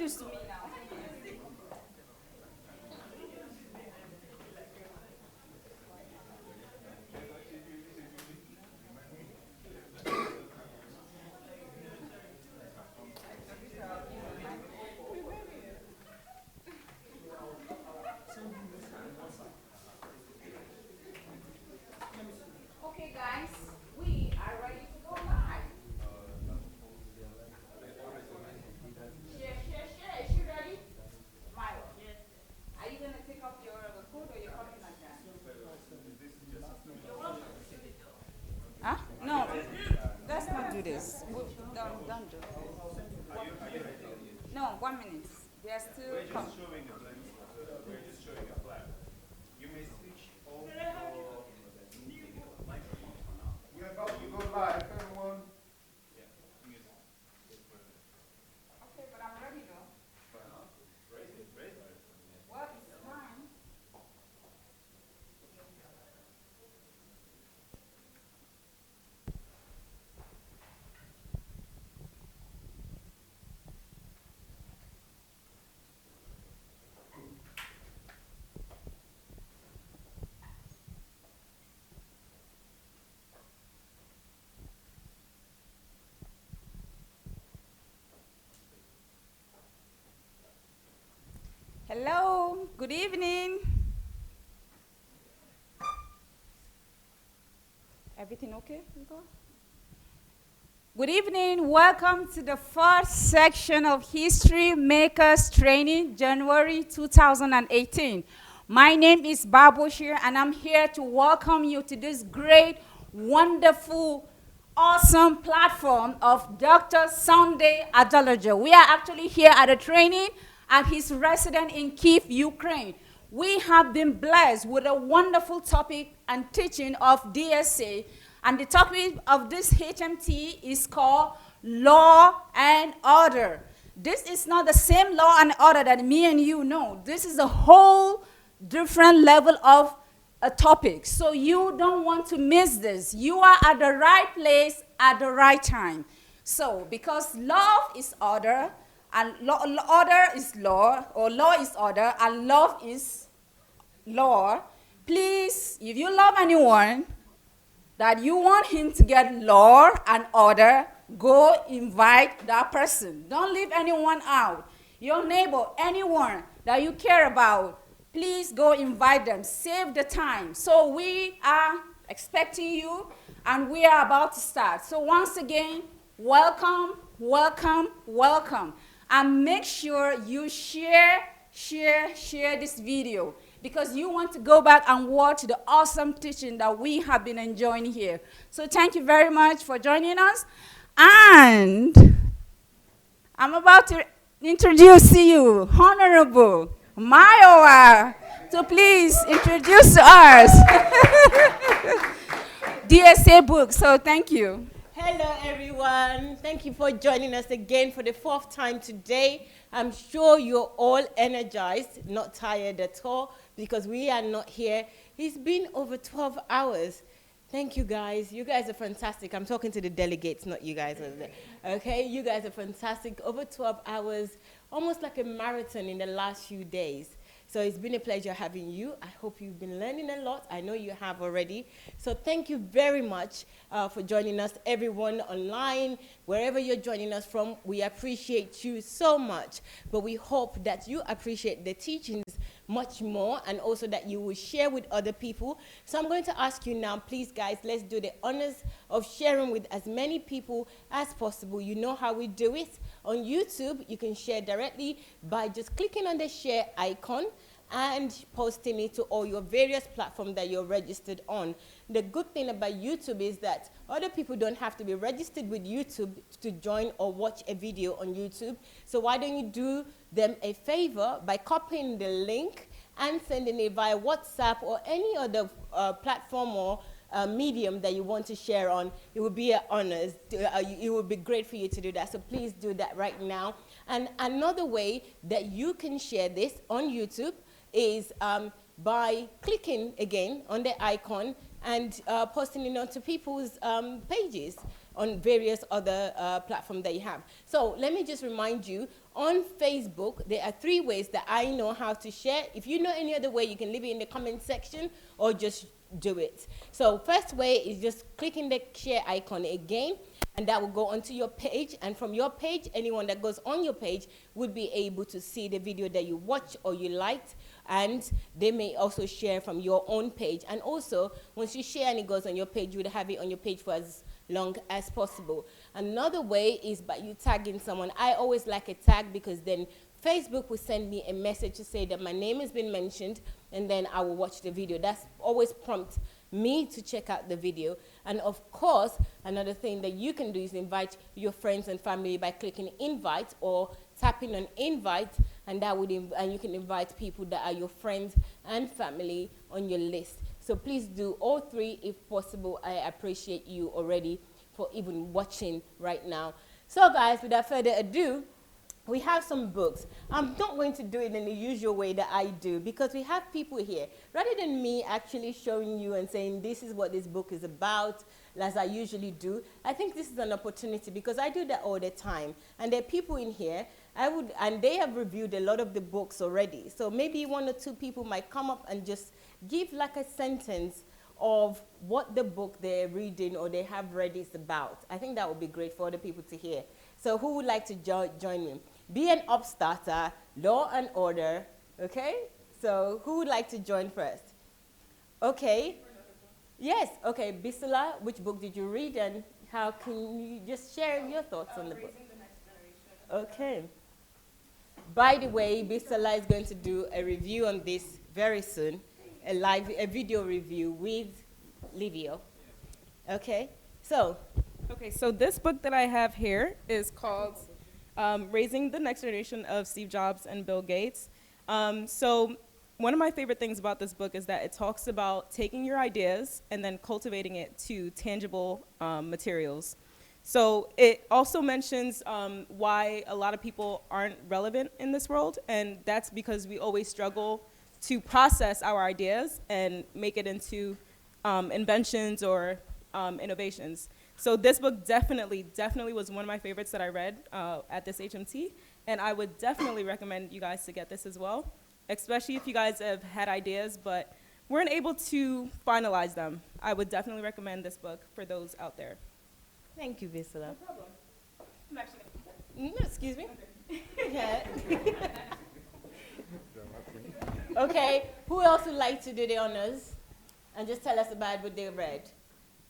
this to me now. Okay, guys, we are ready to go live. Share. Is she ready? Myra. Yes. Are you going to take off your coat or you're coming like that? Huh? No, let's not do this. Don't do it. No, 1 minute. They are still coming. We're just showing a flag. You may switch off your microphone for now. We're about to go live, everyone. Yeah, music. Okay, but I'm ready though. Raise. What is mine? Hello, good evening. Everything okay? Good evening. Welcome to the first section of History Makers Training, January 2018. My name is Babushir, and I'm here to welcome you to this great, wonderful, awesome platform of Dr. Sunday Adalaja. We are actually here at a training at his residence in Kyiv, Ukraine. We have been blessed with a wonderful topic and teaching of DSA, and the topic of this HMT is called Law and Order. This is not the same law and order that me and you know. This is a whole different level of a topic. So you don't want to miss this. You are at the right place at the right time. So because love is order, and order is law, or law is order, and love is law, please, if you love anyone, that you want him to get law and order, go invite that person. Don't leave anyone out. Your neighbor, anyone that you care about, please go invite them. Save the time. So we are expecting you, and we are about to start. So once again, welcome. And make sure you share this video, because you want to go back and watch the awesome teaching that we have been enjoying here. So thank you very much for joining us. And I'm about to introduce to you Honorable Mayowa to please introduce to us DSA book. So thank you. Hello, everyone. Thank you for joining us again for the fourth time today. I'm sure you're all energized, not tired at all, because we are not here. It's been over 12 hours. Thank you, guys. You guys are fantastic. I'm talking to the delegates, not you guys over there. Okay? You guys are fantastic. Over 12 hours, almost like a marathon in the last few days. So it's been a pleasure having you. I hope you've been learning a lot. I know you have already. So thank you very much for joining us, everyone online, wherever you're joining us from. We appreciate you so much. But we hope that you appreciate the teachings much more, and also that you will share with other people. So I'm going to ask you now, please, guys, let's do the honors of sharing with as many people as possible. You know how we do it. On YouTube, you can share directly by just clicking on the share icon and posting it to all your various platforms that you're registered on. The good thing about YouTube is that other people don't have to be registered with YouTube to join or watch a video on YouTube. So why don't you do them a favor by copying the link and sending it via WhatsApp or any other platform or medium that you want to share on. It would be an honor. It would be great for you to do that. So please do that right now. And another way that you can share this on YouTube is by clicking again on the icon and posting it onto people's pages on various other platforms that you have. So let me just remind you, on Facebook, there are 3 ways that I know how to share. If you know any other way, you can leave it in the comment section or just do it. So first way is just clicking the share icon again, and that will go onto your page. And from your page, anyone that goes on your page would be able to see the video that you watched or you liked, and they may also share from your own page. And also, once you share and it goes on your page, you would have it on your page for as long as possible. Another way is by you tagging someone. I always like a tag, because then Facebook will send me a message to say that my name has been mentioned, and then I will watch the video. That's always prompt me to check out the video. And of course, another thing that you can do is invite your friends and family by clicking invite or tapping on invite, and that would and you can invite people that are your friends and family on your list. So please do all 3 if possible. I appreciate you already for even watching right now. So guys, without further ado, we have some books. I'm not going to do it in the usual way that I do, because we have people here. Rather than me actually showing you and saying this is what this book is about, as I usually do, I think this is an opportunity, because I do that all the time. And there are people in here, and they have reviewed a lot of the books already. So maybe 1 or 2 people might come up and just give like a sentence of what the book they're reading or they have read is about. I think that would be great for other people to hear. So who would like to join me? Be an upstarter, Law and Order, okay? So who would like to join first? Okay. Yes, okay. Bisala, which book did you read, and how can you just share your thoughts on the book? Raising the Next Generation. Okay. By the way, Bisala is going to do a review on this very soon, a video review with Livio. Okay, so. Okay, so this book that I have here is called Raising the Next Generation of Steve Jobs and Bill Gates. So one of my favorite things about this book is that it talks about taking your ideas and then cultivating it to tangible materials. So it also mentions why a lot of people aren't relevant in this world, and that's because we always struggle to process our ideas and make it into inventions or innovations. So this book definitely was one of my favorites that I read at this HMT, and I would definitely recommend you guys to get this as well, especially if you guys have had ideas but weren't able to finalize them. I would definitely recommend this book for those out there. Thank you, Visala. No problem. I'm actually No, excuse me. Yeah. Okay, who else would like to do the honors and just tell us about what they read?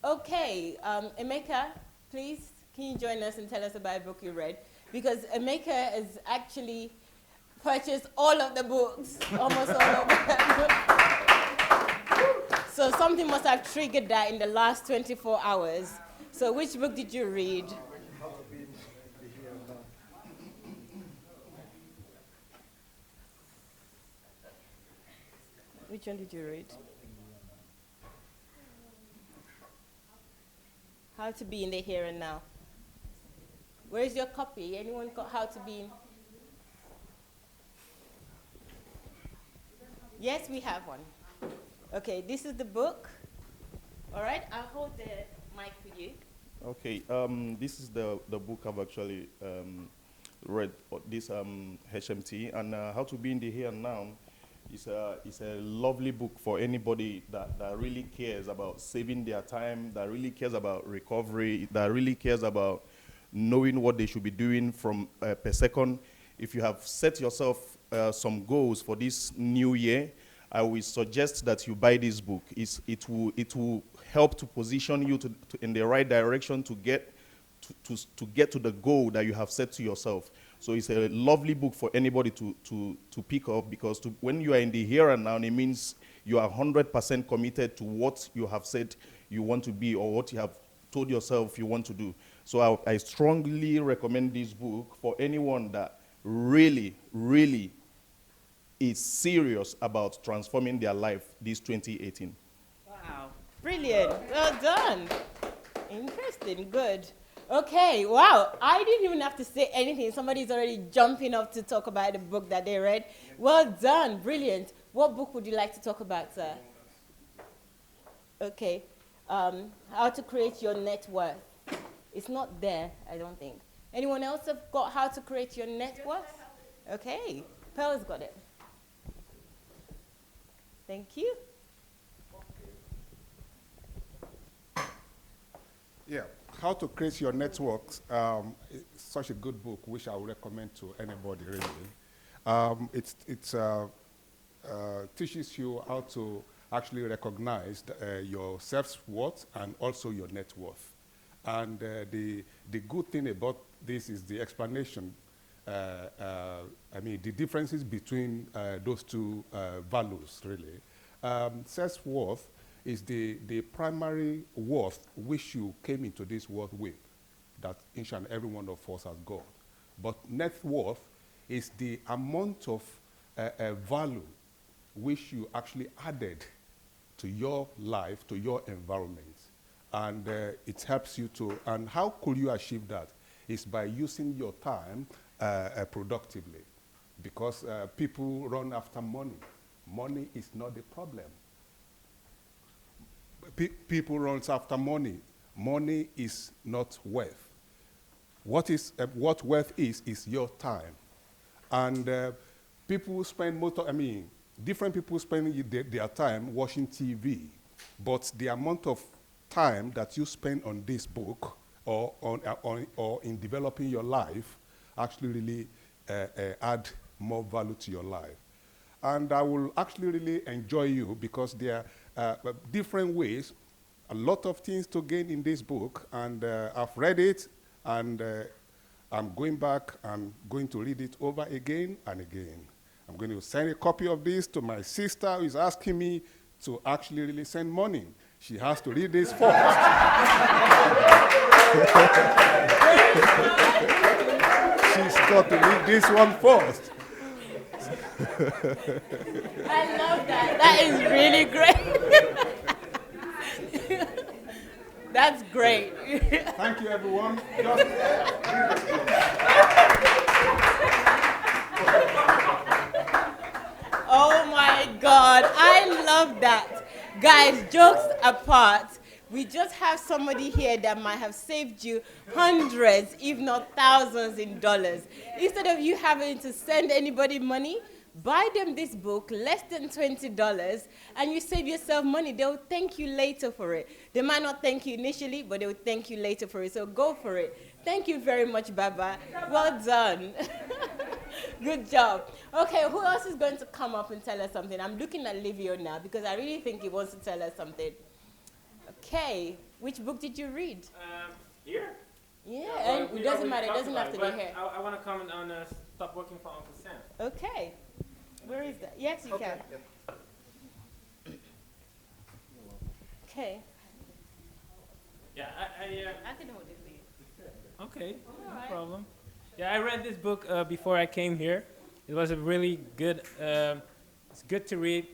Okay, Emeka, please, can you join us and tell us about a book you read? Because Emeka has actually purchased all of the books, almost all of them. So something must have triggered that in the last 24 hours. So which book did you read? Which one did you read? How to be in the here and now. Where is your copy? Anyone got How to Be in? Yes, we have one. Okay, this is the book. All right, I'll hold the mic for you. Okay, this is the book I've actually read, this HMT, and How to Be in the Here and Now is a lovely book for anybody that really cares about saving their time, that really cares about recovery, that really cares about knowing what they should be doing from per second. If you have set yourself some goals for this new year, I will suggest that you buy this book. It will help to position you in the right direction to get to the goal that you have set to yourself. So it's a lovely book for anybody to pick up, because when you are in the here and now, it means you are 100% committed to what you have said you want to be or what you have told yourself you want to do. So I strongly recommend this book for anyone that really, really is serious about transforming their life this 2018. Wow, brilliant, well done. Interesting, good. Okay, wow, I didn't even have to say anything. Somebody's already jumping up to talk about the book that they read. Well done, brilliant. What book would you like to talk about, sir? Okay, How to Create Your Net Worth. It's not there, I don't think. Anyone else have got how to create your network? Okay, Pearl's got it. Thank you. Yeah, How to Create Your Networks. It's such a good book, which I would recommend to anybody, really. It teaches you how to actually recognize your self-worth and also your net worth. And the good thing about this is the explanation. The differences between those two values, really. Self-worth is the primary worth which you came into this world with, that each and every one of us has got. But net worth is the amount of value which you actually added to your life, to your environment. And it helps you to, and how could you achieve that? It's by using your time productively. Because people run after money. Money is not the problem. People run after money. Money is not wealth. What wealth is your time. And people spend different people spend their time watching TV, but the amount of time that you spend on this book or in developing your life actually really add more value to your life. And I will actually really enjoy you because there are different ways, a lot of things to gain in this book, and I've read it, and I'm going back and going to read it over again and again. I'm going to send a copy of this to my sister who is asking me to actually really send money. She has to read this first. She's got to read this one first. I love that. That is really great. That's great. Thank you, everyone. Oh my God, I love that. Guys, jokes apart, we just have somebody here that might have saved you hundreds, if not thousands in dollars. Instead of you having to send anybody money, buy them this book, less than $20, and you save yourself money. They'll thank you later for it. They might not thank you initially, but they'll thank you later for it, so go for it. Thank you very much, Baba. Well done. Good job. Okay, who else is going to come up and tell us something? I'm looking at Livio now because I really think he wants to tell us something. Okay, which book did you read? Here? Yeah, Well, and it doesn't matter. It doesn't have to be but here. I want to comment on Stop Working for Uncle Sam. Okay. Where is that? Yes, you can. Okay. Yeah, I can hold it for you. okay, no problem. Yeah, I read this book before I came here. It was a really good, it's good to read,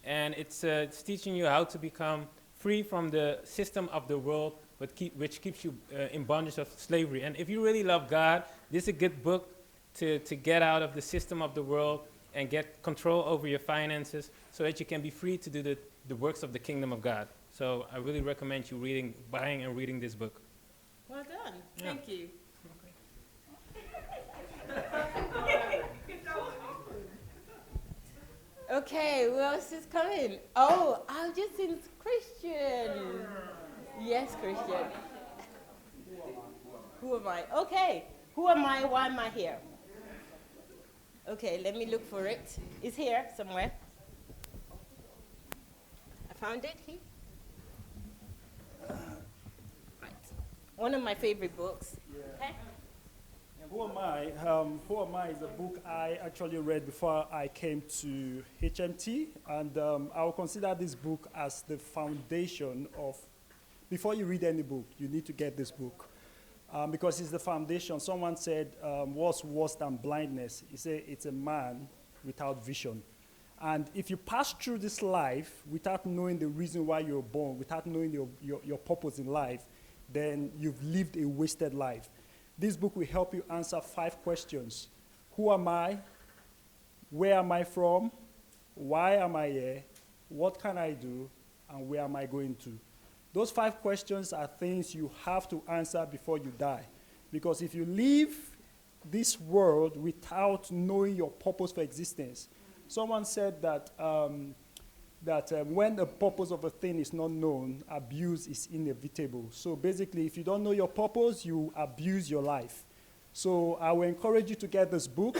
and it's teaching you how to become free from the system of the world, but which keeps you in bondage of slavery. And if you really love God, this is a good book to get out of the system of the world and get control over your finances so that you can be free to do the works of the kingdom of God. So I really recommend you buying and reading this book. Well done. Yeah. Thank you. Okay, who else is coming? Oh, I've just seen Christian. Yes, Christian. Who am I? Okay, who am I? Why am I here? Okay, let me look for it. It's here somewhere. I found it here. Right. One of my favorite books. Okay. And Who Am I? Who Am I is a book I actually read before I came to HMT, and I will consider this book as the foundation of, before you read any book, you need to get this book. Because it's the foundation. Someone said, what's worse than blindness? He said, it's a man without vision. And if you pass through this life without knowing the reason why you're born, without knowing your purpose in life, then you've lived a wasted life. This book will help you answer 5 questions. Who am I? Where am I from? Why am I here? What can I do? And where am I going to? Those 5 questions are things you have to answer before you die. Because if you leave this world without knowing your purpose for existence, someone said that when the purpose of a thing is not known, abuse is inevitable. So basically, if you don't know your purpose, you abuse your life. So I will encourage you to get this book,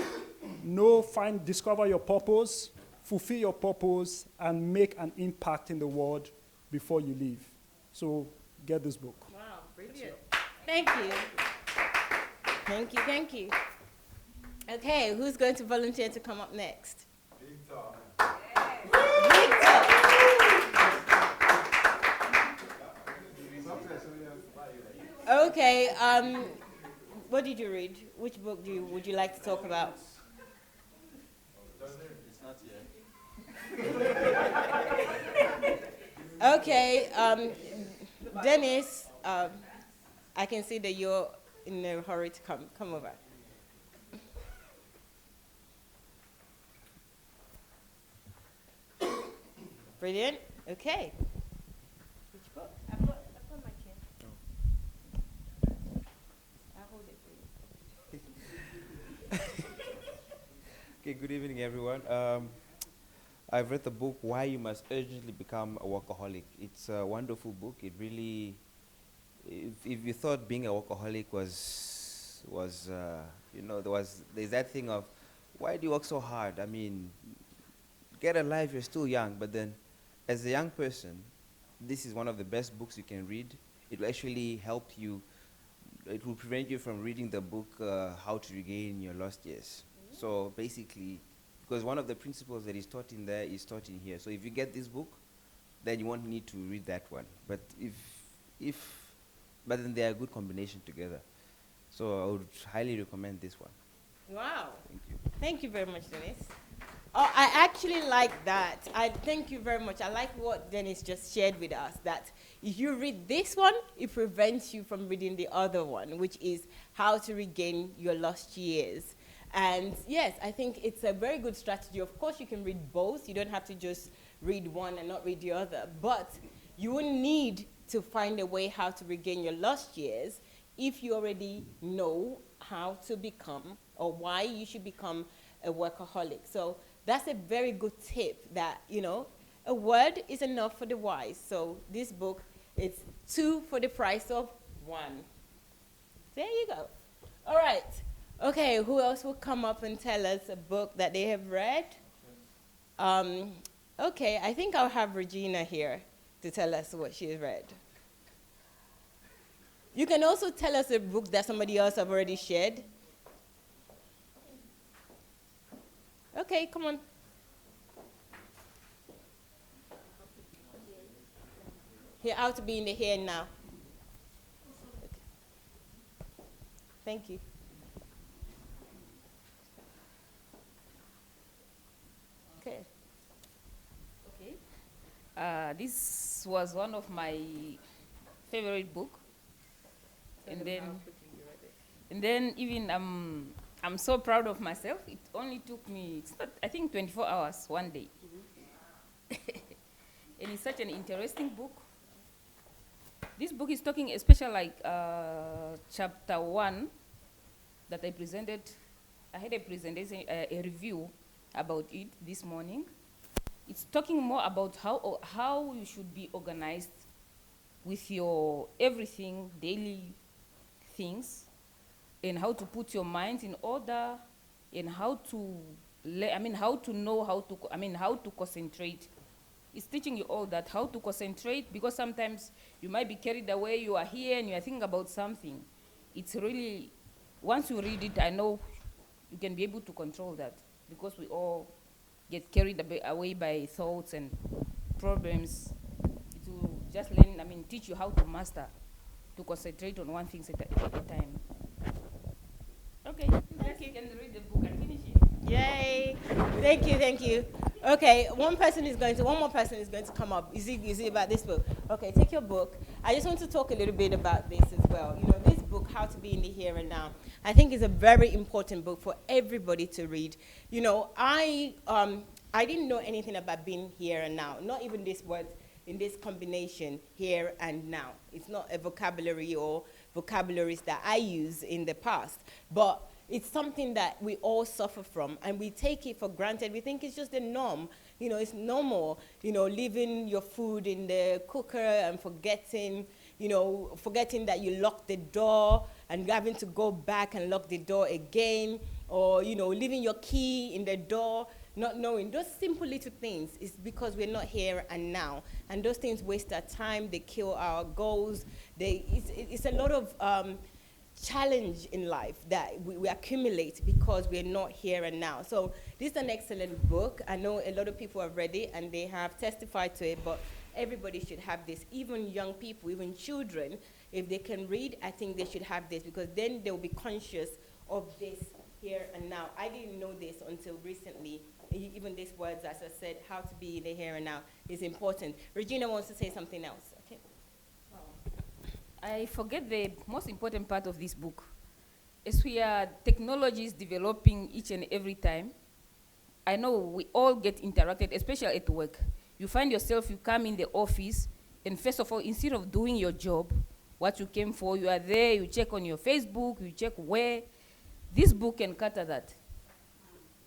discover your purpose, fulfill your purpose, and make an impact in the world before you leave. So get this book. Wow, brilliant. Thank you. Thank you, thank you. Okay, who's going to volunteer to come up next? Okay, what did you read? Which book would you like to talk about? It's not yet. Okay, Dennis, I can see that you're in a hurry to come over. Brilliant. Okay. Which book? I've got my pen. I'll hold it for you. Okay, good evening, everyone. I've read the book Why You Must Urgently Become a Workaholic. It's a wonderful book. It really, if you thought being a workaholic was there's that thing of, why do you work so hard? I mean, get a life, you're still young, but then as a young person, this is one of the best books you can read. It will actually help you. It will prevent you from reading the book, How to Regain Your Lost Years. So basically, because one of the principles that is taught in there is taught in here. So if you get this book, then you won't need to read that one. But but then they are a good combination together. So I would highly recommend this one. Wow. Thank you. Thank you very much, Dennis. Oh, I actually like that. I thank you very much. I like what Dennis just shared with us, that if you read this one, it prevents you from reading the other one, which is How to Regain Your Lost Years. And yes, I think it's a very good strategy. Of course, you can read both. You don't have to just read one and not read the other. But you will need to find a way how to regain your lost years if you already know how to become or why you should become a workaholic. So that's a very good tip that, a word is enough for the wise. So this book, it's 2 for the price of 1. There you go. All right. Okay, who else will come up and tell us a book that they have read? Okay, I think I'll have Regina here to tell us what she has read. You can also tell us a book that somebody else have already shared. Okay, come on. Here, How to Be in the Here and Now. Okay. Thank you. Okay. Okay. This was one of my favorite book. And then even I'm so proud of myself. It only took me, I think 24 hours one day. And it's such an interesting book. This book is talking especially like chapter 1 that I presented. I had a presentation, a review about it this morning. It's talking more about how you should be organized with your everything, daily things, and how to put your mind in order, and how to concentrate. It's teaching you all that, how to concentrate, because sometimes you might be carried away, you are here and you are thinking about something. It's really, once you read it, I know you can be able to control that, because we all get carried away by thoughts and problems. It will just teach you how to master, to concentrate on one thing at a time. Okay, Thank you. You can read the book and finish it. Yay! Thank you. Okay, one more person is going to come up. Is it about this book? Okay, take your book. I just want to talk a little bit about this as well. This book, How to Be in the Here and Now, I think is a very important book for everybody to read. I didn't know anything about being here and now, not even this word in this combination, here and now. It's not a vocabulary or vocabularies that I use in the past, but it's something that we all suffer from, and we take it for granted. We think it's just the norm. You know, it's normal, you know, leaving your food in the cooker and forgetting that you locked the door and having to go back and lock the door again, or, you know, leaving your key in the door, not knowing. Those simple little things is because we're not here and now. And those things waste our time, they kill our goals. It's a lot of challenge in life that we accumulate because we're not here and now. So this is an excellent book. I know a lot of people have read it and they have testified to it, but everybody should have this, even young people, even children. If they can read, I think they should have this, because then they'll be conscious of this here and now. I didn't know this until recently. Even these words, as I said, how to be in the here and now is important. Regina wants to say something else. Okay. I forget the most important part of this book. As we are technologies developing each and every time, I know we all get interacted, especially at work. You find yourself, you come in the office, and first of all, instead of doing your job, what you came for, you are there, you check on your Facebook, you check where. This book can cater that.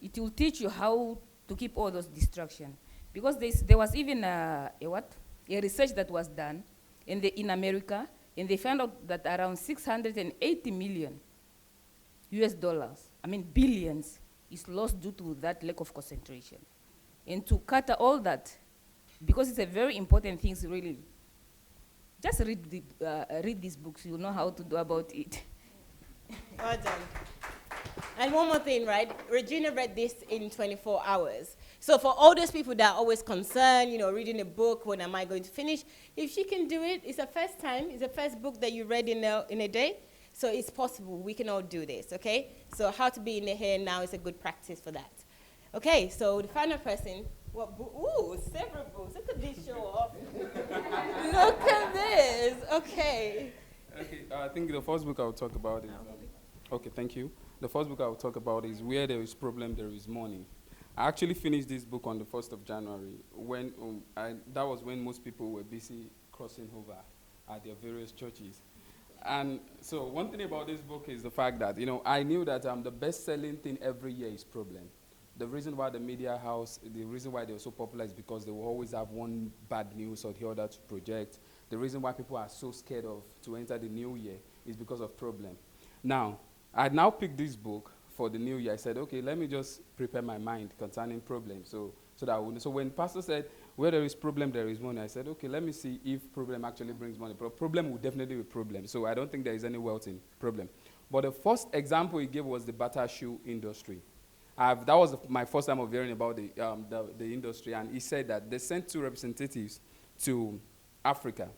It will teach you how to keep all those distractions. Because there was even a research that was done in America, and they found out that around 680 million US dollars, billions, is lost due to that lack of concentration. And to cater all that, because it's a very important thing, really, just read these books, you'll know how to do about it. Well done. And one more thing, right? Regina read this in 24 hours. So for all those people that are always concerned, you know, reading a book, when am I going to finish? If she can do it, it's the first time, it's the first book that you read in a day. So it's possible, we can all do this, okay? So how to be in the here now is a good practice for that. Okay, so the final person, what book? Ooh, several books, look at this show off. Look at this, okay. Okay, I think the first book I'll talk about is, okay, thank you. The first book I'll talk about is Where There Is Problem, There Is Money. I actually finished this book on the 1st of January, when that was when most people were busy crossing over at their various churches. And so one thing about this book is the fact that, you know, I knew that the best-selling thing every year is problem. The reason why the media house, the reason why they were so popular is because they will always have one bad news or the other to project. The reason why people are so scared to enter the new year is because of problem. Now, I now picked this book for the new year. I said, okay, let me just prepare my mind concerning problems. So when Pastor said, where there is problem, there is money, I said, okay, let me see if problem actually brings money. Problem will definitely be problem. So I don't think there is any wealth in problem. But the first example he gave was the butter shoe industry. That was my first time of hearing about the industry. And he said that they sent 2 representatives to Africa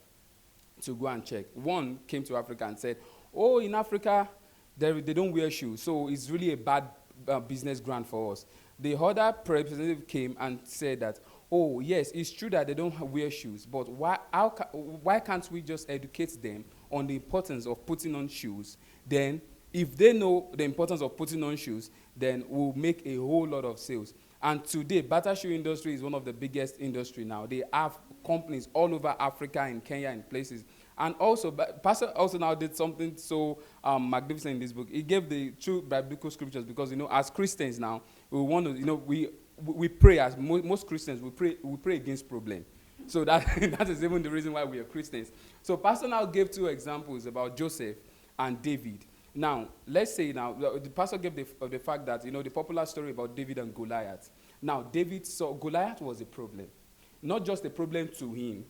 to go and check. One came to Africa and said, oh, in Africa, they don't wear shoes, so it's really a bad business grant for us. The other representative came and said that, oh, yes, it's true that they don't wear shoes, but why can't we just educate them on the importance of putting on shoes? Then, if they know the importance of putting on shoes, then we'll make a whole lot of sales. And today, butter shoe industry is one of the biggest industry now. They have companies all over Africa, in Kenya, and places. And also, Pastor also now did something so magnificent in this book. He gave the true biblical scriptures because, you know, as Christians now, we want to, you know, we pray as most Christians, we pray against problem. So that is even the reason why we are Christians. So Pastor now gave 2 examples about Joseph and David. Now, let's say now, the pastor gave the fact that, you know, the popular story about David and Goliath. Now, David saw Goliath was a problem. Not just a problem to him.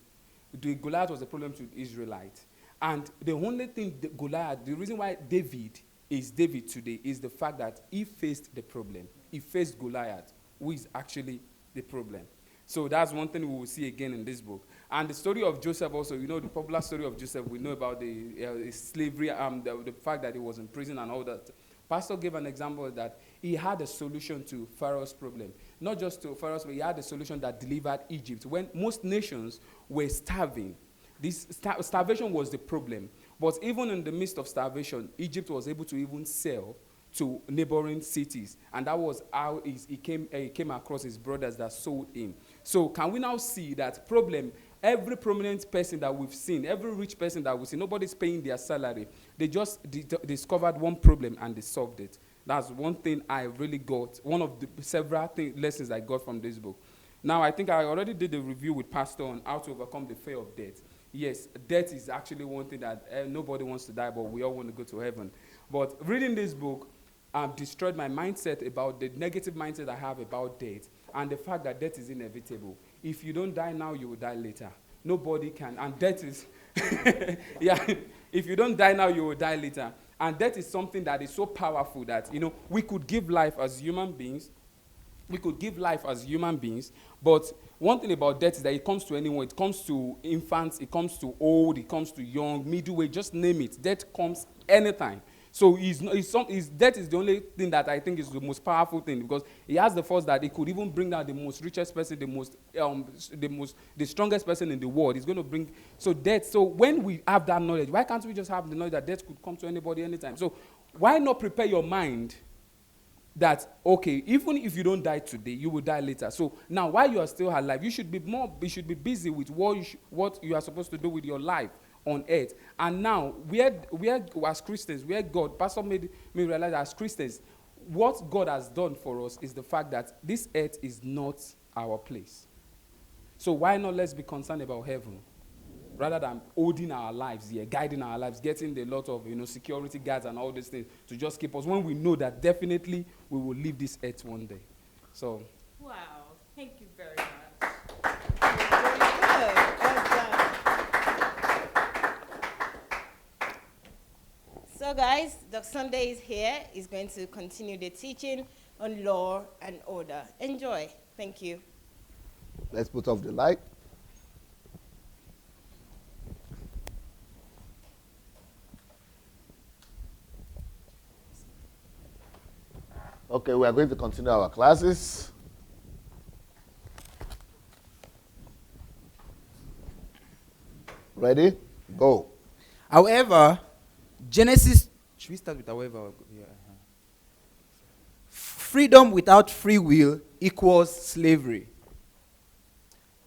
Goliath was a problem to the Israelites. And the only thing the reason why David is David today is the fact that he faced the problem. He faced Goliath, who is actually the problem. So that's one thing we will see again in this book. And the story of Joseph also, you know, the popular story of Joseph, we know about the slavery, the fact that he was in prison and all that. Pastor gave an example that he had a solution to Pharaoh's problem. Not just to Pharaoh's, but he had a solution that delivered Egypt. When most nations were starving, this starvation was the problem. But even in the midst of starvation, Egypt was able to even sell to neighboring cities. And that was how he came across his brothers that sold him. So can we now see that problem Every prominent person that we've seen, every rich person that we've seen, nobody's paying their salary. They just discovered one problem and they solved it. That's one thing I really got, one of the several lessons I got from this book. Now, I think I already did a review with Pastor on how to overcome the fear of death. Yes, death is actually one thing that nobody wants to die, but we all want to go to heaven. But reading this book destroyed my mindset about the negative mindset I have about death and the fact that death is inevitable. If you don't die now, you will die later. Nobody can, and death is, yeah, if you don't die now, you will die later. And death is something that is so powerful that, we could give life as human beings. We could give life as human beings, but one thing about death is that it comes to anyone. It comes to infants, it comes to old, it comes to young, middleweight, just name it. Death comes anytime. So death is the only thing that I think is the most powerful thing, because he has the force that it could even bring down the most richest person, the strongest person in the world. It's going to bring, so death. So when we have that knowledge, why can't we just have the knowledge that death could come to anybody anytime? So why not prepare your mind that, okay, even if you don't die today, you will die later. So now, while you are still alive, you should be busy with what you are supposed to do with your life on earth. And now, we are as Christians, Pastor made me realize as Christians, what God has done for us is the fact that this earth is not our place. So why not let's be concerned about heaven, rather than holding our lives here, guiding our lives, getting a lot of security guards and all these things to just keep us, when we know that definitely we will leave this earth one day. So. Wow, thank you very much. Very good. Well done. So guys, Dr. Sunday is here. He's going to continue the teaching on law and order. Enjoy. Thank you. Let's put off the light. Okay, we are going to continue our classes. Ready? Go. However, Genesis. Should we start with however? Yeah. Freedom without free will equals slavery.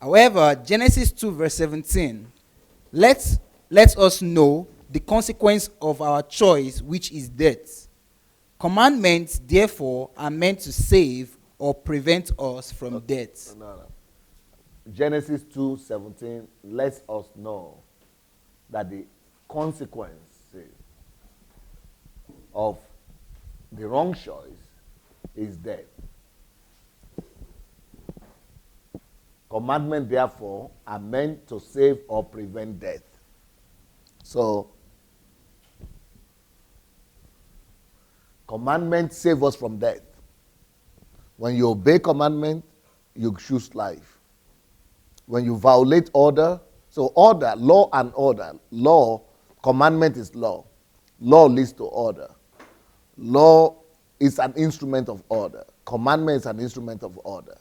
However, Genesis 2 verse 17 lets us know the consequence of our choice, which is death. Commandments, therefore, are meant to save or prevent us from death. No. Genesis 2:17 lets us know that the consequence of the wrong choice is death. Commandments, therefore, are meant to save or prevent death. So, commandments save us from death. When you obey commandment, you choose life. When you violate order, so order, law and order. Law, commandment is law. Law leads to order. Law is an instrument of order. Commandment is an instrument of order.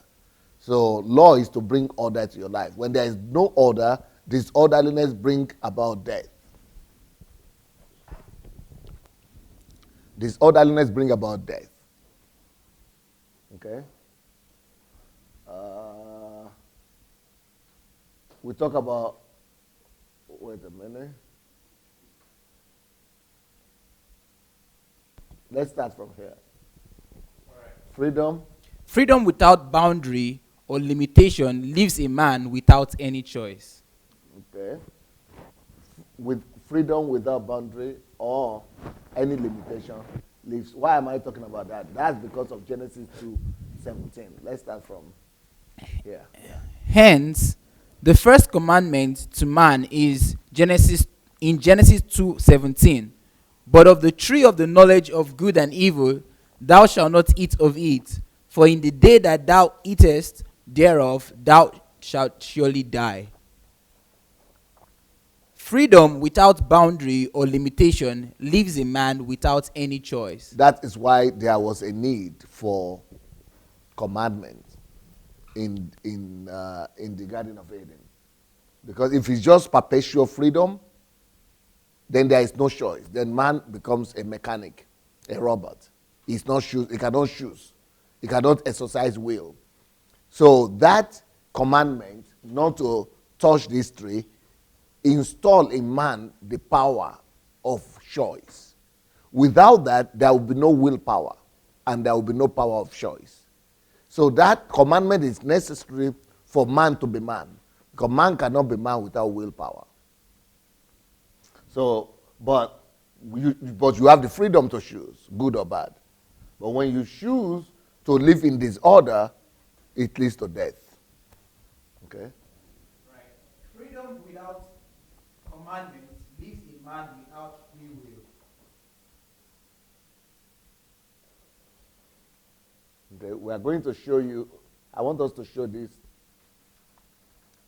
So law is to bring order to your life. When there is no order, disorderliness brings about death. Disorderliness brings about death. Okay? We talk about, wait a minute. Let's start from here. Freedom. Freedom without boundary or limitation leaves a man without any choice. Okay. With freedom without boundary or any limitation leaves. Why am I talking about that? That's because of Genesis 2:17. Let's start from here. Hence, the first commandment to man is Genesis 2:17. But of the tree of the knowledge of good and evil, thou shalt not eat of it, for in the day that thou eatest thereof, thou shalt surely die. Freedom without boundary or limitation leaves a man without any choice. That is why there was a need for commandment in the Garden of Eden. Because if it's just perpetual freedom, then there is no choice. Then man becomes a mechanic, a robot. He cannot choose. He cannot exercise will. So that commandment, not to touched history, install in man the power of choice. Without that, there will be no willpower and there will be no power of choice. So that commandment is necessary for man to be man, because man cannot be man without willpower. So, but you have the freedom to choose, good or bad. But when you choose to live in disorder, it leads to death. Okay? Right. Freedom without commandments leaves a man without free will. Okay, we are going to show you, I want us to show this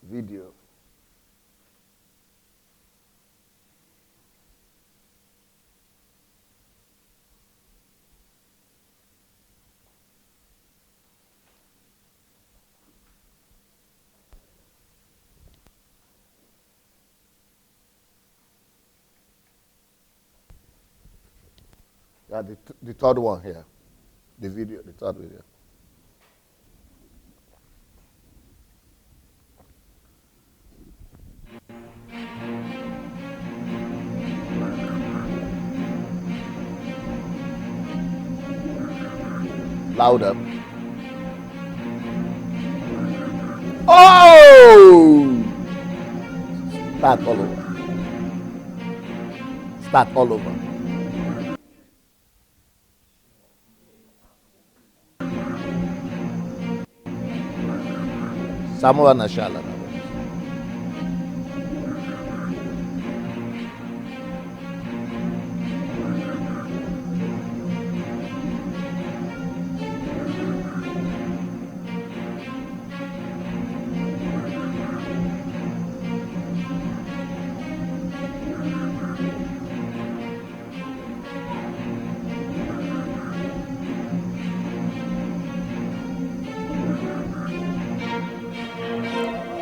video. Yeah, the third one here. The video, the third video. Louder. Oh! Start all over. Start all over. Samuel Nashala.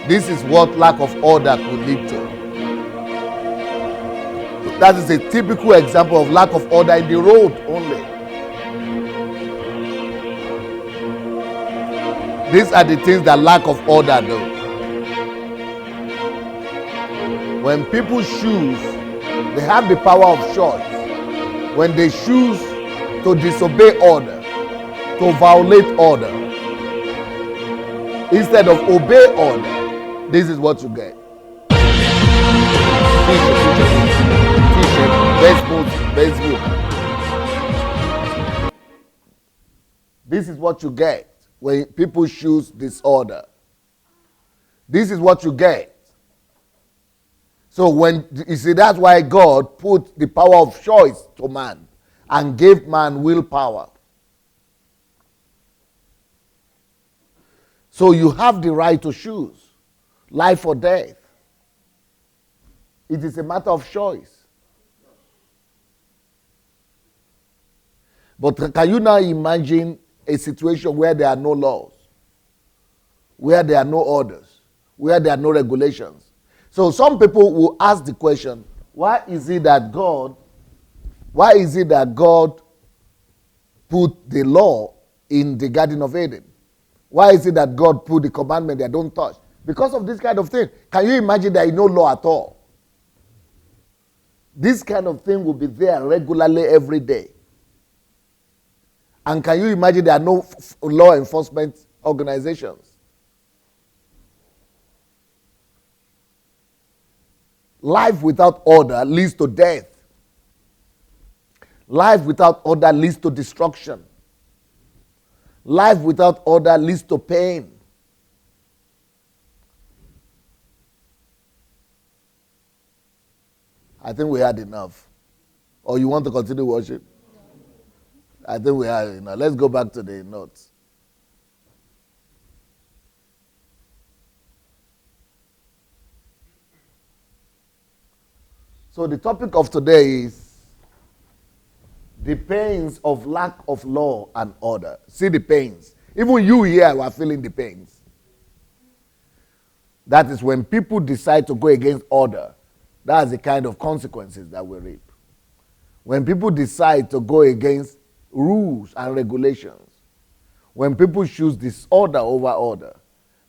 This is what lack of order could lead to. That is a typical example of lack of order in the road only. These are the things that lack of order do. When people choose, they have the power of choice. When they choose to disobey order, to violate order, instead of obey order, this is what you get. This is what you get when people choose disorder. This is what you get. So when you see, that's why God put the power of choice to man and gave man willpower. So you have the right to choose life or death. It is a matter of choice. But can you now imagine a situation where there are no laws, where there are no orders, where there are no regulations? So some people will ask the question, why is it that God put the law in the Garden of Eden? Why is it that God put the commandment that don't touch? Because of this kind of thing. Can you imagine there is no law at all? This kind of thing will be there regularly every day. And can you imagine there are no law enforcement organizations? Life without order leads to death. Life without order leads to destruction. Life without order leads to pain. I think we had enough. Or you want to continue worship? I think we had enough. Let's go back to the notes. So the topic of today is the pains of lack of law and order. See the pains. Even you here are feeling the pains. That is when people decide to go against order. That's the kind of consequences that we reap. When people decide to go against rules and regulations, when people choose disorder over order,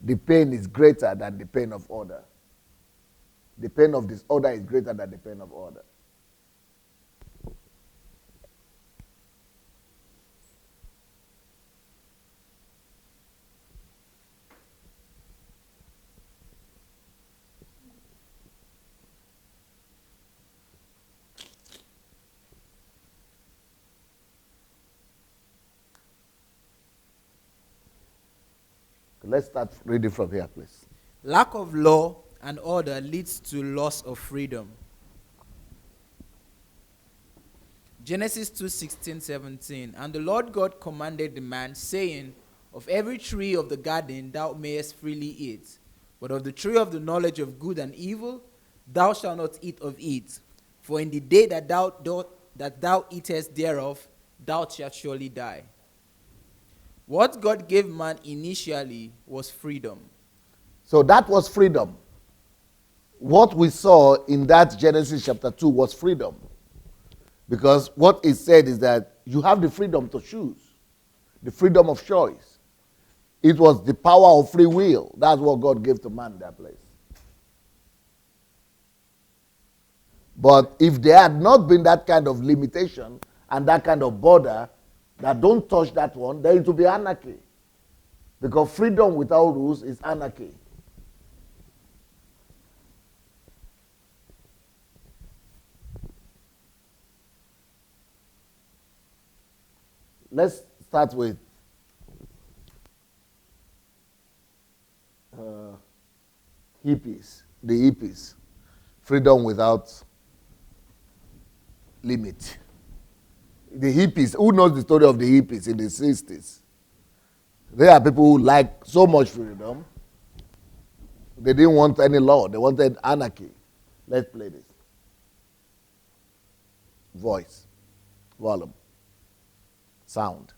the pain is greater than the pain of order. The pain of disorder is greater than the pain of order. Let's start reading from here, please. Lack of law and order leads to loss of freedom. Genesis 2:16-17. And the Lord God commanded the man, saying, of every tree of the garden thou mayest freely eat, but of the tree of the knowledge of good and evil thou shalt not eat of it. For in the day that thou eatest thereof, thou shalt surely die. What God gave man initially was freedom. So that was freedom. What we saw in that Genesis chapter 2 was freedom. Because what it said is that you have the freedom to choose, the freedom of choice. It was the power of free will. That's what God gave to man in that place. But if there had not been that kind of limitation and that kind of border, that don't touch that one, then it will be anarchy. Because freedom without rules is anarchy. Let's start with hippies, the hippies. Freedom without limit. The hippies, who knows the story of the hippies in the 60s? They are people who like so much freedom. They didn't want any law. They wanted anarchy. Let's play this. Voice, volume, sound.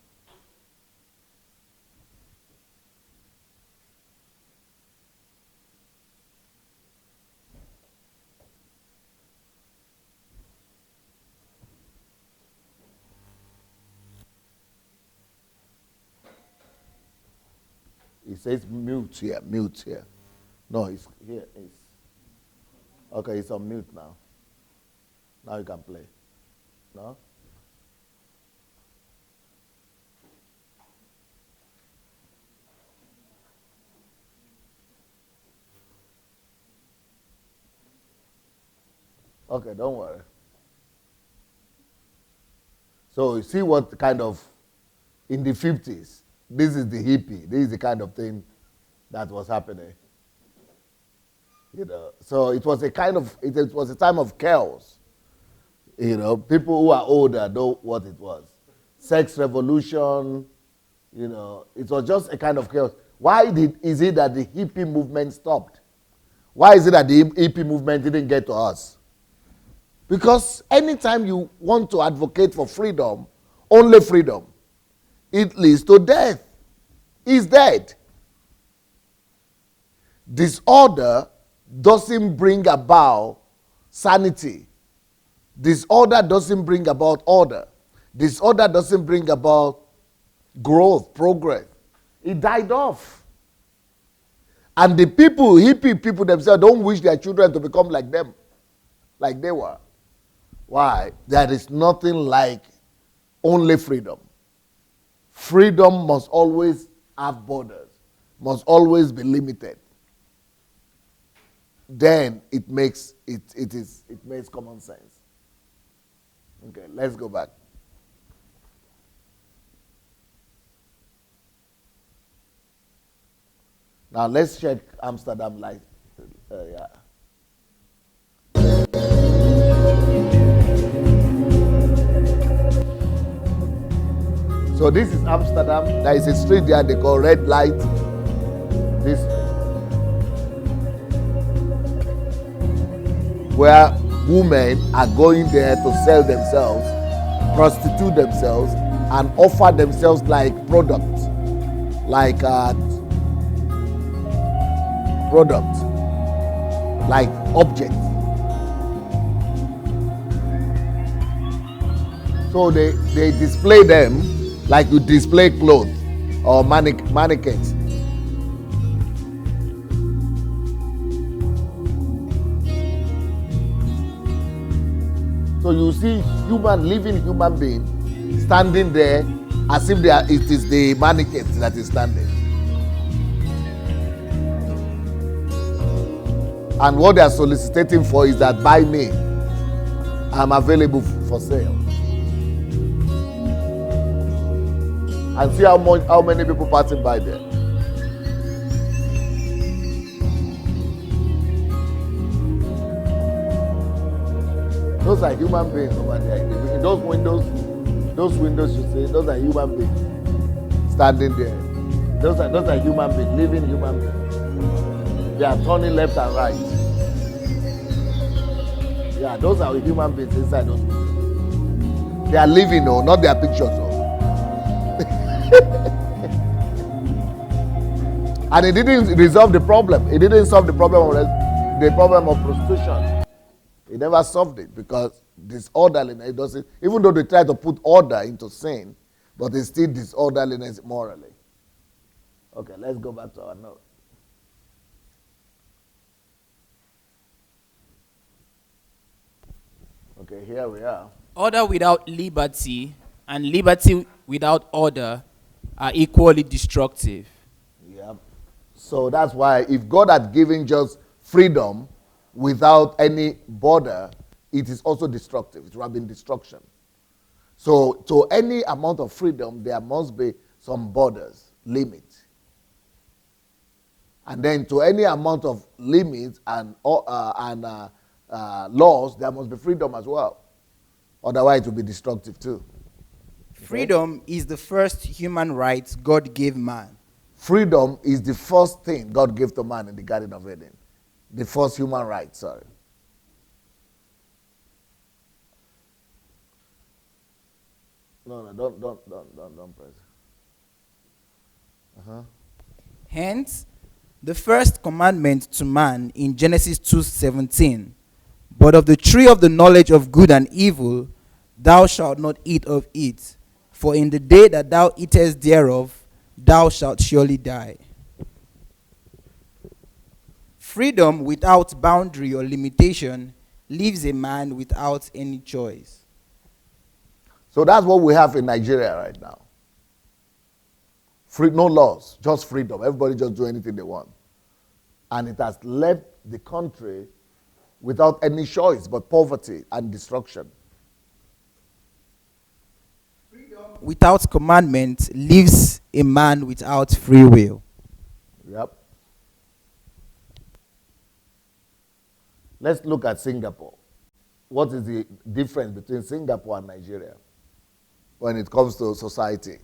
It says mute here, mute here. No, it's here. It's okay, it's on mute now. Now you can play. No? Okay, don't worry. So you see what kind of, in the 50s, this is the hippie. This is the kind of thing that was happening. You know, so it was a kind of, it was a time of chaos. You know, people who are older know what it was. Sex revolution, you know, it was just a kind of chaos. Why is it that the hippie movement stopped? Why is it that the hippie movement didn't get to us? Because anytime you want to advocate for freedom, only freedom, it leads to death. He's dead. Disorder doesn't bring about sanity. Disorder doesn't bring about order. Disorder doesn't bring about growth, progress. It died off. And the people, hippie people themselves, don't wish their children to become like them, like they were. Why? There is nothing like only freedom. Freedom must always have borders, must always be limited. Then it makes it makes common sense. Okay, let's go back. Now let's check Amsterdam light. Yeah. So this is Amsterdam. There is a street there they call Red Light. This where women are going there to sell themselves, prostitute themselves, and offer themselves like products, like objects. So they display them like you display clothes or mannequins. So you see living human being standing there as if it is the mannequin that is standing. And what they are soliciting for is that buy me, I'm available for sale. And see how many people passing by there. Those are human beings over there. In those windows you see, those are human beings standing there. Those are human beings, living human beings. They are turning left and right. Yeah, those are human beings inside those windows. They are living, though, not their pictures. Though. And it didn't resolve the problem. It didn't solve the problem of prostitution. It never solved it because disorderliness doesn't. Even though they try to put order into sin, but it's still disorderliness morally. Okay, let's go back to our note. Okay, here we are. Order without liberty and liberty without order are equally destructive. Yep. So that's why if God had given just freedom without any border, it is also destructive. It would have been destruction. So to any amount of freedom, there must be some borders, limits. And then to any amount of limits and laws, there must be freedom as well. Otherwise, it will be destructive too. Freedom is the first human right God gave man. Freedom is the first thing God gave to man in the Garden of Eden. The first human right, sorry. No, don't press. Hence, the first commandment to man in Genesis 2:17, but of the tree of the knowledge of good and evil, thou shalt not eat of it, for in the day that thou eatest thereof, thou shalt surely die. Freedom without boundary or limitation leaves a man without any choice. So that's what we have in Nigeria right now. No laws, just freedom. Everybody just do anything they want. And it has left the country without any choice but poverty and destruction. Without commandment leaves a man without free will. Yep. Let's look at Singapore. What is the difference between Singapore and Nigeria when it comes to society?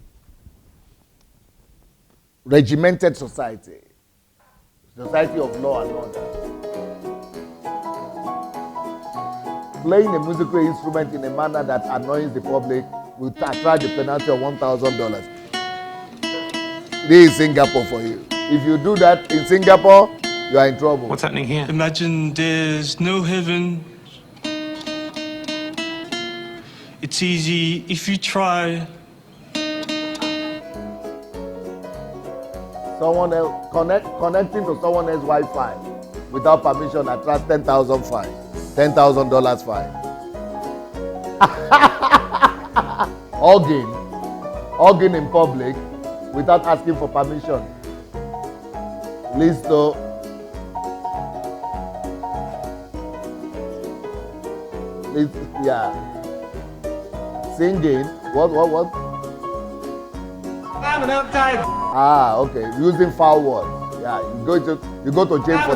Regimented society. Society of law and order. Playing a musical instrument in a manner that annoys the public will attract the penalty of $1,000. This is Singapore for you. If you do that in Singapore, you are in trouble. What's happening here? Imagine there's no heaven. It's easy if you try. Someone else connecting to someone else's Wi-Fi without permission attracts $10,000 fine. $10,000 fine. Hugging in public without asking for permission. Listo. Yeah. Singing. What? I'm an uptight. Okay. Using foul words. Yeah. You go to jail for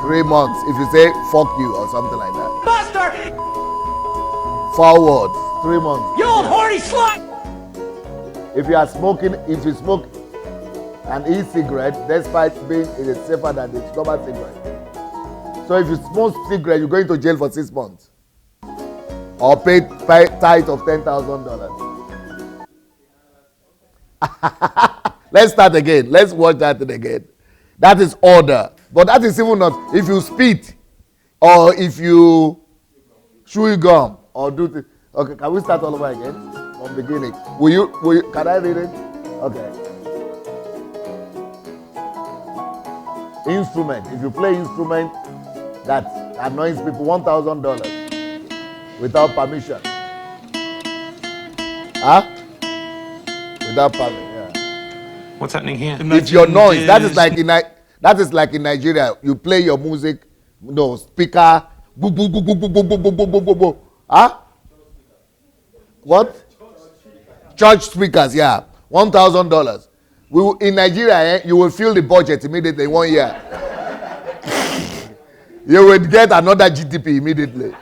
3 months if you say fuck you or something like that. Buster! Foul words. 3 months. You old horny slut! If you smoke an e-cigarette, despite being safer than the normal cigarette. So if you smoke cigarette, you're going to jail for 6 months. Or pay tithe of $10,000. Let's start again. Let's watch that again. That is order. But that is even not if you spit or if you chew gum or do things. Okay, can we start all over again from the beginning? Will you? Can I read it? Okay. Instrument. If you play instrument that annoys people, $1,000. without permission. Huh? Without permission, yeah. What's happening here? If your noise, that is like in Nigeria, you play your music, no speaker, boo boo boo boo boo boo boo boo boo boo boo. Huh? What? Church speakers, yeah. $1,000. In Nigeria, you will fill the budget immediately in 1 year. You will get another GDP immediately.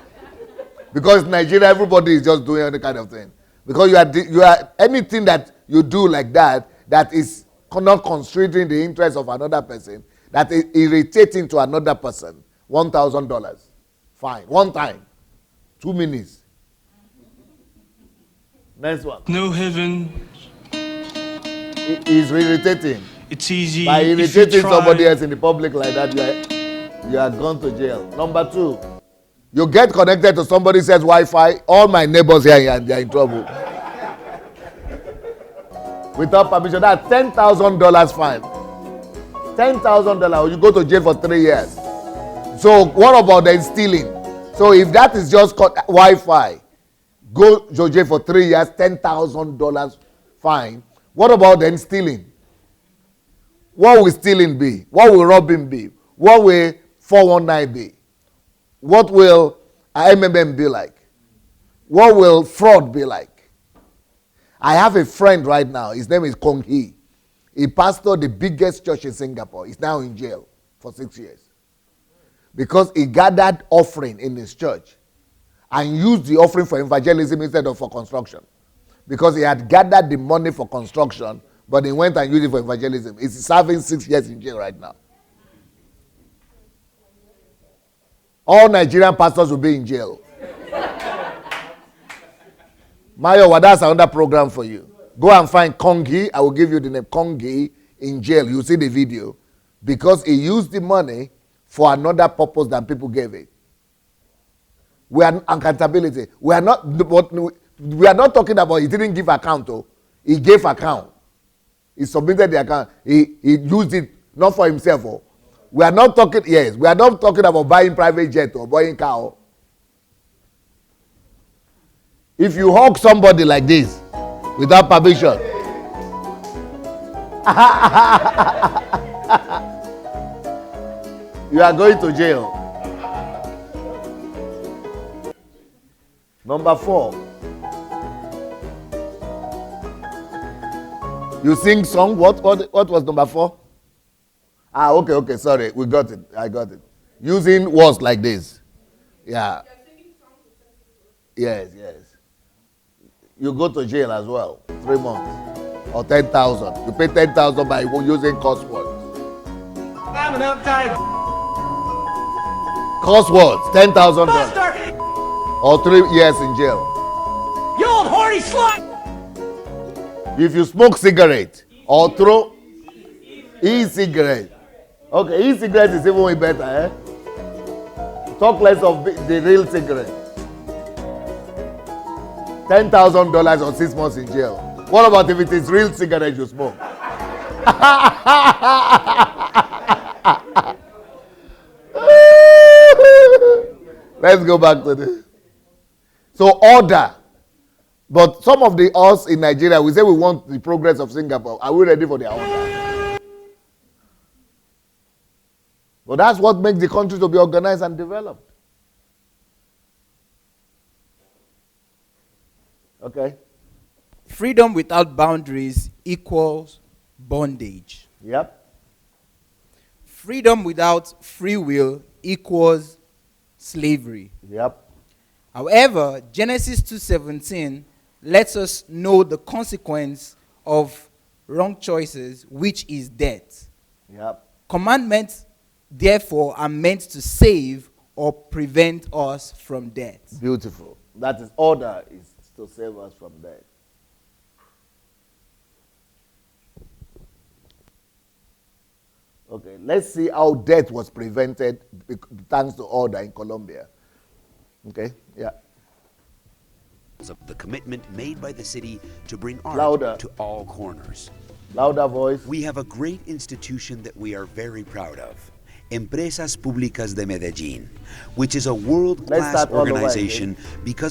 Because Nigeria, everybody is just doing any kind of thing. Because you are anything that you do like that is not considering the interest of another person, that is irritating to another person, $1,000. Fine. One time. 2 minutes. Next one. No heaven. It is irritating. It's easy. By if you irritating try. somebody else in the public like that, you are gone to jail. Number 2, you get connected to somebody says Wi-Fi. All my neighbors here, they are in trouble. Without permission, that's $10,000 fine. $10,000, you go to jail for 3 years. So what about then stealing? So if that is just Wi-Fi, go to jail for 3 years, $10,000 fine. What about then stealing? What will stealing be? What will robbing be? What will 419 be? What will MMM be like? What will fraud be like? I have a friend right now. His name is Kong Hee. He pastored the biggest church in Singapore. He's now in jail for 6 years. Because he gathered offering in his church and used the offering for evangelism instead of for construction. Because he had gathered the money for construction, but he went and used it for evangelism. He's serving 6 years in jail right now. All Nigerian pastors will be in jail. Mayo, that's another program for you. Go and find Kongi. I will give you the name Kongi in jail. You'll see the video. Because he used the money for another purpose than people gave it. We are accountability. We are not talking about he didn't give account. He gave account. He submitted the account. He used it not for himself. We are not talking, yes, we are not talking about buying private jet or buying car. If you hug somebody like this without permission, you are going to jail. Number 4. You sing song. What was number 4? Okay, sorry. We got it. I got it. Using words like this. Yeah. Yes. You go to jail as well. 3 months. Or 10,000. You pay 10,000 by using curse words. I'm an uptight. Curse words, $10,000. Or 3 years in jail. You old horny slut! If you smoke cigarette or throw e-cigarette. Okay, e-cigarette is even better, eh? Talk less of the real cigarette. $10,000 or 6 months in jail. What about if it is real cigarette you smoke? Let's go back to this. So order. But some of us in Nigeria, we say we want the progress of Singapore. Are we ready for their order? But that's what makes the country to be organized and developed. Okay. Freedom without boundaries equals bondage. Yep. Freedom without free will equals slavery. Yep. However, Genesis 2:17 lets us know the consequence of wrong choices, which is death. Yep. Commandments, therefore, are meant to save or prevent us from death. Beautiful. That is order, is to save us from death. Okay, let's see how death was prevented thanks to order in Colombia. Okay, yeah. Of the commitment made by the city to bring art Louder. to all corners. Louder voice. We have a great institution that we are very proud of. Empresas Públicas de Medellín, which is a Let's world-class start all over organization because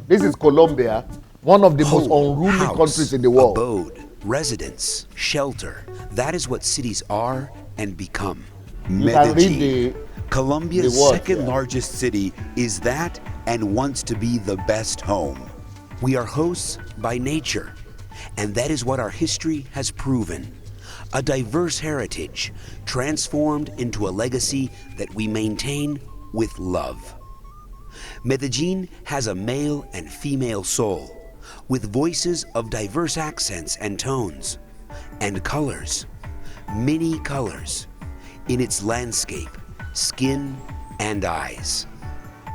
This is Colombia, one of the most home, unruly house, countries in the world. abode, residence, shelter. That is what cities are and become. You can read Medellin, Colombia's words, second yeah. largest city, is that and wants to be the best home. We are hosts by nature, and that is what our history has proven. A diverse heritage transformed into a legacy that we maintain with love. Medellin has a male and female soul, with voices of diverse accents and tones, and colors, many colors, in its landscape, skin, and eyes.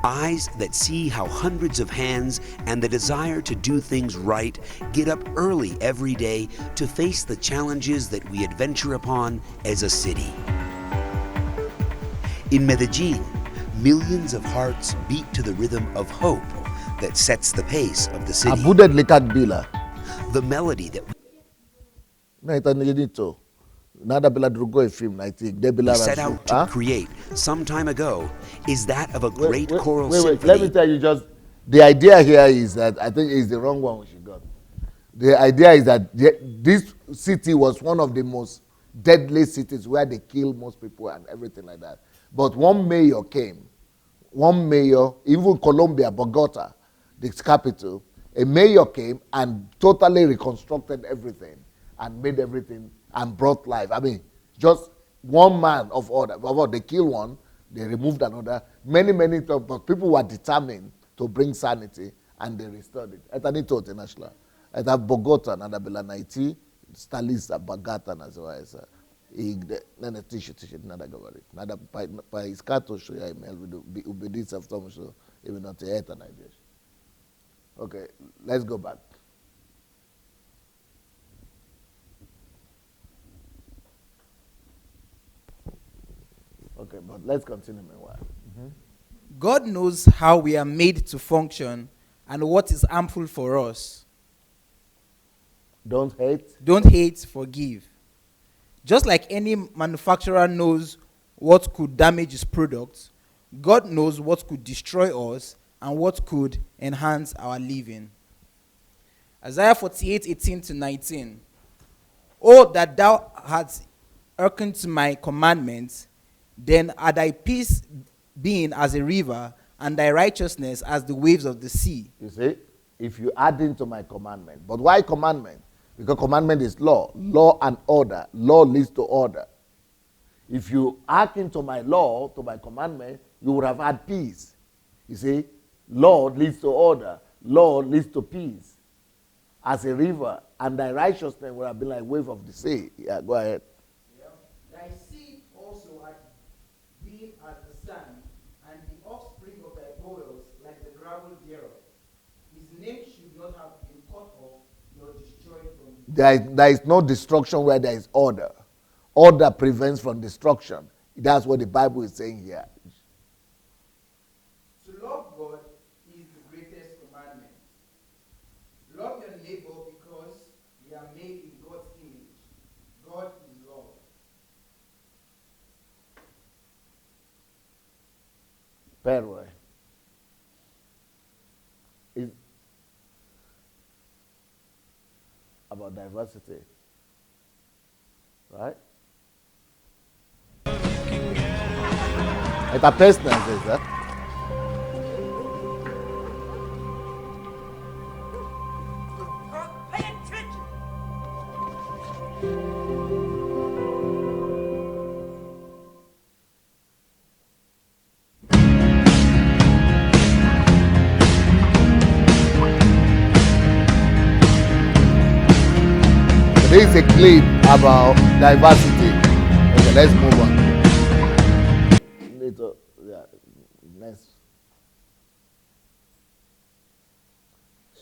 Eyes that see how hundreds of hands and the desire to do things right get up early every day to face the challenges that we adventure upon as a city. In Medellin, millions of hearts beat to the rhythm of hope that sets the pace of the city. Abuded likat bila. The melody that we set out to create some time ago is that of a great choral symphony. Let me tell you just, the idea here is that, I think it's the wrong one she got. The idea is that this city was one of the most deadly cities where they kill most people and everything like that. But one mayor came, even Colombia, Bogota, the capital, a mayor came and totally reconstructed everything and made everything and brought life. I mean, just one man of order. They killed one, they removed another. Many, but people were determined to bring sanity and they restored it. Etanito International. At Bogota, Nadabela Naiti, Stalisa, Bagata, as well as nana t-shirt nada gabari nada pa iskato show ya email with ubedis of Tom show even not theater ideas. Okay, let's go back. Okay, but let's continue meanwhile. God knows how we are made to function and what is harmful for us. Don't hate. Don't hate, forgive. Just like any manufacturer knows what could damage his products, God knows what could destroy us and what could enhance our living. Isaiah 48:18-19. Oh, that thou hadst hearkened to my commandments, then had thy peace been as a river, and thy righteousness as the waves of the sea. You see, if you add into my commandment. But why commandment? Because commandment is law. Law and order. Law leads to order. If you hearken to my law, to my commandment, you would have had peace. You see, law leads to order. Law leads to peace. As a river, and thy righteousness would have been like wave of the sea. Yeah, go ahead. Thy seed also had been as the sand, and the offspring of thy bowels like the gravel thereof. His name should not have been cut off, nor destroyed from There is no destruction where there is order. Order prevents from destruction. That's what the Bible is saying here. To love God is the greatest commandment. Love your neighbor because we are made in God's image. God is love. Perwe. Is about diversity. Right? It's a personal thing, sir. There is a clip about diversity. Okay, let's move on. Yeah, next.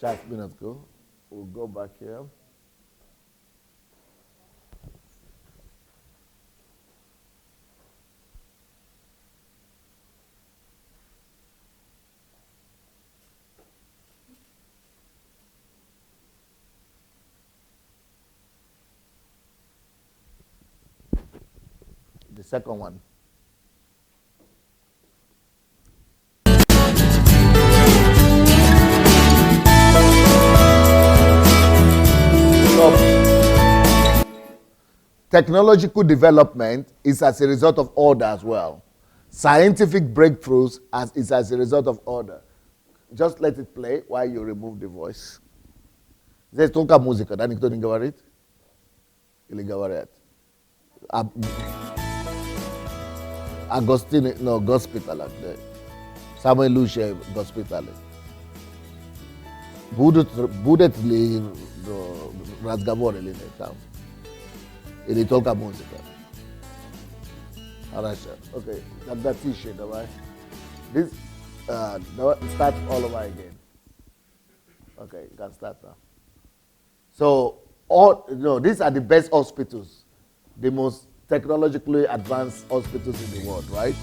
Sharp minutes go. We'll go back here. second one. Technological development is as a result of order as well. Scientific breakthroughs is as a result of order. Just let it play while you remove the voice. Zai toka música, dá nicto ninguém ele gawaret. Agostine, no, hospital like that. Samuel Lucia hospital. Budet li razgovor ili ne tam. Ili toka música. Arasha. Okay, that T-shirt, alright. This start all over again. Okay, you can start now. So, these are the best hospitals, the most technologically advanced hospitals in the world, right?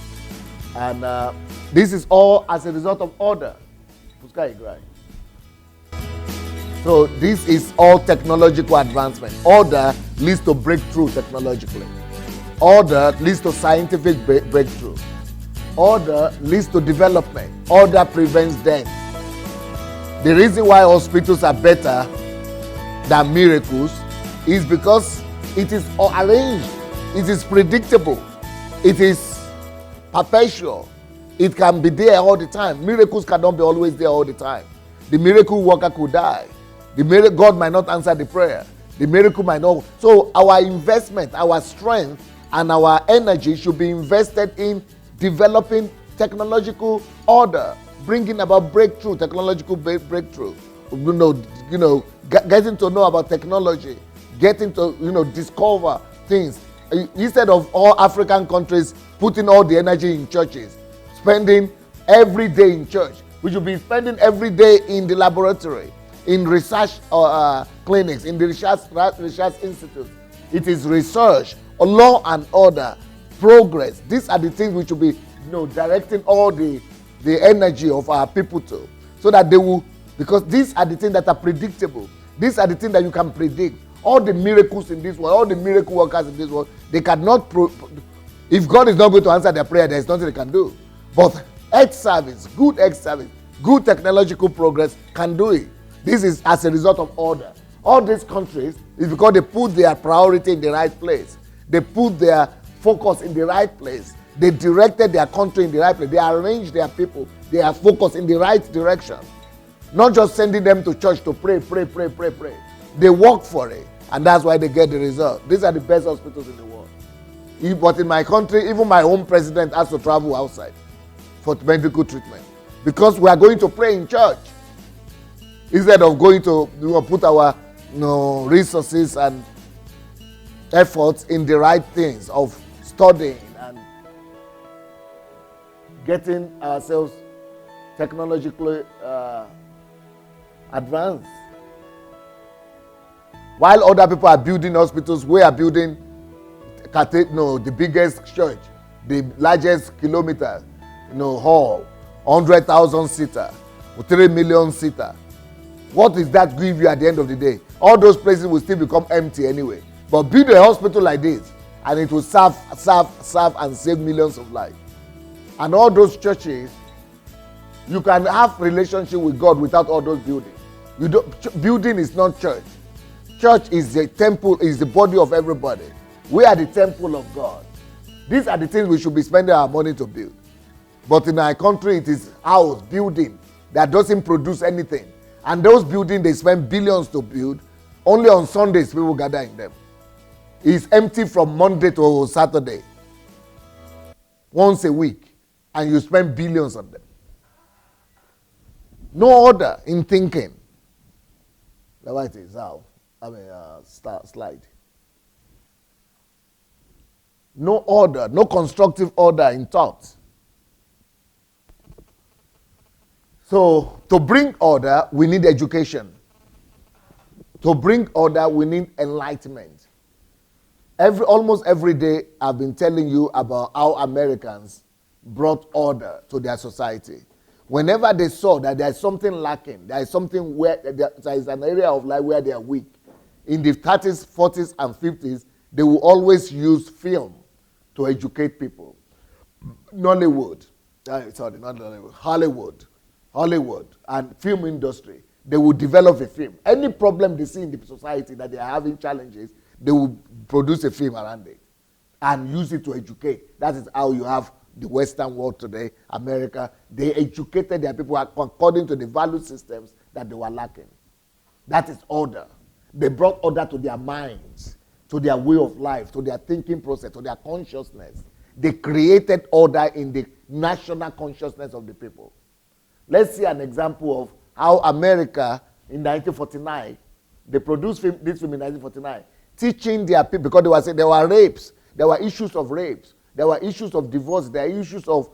And this is all as a result of order. So this is all technological advancement. Order leads to breakthrough technologically. Order leads to scientific breakthrough. Order leads to development. Order prevents death. The reason why hospitals are better than miracles is because it is arranged, it is predictable, it is perpetual. It can be there all the time. Miracles cannot be always there all the time. The miracle worker could die. God might not answer the prayer. The miracle might not. So our investment, our strength, and our energy should be invested in developing technological order, bringing about breakthrough, technological breakthrough. Getting to know about technology, getting to discover things. Instead of all African countries putting all the energy in churches, spending every day in church, we should be spending every day in the laboratory, in research clinics, in the research institutes. It is research, law and order, progress. These are the things we should be directing all the energy of our people to, so that they will, because these are the things that are predictable. These are the things that you can predict. All the miracles in this world, all the miracle workers in this world, they cannot, if God is not going to answer their prayer, there is nothing they can do. But health service, good technological progress can do it. This is as a result of order. All these countries is because they put their priority in the right place. They put their focus in the right place. They directed their country in the right place. They arranged their people. They are focused in the right direction. Not just sending them to church to pray. They work for it. And that's why they get the result. These are the best hospitals in the world. But in my country, even my own president has to travel outside for medical treatment. Because we are going to pray in church. Instead of going to put our resources and efforts in the right things of studying and getting ourselves technologically advanced. While other people are building hospitals, we are building the biggest church, the largest kilometer, hall, 100,000 seater, 3 million seater. What is that give you at the end of the day? All those places will still become empty anyway. But build a hospital like this, and it will serve and save millions of lives. And all those churches, you can have relationship with God without all those buildings. Building is not church. Church is the temple, is the body of everybody. We are the temple of God. These are the things we should be spending our money to build. But in our country, it is house, building, that doesn't produce anything. And those buildings, they spend billions to build. Only on Sundays, people gather in them. It's empty from Monday to Saturday. Once a week. And you spend billions on them. No order in thinking. The white is out. Slide. No order, no constructive order in thought. So, to bring order, we need education. To bring order, we need enlightenment. Almost every day, I've been telling you about how Americans brought order to their society. Whenever they saw that there is something lacking, there is something where there is an area of life where they are weak, in the 30s, 40s, and 50s, they will always use film to educate people. Nollywood, sorry, not Nollywood, Hollywood and film industry, they will develop a film. Any problem they see in the society that they are having challenges, they will produce a film around it and use it to educate. That is how you have the Western world today, America. They educated their people according to the value systems that they were lacking. That is order. They brought order to their minds, to their way of life, to their thinking process, to their consciousness. They created order in the national consciousness of the people. Let's see an example of how America in 1949, they produced this film in 1949, teaching their people, because they were saying there were rapes, there were issues of rapes, there were issues of divorce, there were issues of,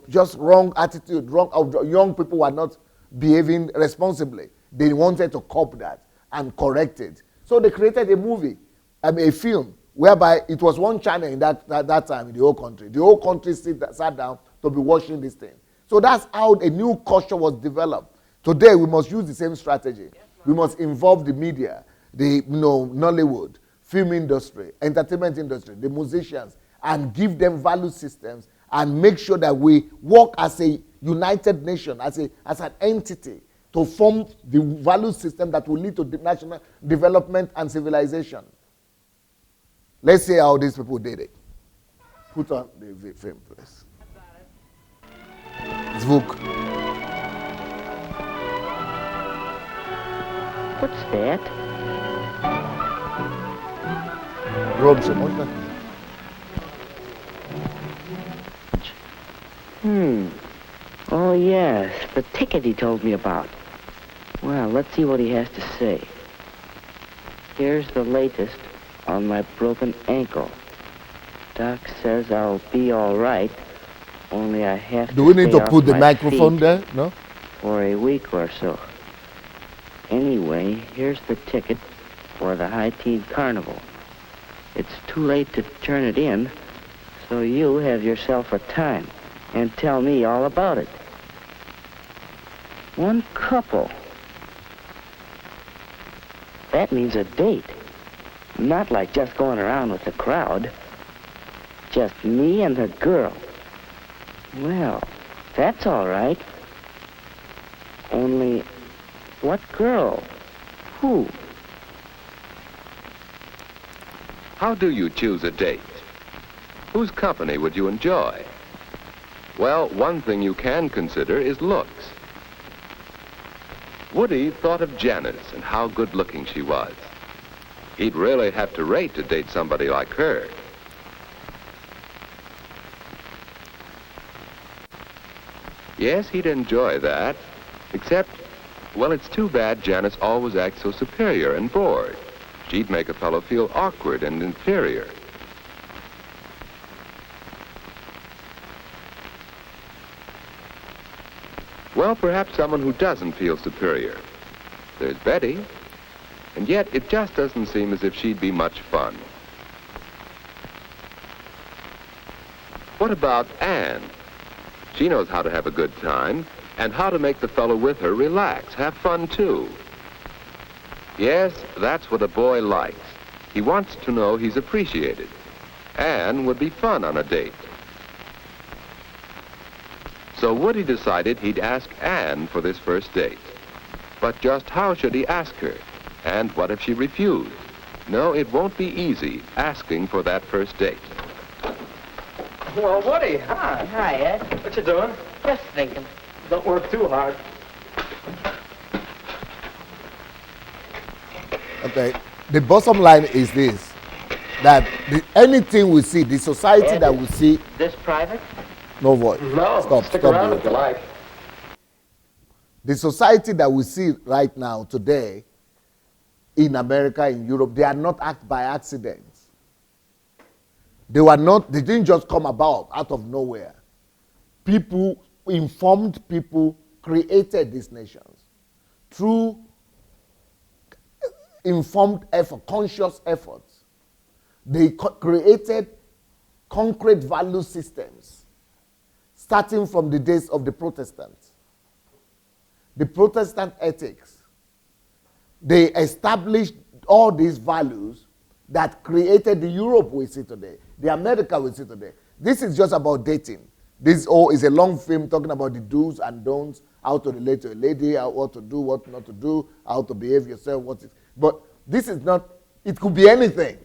just wrong attitude, young people were not behaving responsibly. They wanted to cop that and correct it. So they created a movie, a film, whereby it was one channel in that time in the whole country. The whole country sat down to be watching this thing. So that's how a new culture was developed. Today, we must use the same strategy. We must involve the media, the Nollywood, film industry, entertainment industry, the musicians, and give them value systems and make sure that we work as a united nation, as an entity to form the value system that will lead to national development and civilization. Let's see how these people did it. Put on the film, please. Zvuk. What's that? Robson, what's that? Oh, yes, the ticket he told me about. Well, let's see what he has to say. Here's the latest on my broken ankle. Doc says I'll be all right, only I have to Do we need stay to off put the my microphone feet there? No? for a week or so. Anyway, here's the ticket for the High Teen Carnival. It's too late to turn it in, so you have yourself a time and tell me all about it. One couple. That means a date. Not like just going around with the crowd. Just me and the girl. Well, that's all right. Only, what girl? Who? How do you choose a date? Whose company would you enjoy? Well, one thing you can consider is looks. Woody thought of Janice and how good-looking she was. He'd really have to rate to date somebody like her. Yes, he'd enjoy that, except, well, it's too bad Janice always acts so superior and bored. She'd make a fellow feel awkward and inferior. Well, perhaps someone who doesn't feel superior. There's Betty, and yet it just doesn't seem as if she'd be much fun. What about Anne? She knows how to have a good time and how to make the fellow with her relax, have fun too. Yes, that's what a boy likes. He wants to know he's appreciated. Anne would be fun on a date. So Woody decided he'd ask Anne for this first date. But just how should he ask her? And what if she refused? No, it won't be easy asking for that first date. Well, Woody, hi. Hi, Ed. What you doing? Just thinking. Don't work too hard. Okay. The bottom line is this, that anything we see, the society Ed, that we see... This private? No voice. No, Stop. stick Stop around the if you like. The society that we see right now, today, in America, in Europe, they are not act by accident. They didn't just come about out of nowhere. People, informed people, created these nations through informed effort, conscious efforts. They created concrete value systems, starting from the days of the Protestants. The Protestant ethics, they established all these values that created the Europe we see today, the America we see today. This is just about dating. This all is a long film talking about the do's and don'ts, how to relate to a lady, what to do, what not to do, how to behave yourself, but this is not, it could be anything.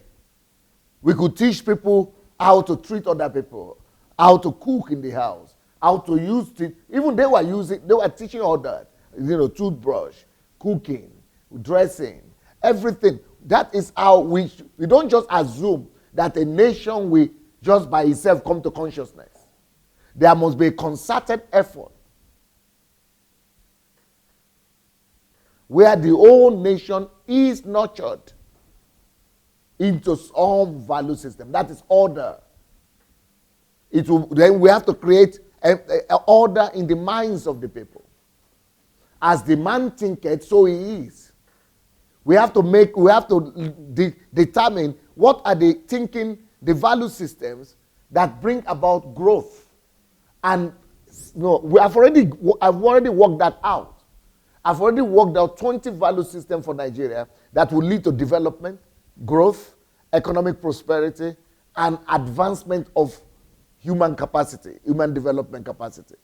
We could teach people how to treat other people, how to cook in the house, how to use it. Even they were teaching all that. Toothbrush, cooking, dressing, everything. That is how we don't just assume that a nation will just by itself come to consciousness. There must be a concerted effort where the whole nation is nurtured into some value system. That is order. Then we have to create an order in the minds of the people. As the man thinketh, so he is. We have to determine what are the thinking, the value systems that bring about growth. And I've already worked that out. I've already worked out 20 value systems for Nigeria that will lead to development, growth, economic prosperity, and advancement of human capacity, human development capacity.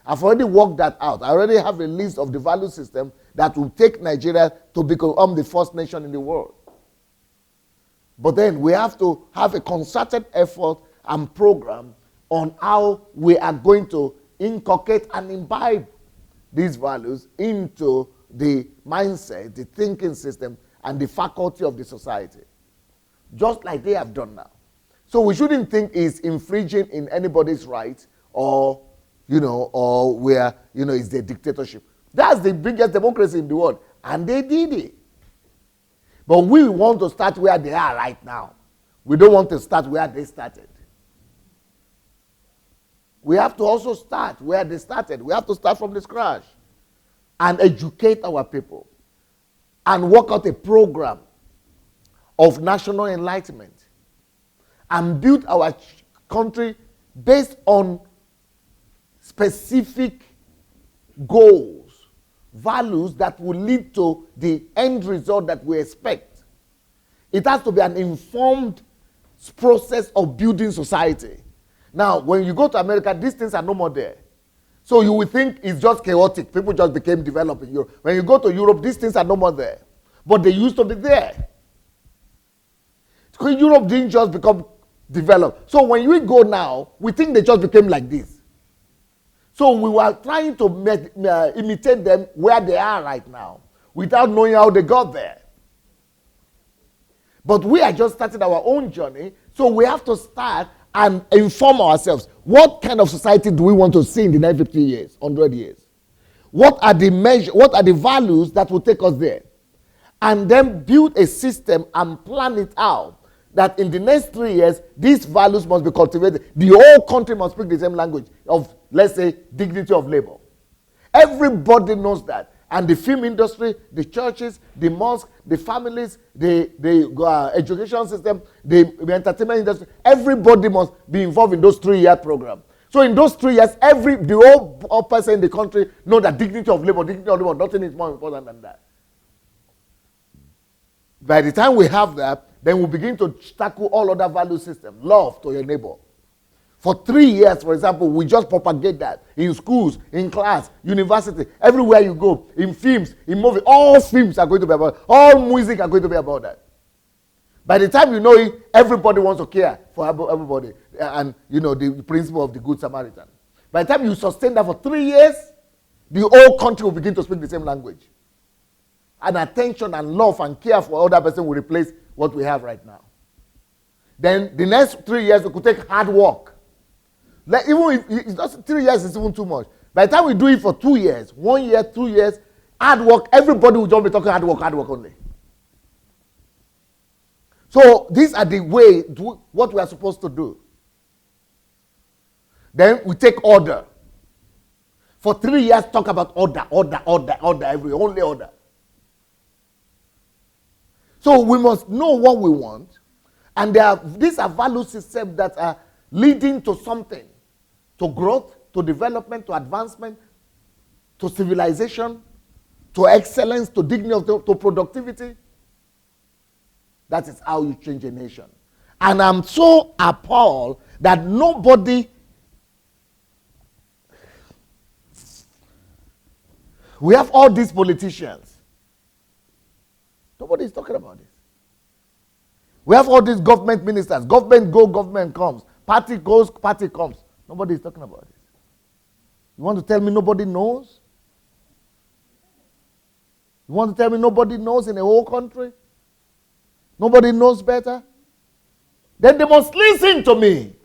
I've already worked that out. I already have a list of the value system that will take Nigeria to become the first nation in the world. But then we have to have a concerted effort and program on how we are going to inculcate and imbibe these values into the mindset, the thinking system, and the faculty of the society, just like they have done now. So we shouldn't think it's infringing in anybody's rights or where, it's the dictatorship. That's the biggest democracy in the world, and they did it. But we want to start where they are right now. We don't want to start where they started. We have to also start where they started. We have to start from the scratch and educate our people and work out a program of national enlightenment and build our country based on specific goals, values that will lead to the end result that we expect. It has to be an informed process of building society. Now, when you go to America, these things are no more there. So you will think it's just chaotic. People just became developed in Europe. When you go to Europe, these things are no more there. But they used to be there. Because Europe didn't just become developed. So when we go now, we think they just became like this. So we were trying to imitate them where they are right now without knowing how they got there. But we are just starting our own journey, so we have to start and inform ourselves. What kind of society do we want to see in the next 50 years, 100 years? What are the measures, what are the values that will take us there? And then build a system and plan it out that in the next 3 years, these values must be cultivated. The whole country must speak the same language of, let's say, dignity of labor. Everybody knows that. And the film industry, the churches, the mosques, the families, the education system, the entertainment industry, everybody must be involved in those 3-year programs. So in those 3 years, the whole person in the country know that dignity of labor, nothing is more important than that. By the time we have that, then we begin to tackle all other value systems. Love to your neighbor. For 3 years, for example, we just propagate that in schools, in class, university, everywhere you go, in films, in movies. All films are going to be about, all music are going to be about that. By the time you know it, everybody wants to care for everybody. And, the principle of the Good Samaritan. By the time you sustain that for 3 years, the whole country will begin to speak the same language. And attention and love and care for other person will replace what we have right now. Then the next 3 years, we could take hard work. Like even if it's not 3 years, is even too much. By the time we do it for 2 years, 1 year, 2 years, hard work, everybody will just be talking hard work only. So these are the way, what we are supposed to do. Then we take order. For 3 years, talk about order, only order. So we must know what we want, and these are value systems that are leading to something, to growth, to development, to advancement, to civilization, to excellence, to dignity, to productivity. That is how you change a nation. And I'm so appalled that nobody, we have all these politicians. Nobody is talking about this. We have all these government ministers. Government go, government comes. Party goes, party comes. Nobody is talking about this. You want to tell me nobody knows? You want to tell me nobody knows in the whole country? Nobody knows better? Then they must listen to me.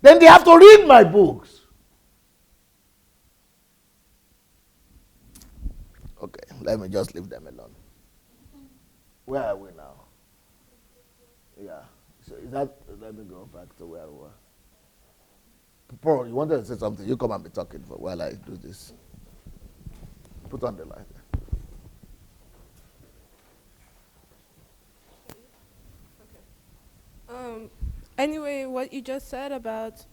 Then they have to read my books. Okay, let me just leave them alone. Where are we now? Yeah. So is that, let me go back to where we were. Paul, you wanted to say something? You come and be talking for while I do this. Put on the light. Anyway, what you just said about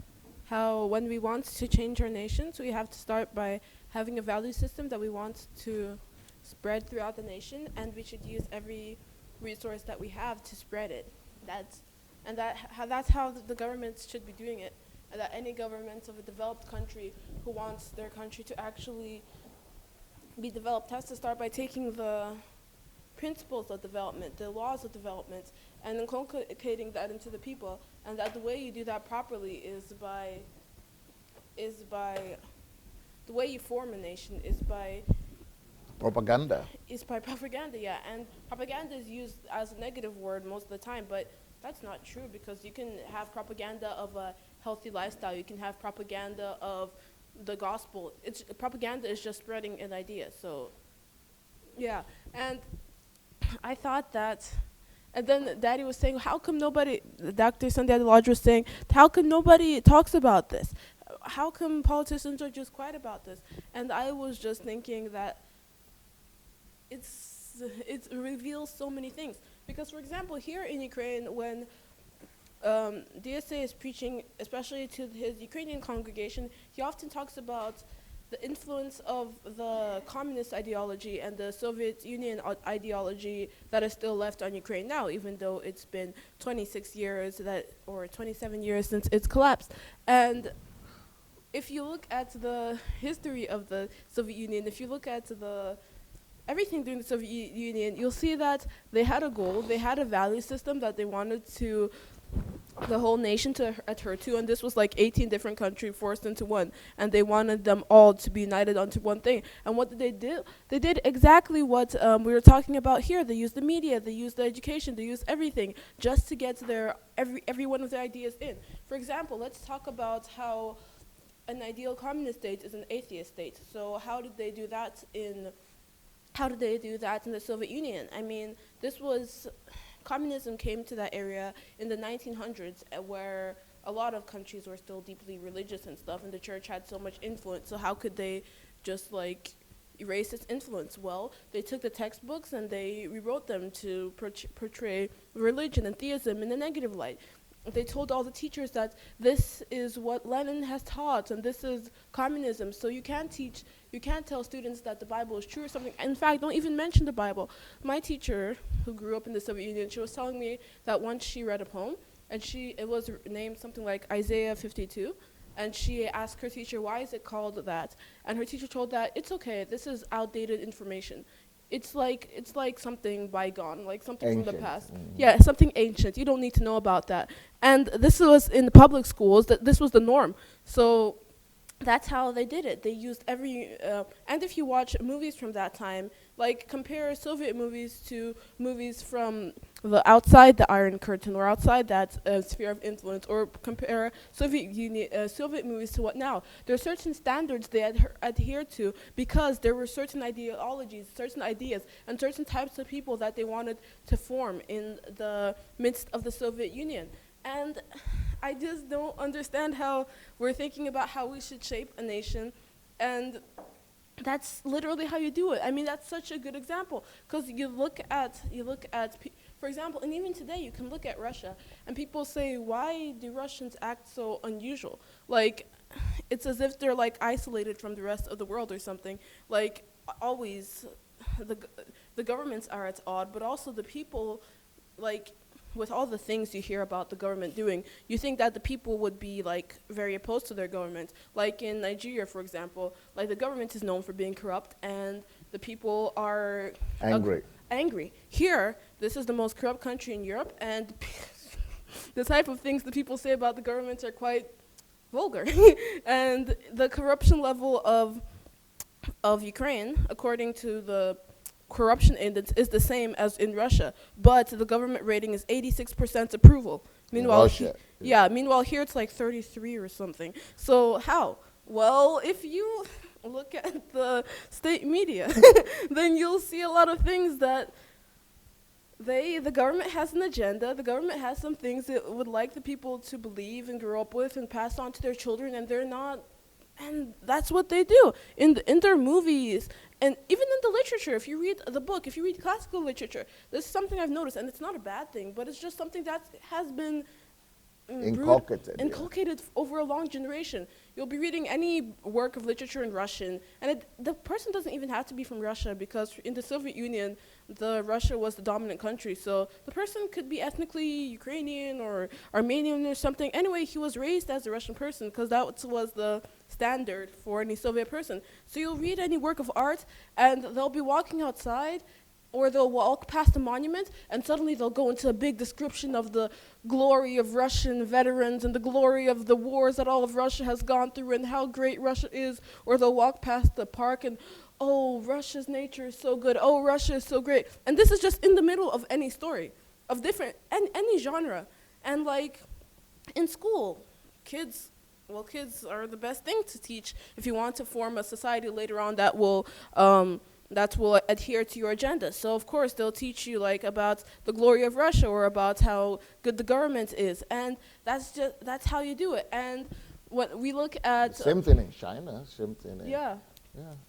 how when we want to change our nations, we have to start by having a value system that we want to spread throughout the nation, and we should use every resource that we have to spread it. That's how the governments should be doing it, and that any government of a developed country who wants their country to actually be developed has to start by taking the principles of development, the laws of development, and inculcating that into the people. And that the way you do that properly is by the way you form a nation is by propaganda. Is by propaganda, yeah. And propaganda is used as a negative word most of the time, but that's not true, because you can have propaganda of a healthy lifestyle. You can have propaganda of the gospel. Propaganda is just spreading an idea. So, yeah. And I thought that, and then Daddy was saying, how come nobody, Dr. Sunday Lodge was saying, how come nobody talks about this? How come politicians are just quiet about this? And I was just thinking that it reveals so many things. Because, for example, here in Ukraine, when DSA is preaching, especially to his Ukrainian congregation, he often talks about the influence of the communist ideology and the Soviet Union ideology that is still left on Ukraine now, even though it's been 26 years or 27 years since its collapse. And if you look at the history of the Soviet Union, if you look at everything during the Soviet Union, you'll see that they had a goal, they had a value system that they wanted to the whole nation to adhere to, and this was like 18 different countries forced into one, and they wanted them all to be united onto one thing. And what did they do? They did exactly what we were talking about here. They used the media, they used the education, they used everything just to get to every one of their ideas in. For example, let's talk about how an ideal communist state is an atheist state. So how did they do that in the Soviet Union? I mean, communism came to that area in the 1900s, where a lot of countries were still deeply religious and stuff, and the church had so much influence. So how could they just erase its influence? Well, they took the textbooks and they rewrote them to portray religion and theism in a negative light. They told all the teachers that this is what Lenin has taught and this is communism. So you can't tell students that the Bible is true or something. In fact, don't even mention the Bible. My teacher, who grew up in the Soviet Union, she was telling me that once she read a poem, and it was named something like Isaiah 52, and she asked her teacher, why is it called that? And her teacher told that, it's okay, this is outdated information. It's like something bygone, like something ancient. From the past. Mm-hmm. Yeah, something ancient. You don't need to know about that. And this was in the public schools, this was the norm. So that's how they did it. They used and if you watch movies from that time, compare Soviet movies to movies from outside the Iron Curtain or outside that sphere of influence, or compare Soviet movies to what now. There are certain standards they adhere to because there were certain ideologies, certain ideas, and certain types of people that they wanted to form in the midst of the Soviet Union. And I just don't understand how we're thinking about how we should shape a nation, and that's literally how you do it. I mean, that's such a good example, because you look at, for example, and even today you can look at Russia, and people say, why do Russians act so unusual? It's as if they're isolated from the rest of the world or something. Always, the governments are at odds, but also the people like, with all the things you hear about the government doing, you think that the people would be like very opposed to their government. Like in Nigeria, for example, like the government is known for being corrupt, and the people are Angry. Angry. Here, this is the most corrupt country in Europe, and the type of things that people say about the government are quite vulgar. And the corruption level of Ukraine, according to the corruption index, is the same as in Russia, but the government rating is 86% approval. Meanwhile, Russia, meanwhile here it's like 33 or something. So how? Well, if you look at the state media, then you'll see a lot of things that the government has an agenda. The government has some things it would like the people to believe and grow up with and pass on to their children, and they're not. And that's what they do in their movies, and even in the literature. If you read the book, if you read classical literature, this is something I've noticed, and it's not a bad thing, but it's just something that has been inculcated over a long generation. You'll be reading any work of literature in Russian, and the person doesn't even have to be from Russia, because in the Soviet Union, Russia was the dominant country. So the person could be ethnically Ukrainian or Armenian or something. Anyway, he was raised as a Russian person, because that was the standard for any Soviet person. So you'll read any work of art, and they'll be walking outside, or they'll walk past a monument, and suddenly they'll go into a big description of the glory of Russian veterans and the glory of the wars that all of Russia has gone through and how great Russia is. Or they'll walk past the park and, oh, Russia's nature is so good. Oh, Russia is so great. And this is just in the middle of any story, of different, any genre. And like in school, kids are the best thing to teach if you want to form a society later on that will adhere to your agenda. So of course they'll teach you like about the glory of Russia or about how good the government is, and that's how you do it. And when we look at same thing in China, same thing. Yeah.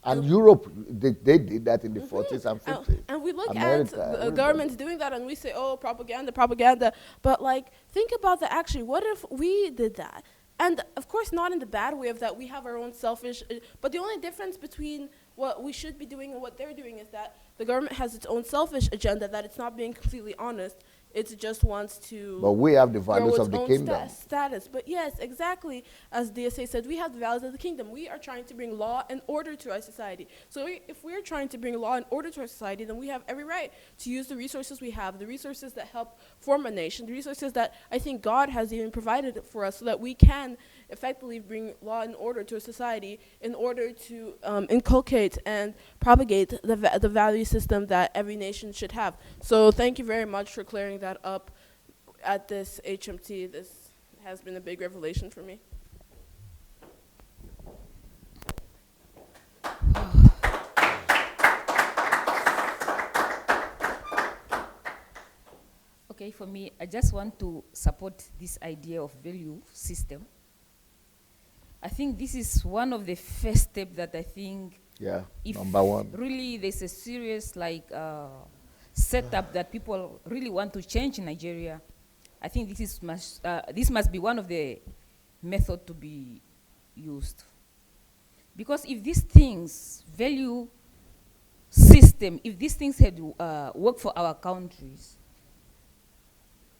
And Europe, they did that in the 40s and 50s. And we look America, at governments doing that, and we say, oh, propaganda. But like, think about that actually. What if we did that? And of course, not in the bad way of that we have our own selfish, but the only difference between what we should be doing and what they're doing is that the government has its own selfish agenda, that it's not being completely honest. It just wants to. But we have the values of the kingdom. Status. But yes, exactly as DSA said, we have the values of the kingdom. We are trying to bring law and order to our society. So if we're trying to bring law and order to our society, then we have every right to use the resources we have, the resources that help form a nation, the resources that I think God has even provided for us, so that we can effectively bring law and order to a society in order to inculcate and propagate the value system that every nation should have. So thank you very much for clearing that up at this HMT. This has been a big revelation for me. Okay, for me, I just want to support this idea of value system. I think this is one of the first steps that I think, if number one. Really there's a serious setup that people really want to change in Nigeria. I think this must be one of the methods to be used. Because if these things, value system, if these things had worked for our countries,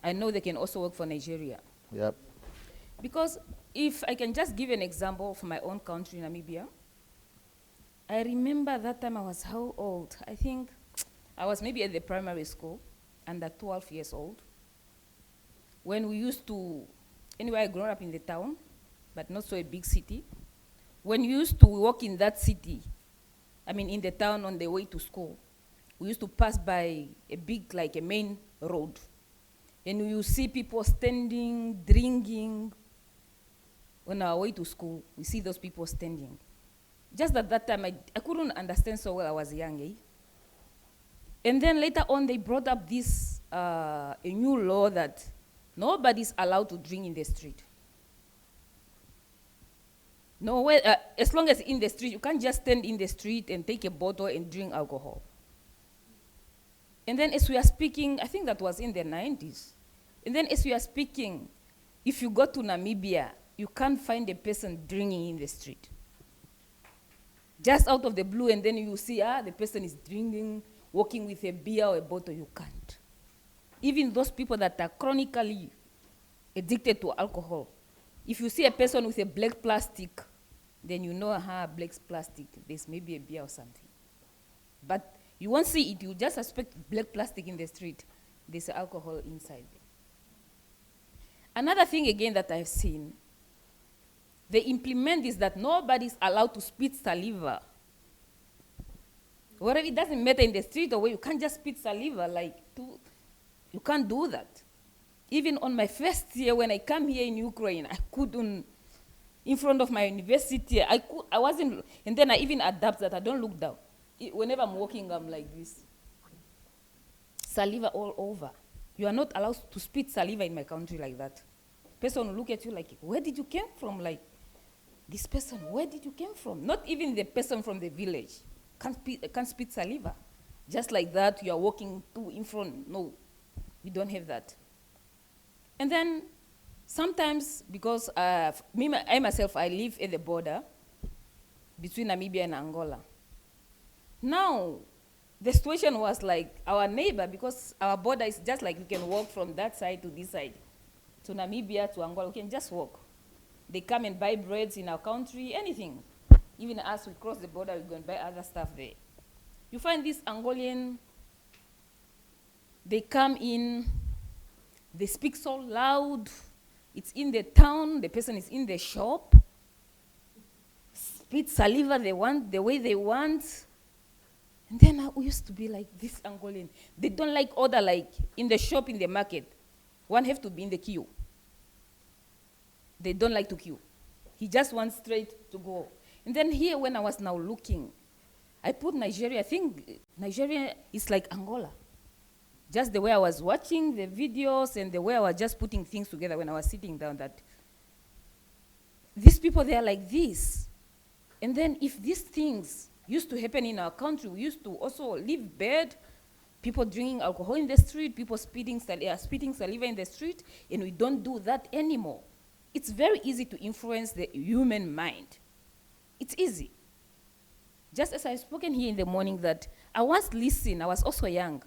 I know they can also work for Nigeria. Yep. Because if I can just give an example for my own country, Namibia, I remember that time I was how old? I think I was maybe at the primary school, under 12 years old, when we used to, anyway, I grew up in the town, but not so a big city. When we used to walk in that city, I mean in the town on the way to school, we used to pass by a big, like a main road. And you see people standing, drinking. On our way to school, we see those people standing. Just at that time, I couldn't understand so well, I was young, eh? And then later on, they brought up this, a new law that nobody's allowed to drink in the street. No, as long as in the street, you can't just stand in the street and take a bottle and drink alcohol. And then as we are speaking, I think that was in the 90s. And then as we are speaking, if you go to Namibia, you can't find a person drinking in the street. Just out of the blue, and then you see, the person is drinking, walking with a beer or a bottle, you can't. even those people that are chronically addicted to alcohol, if you see a person with a black plastic, then you know, black plastic, there's maybe a beer or something. But you won't see it, you just suspect black plastic in the street. There's alcohol inside. Another thing again that I've seen, they implement this that nobody's allowed to spit saliva. Whatever, it doesn't matter in the street or where you can't just spit saliva, you can't do that. Even on my first year when I come here in Ukraine, I couldn't, in front of my university, I wasn't, and then I even adapt that I don't look down. Whenever I'm walking, I'm like this. Saliva all over. You are not allowed to spit saliva in my country like that. Person will look at you like, where did you come from? Like, this person, where did you come from? Not even the person from the village can't spit saliva. Just like that, you are walking in front. No, we don't have that. And then sometimes, because I myself, I live at the border between Namibia and Angola. Now, the situation was like our neighbor, because our border is just like we can walk from that side to this side, to Namibia, to Angola, we can just walk. They come and buy breads in our country, anything. Even as we cross the border, we go and buy other stuff there. You find this Angolan, they come in, they speak so loud, it's in the town, the person is in the shop, spit saliva they want, the way they want. And then we used to be like this Angolan. They don't like order like in the shop, in the market. One have to be in the queue. They don't like to queue. He just wants straight to go. And then here when I was now looking, I put Nigeria, I think Nigeria is like Angola. Just the way I was watching the videos and the way I was just putting things together when I was sitting down, that these people, they are like this. And then if these things used to happen in our country, we used to also leave bad, people drinking alcohol in the street, people spitting saliva in the street, and we don't do that anymore. It's very easy to influence the human mind. It's easy. Just as I've spoken here in the morning that I once listened, I was also young,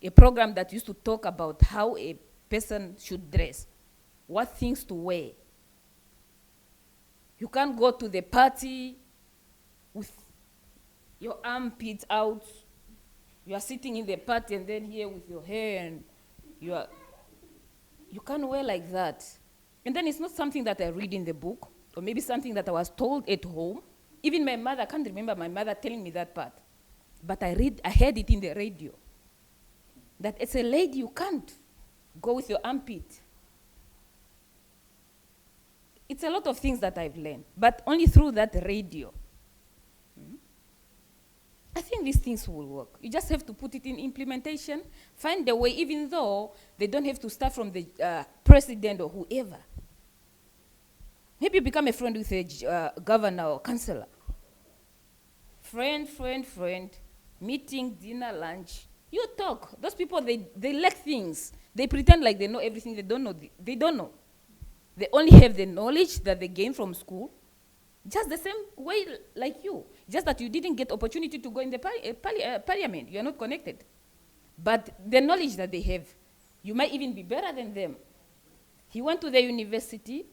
a program that used to talk about how a person should dress, what things to wear. You can't go to the party with your armpits out. You are sitting in the party and then here with your hair, and you can't wear like that. And then it's not something that I read in the book, or maybe something that I was told at home. Even my mother, I can't remember my mother telling me that part. But I heard it in the radio. That as a lady, you can't go with your armpit. It's a lot of things that I've learned, but only through that radio. I think these things will work. You just have to put it in implementation, find a way, even though they don't have to start from the president or whoever. Maybe you become a friend with a governor or councillor. Friend, meeting, dinner, lunch. You talk. Those people, they lack things. They pretend like they know everything. They don't know. They don't know. They only have the knowledge that they gain from school, just the same way like you. Just that you didn't get opportunity to go in the parliament. You are not connected. But the knowledge that they have, you might even be better than them. He went to the university.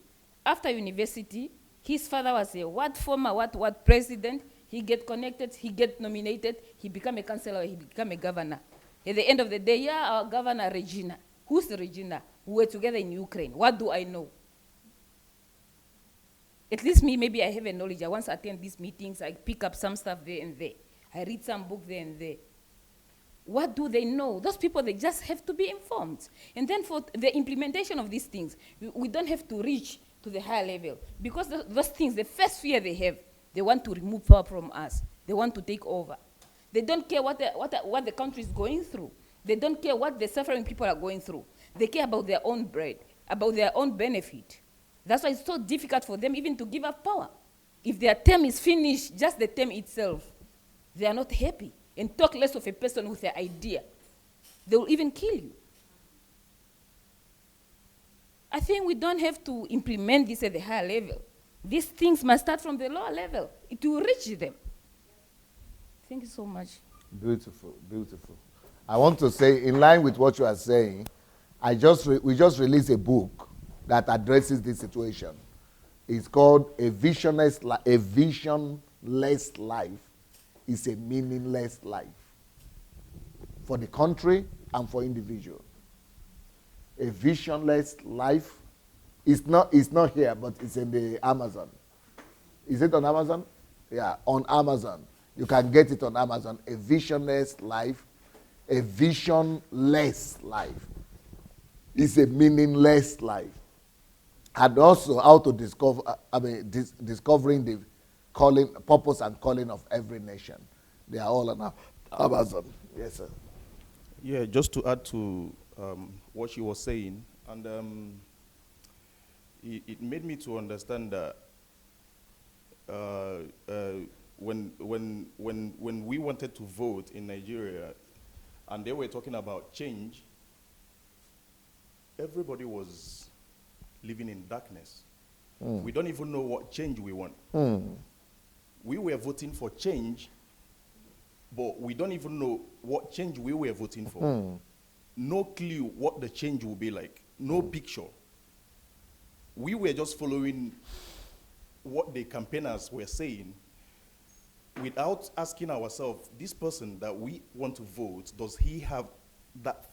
After university, his father was a former president. He get connected, he get nominated, he become a councillor, he become a governor. At the end of the day, our governor, Regina. Who's Regina? We were together in Ukraine. What do I know? At least me, maybe I have a knowledge. I once attend these meetings, I pick up some stuff there and there. I read some book there and there. What do they know? Those people, they just have to be informed. And then for the implementation of these things, we don't have to reach to the higher level. Because those things, the first fear they have, they want to remove power from us. They want to take over. They don't care what the country is going through. They don't care what the suffering people are going through. They care about their own bread, about their own benefit. That's why it's so difficult for them even to give up power. If their term is finished, just the term itself, they are not happy. And talk less of a person with an idea. They will even kill you. I think we don't have to implement this at the higher level. These things must start from the lower level. It will reach them. Thank you so much. Beautiful, beautiful. I want to say, in line with what you are saying, we just released a book that addresses this situation. It's called A Visionless Life is a Meaningless Life for the country and for individuals. A Visionless Life is not here, but it's in the Amazon. Is it on Amazon? Yeah, on Amazon. You can get it on Amazon. A Visionless Life. A visionless life is a meaningless life. And also how to discover, discovering the calling, purpose and calling of every nation. They are all on Amazon. Yes, sir. Yeah, just to add to what she was saying, and it made me to understand that when we wanted to vote in Nigeria, and they were talking about change, everybody was living in darkness. We don't even know what change we want. We were voting for change, but we don't even know what change we were voting for. No clue what the change will be like. No picture. We were just following what the campaigners were saying without asking ourselves, this person that we want to vote, does he have that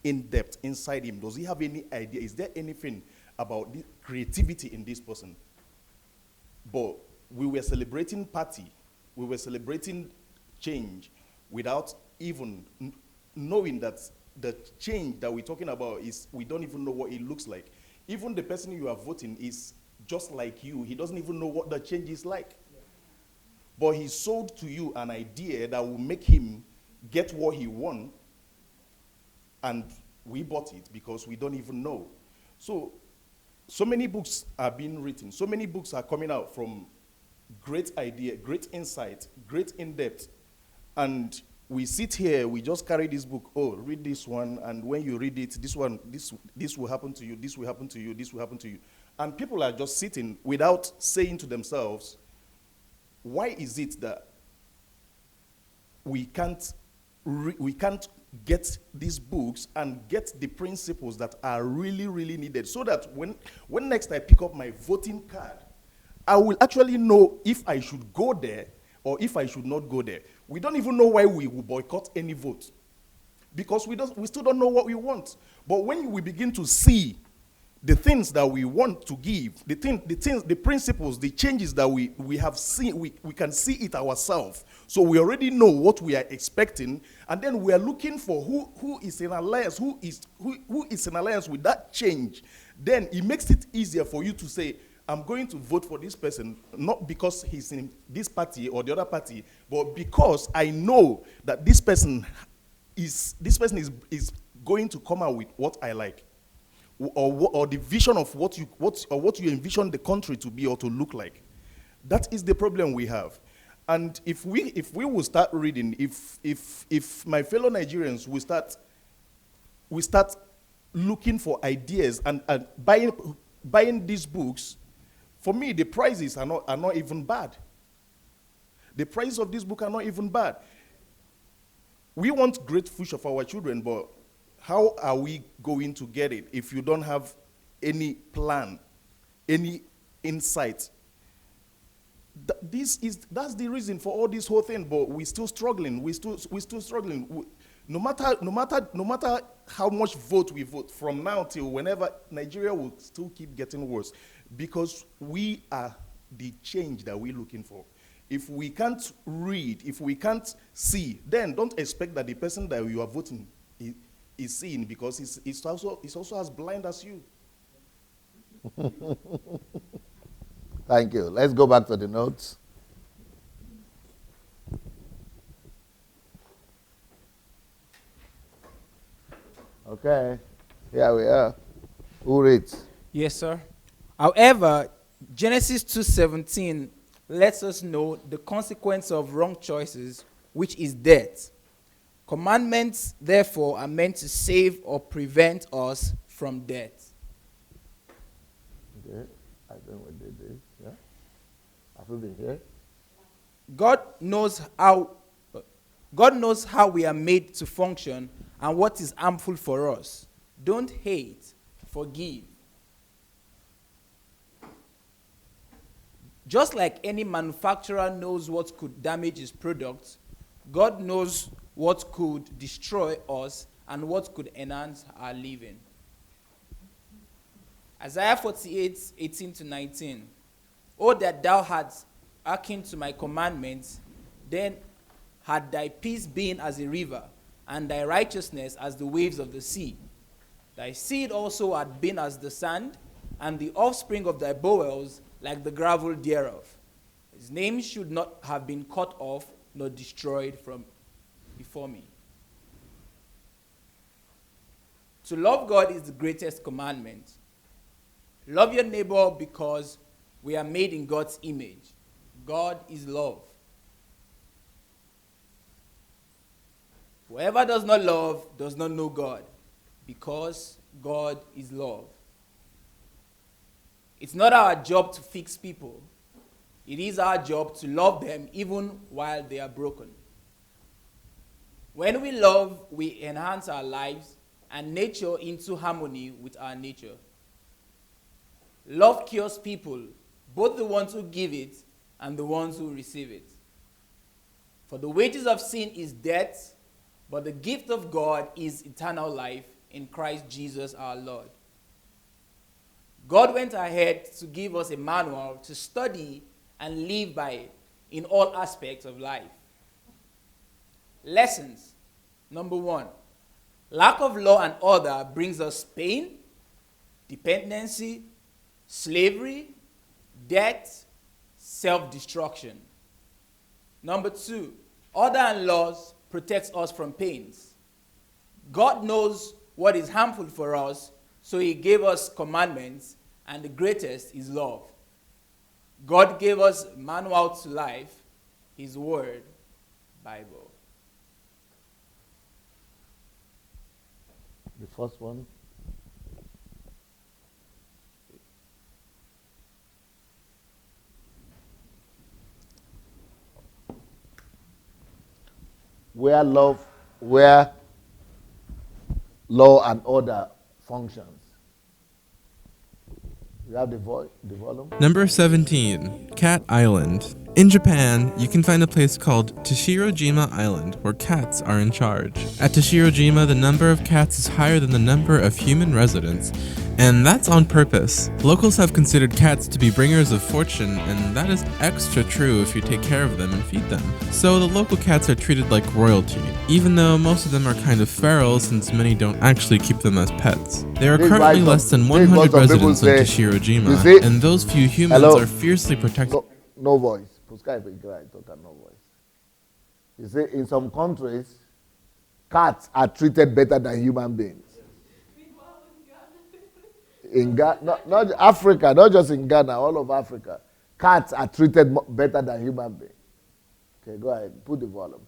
in-depth inside him? Does he have any idea? Is there anything about the creativity in this person? But we were celebrating party. We were celebrating change without even knowing that the change that we're talking about is, we don't even know what it looks like. Even the person you are voting is just like you. He doesn't even know what the change is like. But he sold to you an idea that will make him get what he wants, and we bought it because we don't even know. So many books are being written. So many books are coming out from great idea, great insight, great in-depth. And we sit here, we just carry this book, oh, read this one, and when you read it, this will happen to you, this will happen to you, this will happen to you. And people are just sitting without saying to themselves, why is it that we can't get these books and get the principles that are really, really needed, so that when next I pick up my voting card, I will actually know if I should go there or if I should not go there. We don't even know why we will boycott any vote, because we still don't know what we want. But when we begin to see the things that we want to give, the principles, the changes that we have seen, we can see it ourselves. So we already know what we are expecting, and then we are looking for who is in alliance, who is in alliance with that change. Then it makes it easier for you to say, I'm going to vote for this person, not because he's in this party or the other party, but because I know that this person is going to come out with what I like. Or the vision of what you envision the country to be or to look like. That is the problem we have. And if we will start reading, if my fellow Nigerians will start looking for ideas and buying these books, for me the prices are not even bad. The prices of this book are not even bad. We want great future for our children, but how are we going to get it if you don't have any plan, any insight? That's the reason for all this whole thing. But we're still struggling. We're still struggling. No matter how much vote we vote from now till whenever, Nigeria will still keep getting worse, because we are the change that we're looking for. If we can't read, if we can't see, then don't expect that the person that you are voting is seeing, because it's also as blind as you. Thank you. Let's go back to the notes. Okay, here we are. Who reads? Yes, sir. However, Genesis 2:17 lets us know the consequence of wrong choices, which is death. Commandments, therefore, are meant to save or prevent us from death. Okay, I think we did this. Yeah, have we been here? God knows how. God knows how we are made to function and what is harmful for us. Don't hate, forgive. Just like any manufacturer knows what could damage his product, God knows what could destroy us and what could enhance our living. Isaiah 48, 18 to 19. Oh, that thou hadst hearkened to my commandments, then had thy peace been as a river, and thy righteousness as the waves of the sea. Thy seed also had been as the sand, and the offspring of thy bowels like the gravel thereof. His name should not have been cut off nor destroyed from before me. To love God is the greatest commandment. Love your neighbor because we are made in God's image. God is love. Whoever does not love does not know God, because God is love. It's not our job to fix people. It is our job to love them even while they are broken. When we love, we enhance our lives and nature into harmony with our nature. Love cures people, both the ones who give it and the ones who receive it. For the wages of sin is death, but the gift of God is eternal life in Christ Jesus our Lord. God went ahead to give us a manual to study and live by in all aspects of life. Lessons. Number 1, lack of law and order brings us pain, dependency, slavery, death, self-destruction. Number 2, order and laws protects us from pains. God knows what is harmful for us, so he gave us commandments, and the greatest is love. God gave us manual to life, his word, Bible. The first one. Where law and order functions. You have the volume. Number 17, Cat Island. In Japan, you can find a place called Tashirojima Island, where cats are in charge. At Tashirojima, the number of cats is higher than the number of human residents, and that's on purpose. Locals have considered cats to be bringers of fortune, and that is extra true if you take care of them and feed them. So the local cats are treated like royalty, even though most of them are kind of feral since many don't actually keep them as pets. There are currently less than 100 residents in Tashirojima, and those few humans are fiercely protected. No voice. No voice. You see, in some countries, cats are treated better than human beings. In Ghana, not Africa, not just in Ghana, all of Africa, cats are treated better than human beings. Okay, go ahead, put the volume.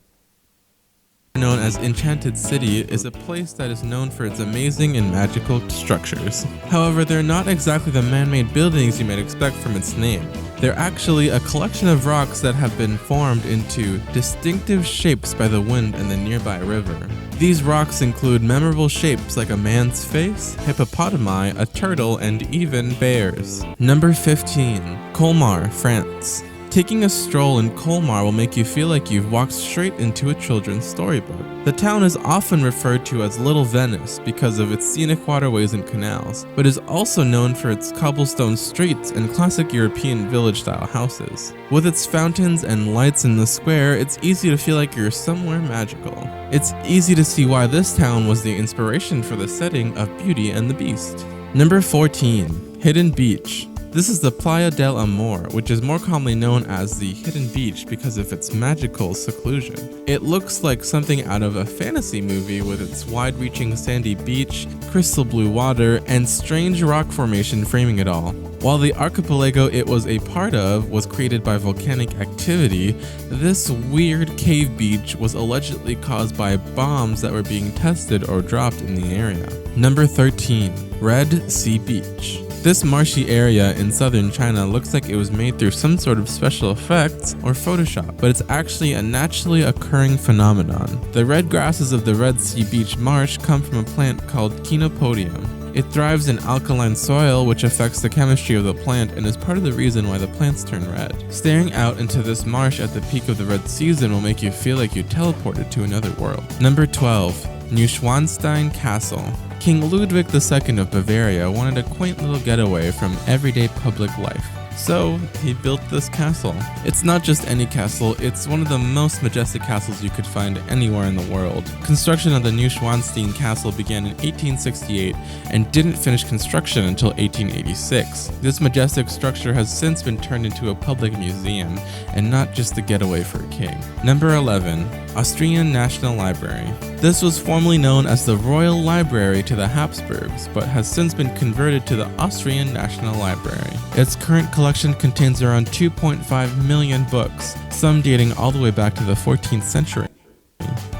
Known as Enchanted City is a place that is known for its amazing and magical structures. However, they're not exactly the man-made buildings you might expect from its name. They're actually a collection of rocks that have been formed into distinctive shapes by the wind and the nearby river. These rocks include memorable shapes like a man's face, hippopotami, a turtle, and even bears. Number 15, Colmar, France. Taking a stroll in Colmar will make you feel like you've walked straight into a children's storybook. The town is often referred to as Little Venice because of its scenic waterways and canals, but is also known for its cobblestone streets and classic European village-style houses. With its fountains and lights in the square, it's easy to feel like you're somewhere magical. It's easy to see why this town was the inspiration for the setting of Beauty and the Beast. Number 14, Hidden Beach. This is the Playa del Amor, which is more commonly known as the Hidden Beach because of its magical seclusion. It looks like something out of a fantasy movie with its wide-reaching sandy beach, crystal blue water, and strange rock formation framing it all. While the archipelago it was a part of was created by volcanic activity, this weird cave beach was allegedly caused by bombs that were being tested or dropped in the area. Number 13, Red Sea Beach. This marshy area in southern China looks like it was made through some sort of special effects or Photoshop, but it's actually a naturally occurring phenomenon. The red grasses of the Red Sea Beach Marsh come from a plant called Chenopodium. It thrives in alkaline soil, which affects the chemistry of the plant and is part of the reason why the plants turn red. Staring out into this marsh at the peak of the red season will make you feel like you teleported to another world. Number 12. Neuschwanstein Castle. King Ludwig II of Bavaria wanted a quaint little getaway from everyday public life. So he built this castle. It's not just any castle, it's one of the most majestic castles you could find anywhere in the world. Construction of the Neuschwanstein Castle began in 1868 and didn't finish construction until 1886. This majestic structure has since been turned into a public museum and not just a getaway for a king. Number 11. Austrian National Library. This was formerly known as the Royal Library to the Habsburgs, but has since been converted to the Austrian National Library. Its current collection contains around 2.5 million books, some dating all the way back to the 14th century.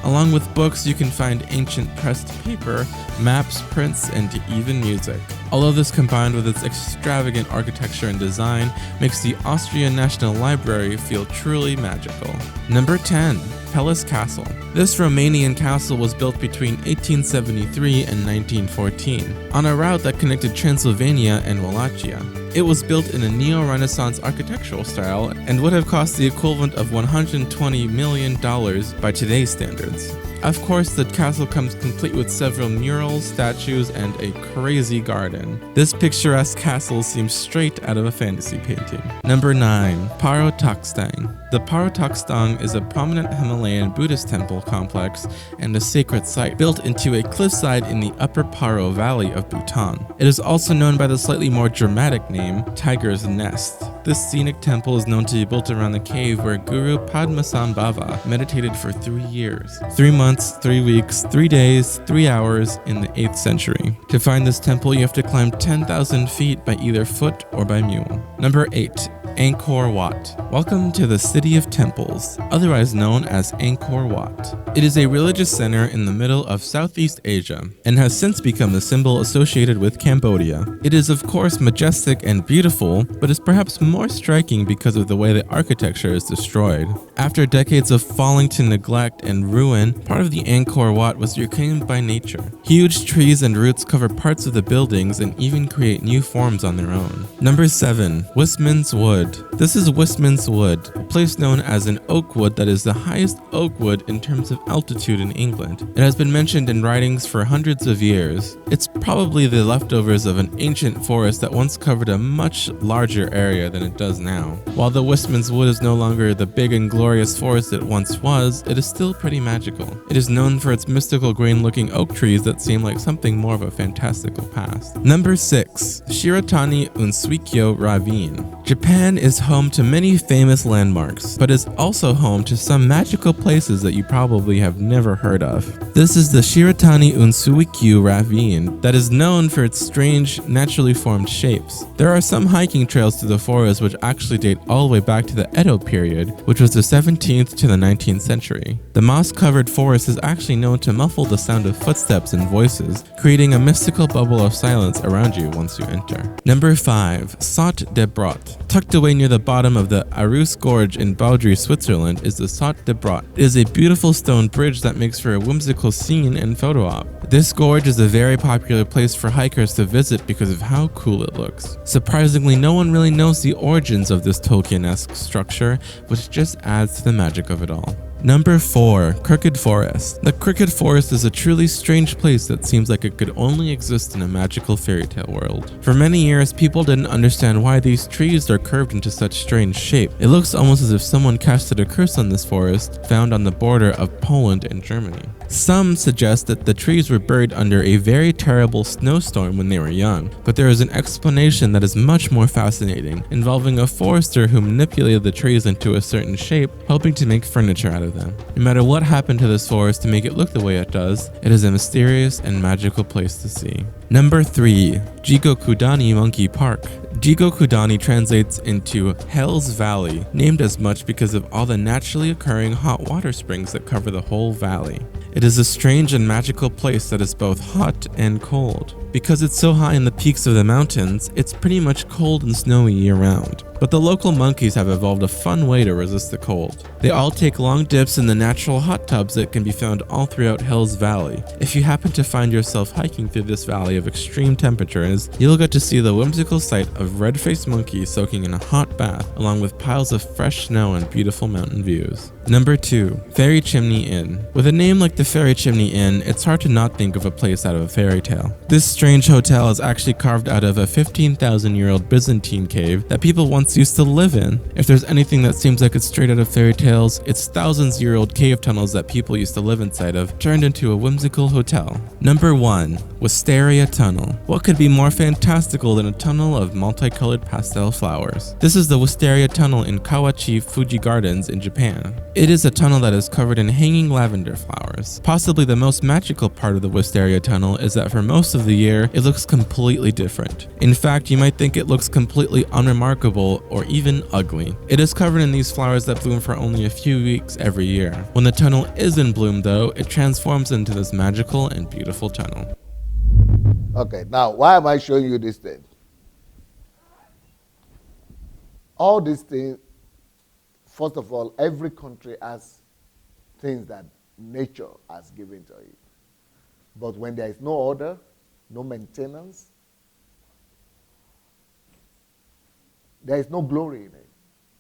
Along with books, you can find ancient pressed paper, maps, prints, and even music. All of this combined with its extravagant architecture and design makes the Austrian National Library feel truly magical. Number 10. Palace Castle. This Romanian castle was built between 1873 and 1914 on a route that connected Transylvania and Wallachia. It was built in a neo-Renaissance architectural style and would have cost the equivalent of $120 million by today's standards. Of course, the castle comes complete with several murals, statues, and a crazy garden. This picturesque castle seems straight out of a fantasy painting. Number 9. Paro Takstang. The Paro Takstang is a prominent Himalayan Buddhist temple complex and a sacred site built into a cliffside in the upper Paro Valley of Bhutan. It is also known by the slightly more dramatic name, Tiger's Nest. This scenic temple is known to be built around the cave where Guru Padmasambhava meditated for 3 years. 3 months, 3 weeks, 3 days, 3 hours in the 8th century. To find this temple, you have to climb 10,000 feet by either foot or by mule. Number 8. Angkor Wat. Welcome to the City of Temples, otherwise known as Angkor Wat. It is a religious center in the middle of Southeast Asia and has since become the symbol associated with Cambodia. It is of course majestic and beautiful, but is perhaps more striking because of the way the architecture is destroyed. After decades of falling to neglect and ruin, part of the Angkor Wat was reclaimed by nature. Huge trees and roots cover parts of the buildings and even create new forms on their own. Number 7. Wistman's Wood. This is Wistman's Wood, a place known as an oak wood that is the highest oak wood in terms of altitude in England. It has been mentioned in writings for hundreds of years. It's probably the leftovers of an ancient forest that once covered a much larger area than it does now. While the Wistman's Wood is no longer the big and glorious forest it once was, it is still pretty magical. It is known for its mystical green-looking oak trees that seem like something more of a fantastical past. Number 6. Shiratani Unsuikyo Ravine. Japan is home to many famous landmarks, but is also home to some magical places that you probably have never heard of. This is the Shiratani Unsuikyo Ravine that is known for its strange, naturally formed shapes. There are some hiking trails through the forest which actually date all the way back to the Edo period, which was the 17th to the 19th century. The moss-covered forest is actually known to muffle the sound of footsteps and voices, creating a mystical bubble of silence around you once you enter. Number 5. Sot de Brot. Tucked away near the bottom of the Aarhus Gorge in Baudry, Switzerland is the Sot de Brot. It is a beautiful stone bridge that makes for a whimsical scene and photo op. This gorge is a very popular place for hikers to visit because of how cool it looks. Surprisingly, no one really knows the origins of this Tolkien-esque structure, which just adds to the magic of it all. Number 4. Crooked Forest. The Crooked Forest is a truly strange place that seems like it could only exist in a magical fairy tale world. For many years, people didn't understand why these trees are curved into such strange shape. It looks almost as if someone casted a curse on this forest, found on the border of Poland and Germany. Some suggest that the trees were buried under a very terrible snowstorm when they were young, but there is an explanation that is much more fascinating, involving a forester who manipulated the trees into a certain shape, hoping to make furniture out of them. No matter what happened to this forest to make it look the way it does, it is a mysterious and magical place to see. Number 3. Jigokudani Monkey Park. Jigokudani translates into Hell's Valley, named as much because of all the naturally occurring hot water springs that cover the whole valley. It is a strange and magical place that is both hot and cold. Because it's so high in the peaks of the mountains, it's pretty much cold and snowy year-round. But the local monkeys have evolved a fun way to resist the cold. They all take long dips in the natural hot tubs that can be found all throughout Hell's Valley. If you happen to find yourself hiking through this valley of extreme temperatures, you'll get to see the whimsical sight of red-faced monkeys soaking in a hot bath, along with piles of fresh snow and beautiful mountain views. Number 2. Fairy Chimney Inn. With a name like the Fairy Chimney Inn, it's hard to not think of a place out of a fairy tale. This strange hotel is actually carved out of a 15,000-year-old Byzantine cave that people once used to live in. If there's anything that seems like it's straight out of fairy tales, it's thousands-year-old cave tunnels that people used to live inside of, turned into a whimsical hotel. Number 1. Wisteria Tunnel. What could be more fantastical than a tunnel of multicolored pastel flowers? This is the Wisteria Tunnel in Kawachi Fuji Gardens in Japan. It is a tunnel that is covered in hanging lavender flowers. Possibly the most magical part of the Wisteria Tunnel is that for most of the year, it looks completely different. In fact, you might think it looks completely unremarkable or even ugly. It is covered in these flowers that bloom for only a few weeks every year. When the tunnel is in bloom though, it transforms into this magical and beautiful tunnel. Okay, now why am I showing you this thing? All these things, first of all, every country has things that nature has given to it. But when there is no order, no maintenance, there is no glory in it.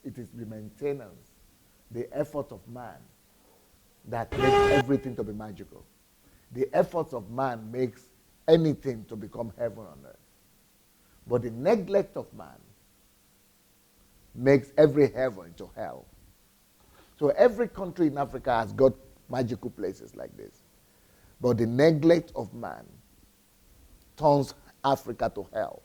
It is the maintenance, the effort of man that makes everything to be magical. The efforts of man makes anything to become heaven on earth. But the neglect of man makes every heaven into hell. So every country in Africa has got magical places like this. But the neglect of man turns Africa to hell.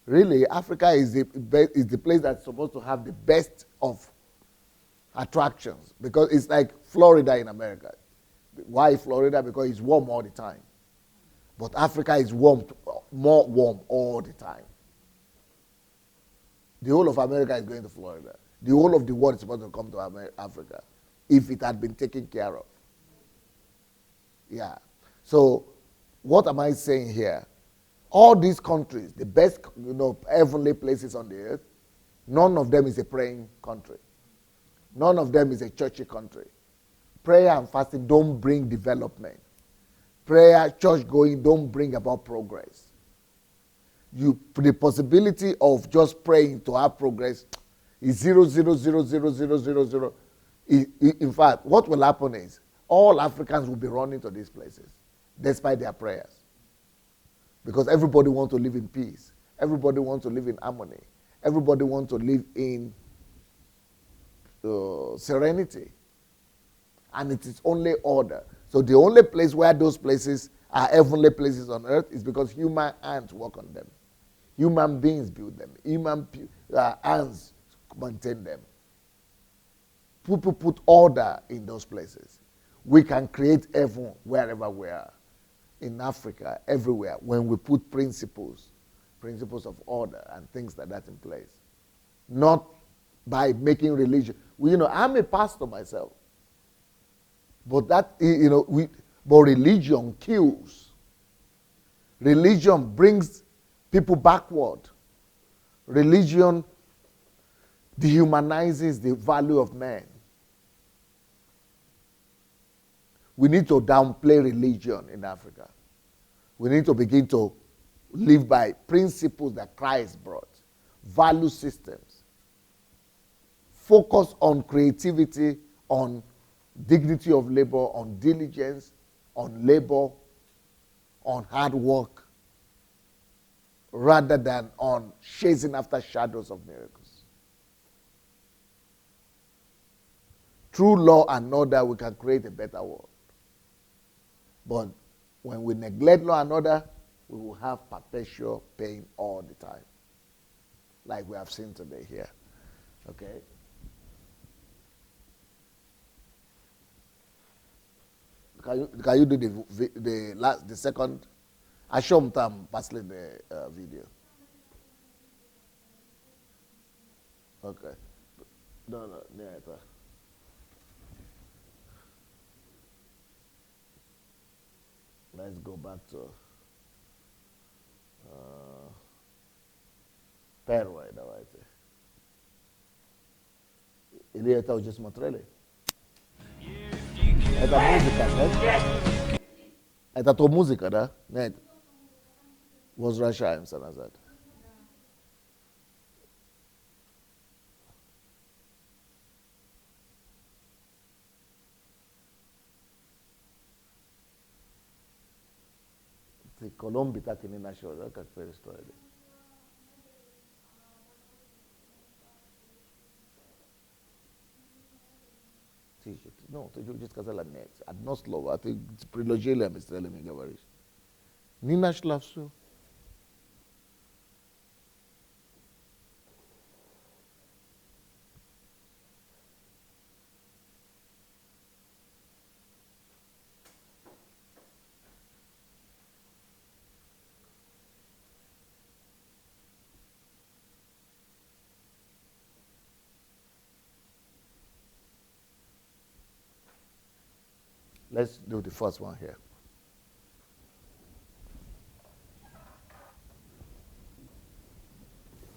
Really, Africa is the place that's supposed to have the best of attractions, because it's like Florida in America. Why Florida? Because it's warm all the time. But Africa is more warm all the time. The whole of America is going to Florida. The whole of the world is supposed to come to Africa if it had been taken care of. Yeah. So what am I saying here? All these countries, the best, heavenly places on the earth, none of them is a praying country. None of them is a churchy country. Prayer and fasting don't bring development. Prayer, church going don't bring about progress. The possibility of just praying to have progress is 0.0000000. In fact, what will happen is all Africans will be running to these places despite their prayers. Because everybody wants to live in peace. Everybody wants to live in harmony. Everybody wants to live in serenity. And it is only order. So the only place where those places are heavenly places on earth is because human hands work on them. Human beings build them. Human hands maintain them. People put order in those places. We can create heaven wherever we are. In Africa, everywhere, when we put principles of order and things like that in place. Not by making religion. I'm a pastor myself. But but religion kills. Religion brings people backward. Religion dehumanizes the value of man. We need to downplay religion in Africa. We need to begin to live by principles that Christ brought. Value systems. Focus on creativity, on dignity of labor, on diligence, on labor, on hard work, rather than on chasing after shadows of miracles. Through law and order, we can create a better world. But when we neglect law and order, we will have perpetual pain all the time, like we have seen today here. Okay? Can you do the second? I show them passing the video. Okay. No, yeah. Let's go back to Perwa давайте. Или это уже смотрели? Это музыка, нет? Это то музыка, да? Нет. Возвращаемся назад. Ты Колумбии так и не нашел, да, как перестроили? Ну, ты just сказала нет. Одно слово, а ты приложили, а быстрее говоришь. Не нашла все. Let's do the first one here.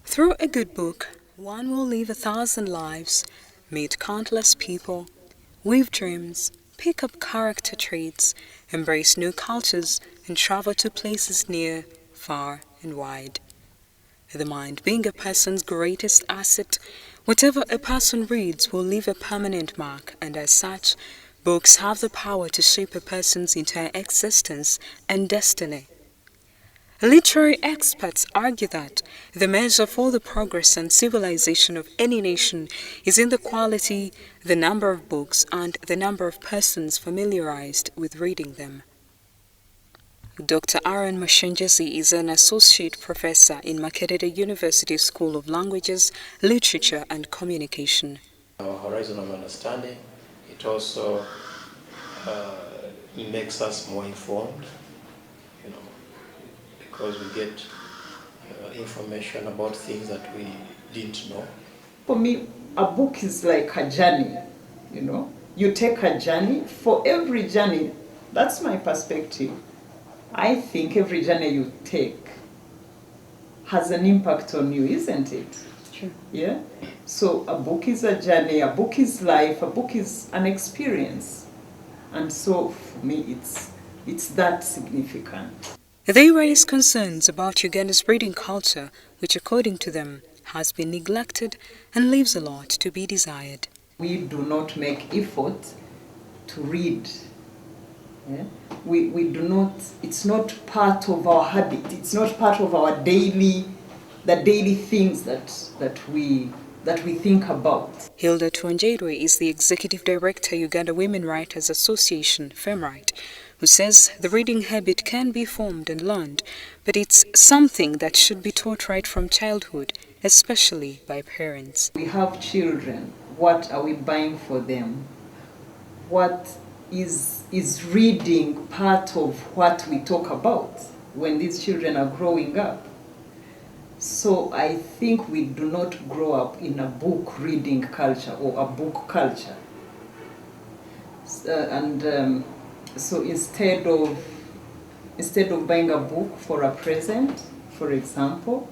Through a good book, one will live 1,000 lives, meet countless people, weave dreams, pick up character traits, embrace new cultures, and travel to places near, far, and wide. The mind being a person's greatest asset, whatever a person reads will leave a permanent mark, and as such, books have the power to shape a person's entire existence and destiny. Literary experts argue that the measure for the progress and civilization of any nation is in the quality, the number of books, and the number of persons familiarized with reading them. Dr. Aaron Mashenjesi is an associate professor in Makerere University School of Languages, Literature and Communication. Our horizon of understanding, it also makes us more informed, because we get information about things that we didn't know. For me, a book is like a journey, You take a journey. For every journey, that's my perspective. I think every journey you take has an impact on you, isn't it? True. Yeah? So a book is a journey, a book is life, a book is an experience. And so for me, it's that significant. They raise concerns about Uganda's reading culture, which according to them has been neglected and leaves a lot to be desired. We do not make effort to read. Yeah? We do not, it's not part of our habit, it's not part of our daily things that we think about. Hilda Tuanjerwe is the Executive Director, Uganda Women Writers Association, FEMRIGHT, who says the reading habit can be formed and learned, but it's something that should be taught right from childhood, especially by parents. We have children. What are we buying for them? What is reading part of what we talk about when these children are growing up? So I think we do not grow up in a book reading culture or a book culture. So instead of buying a book for a present, for example,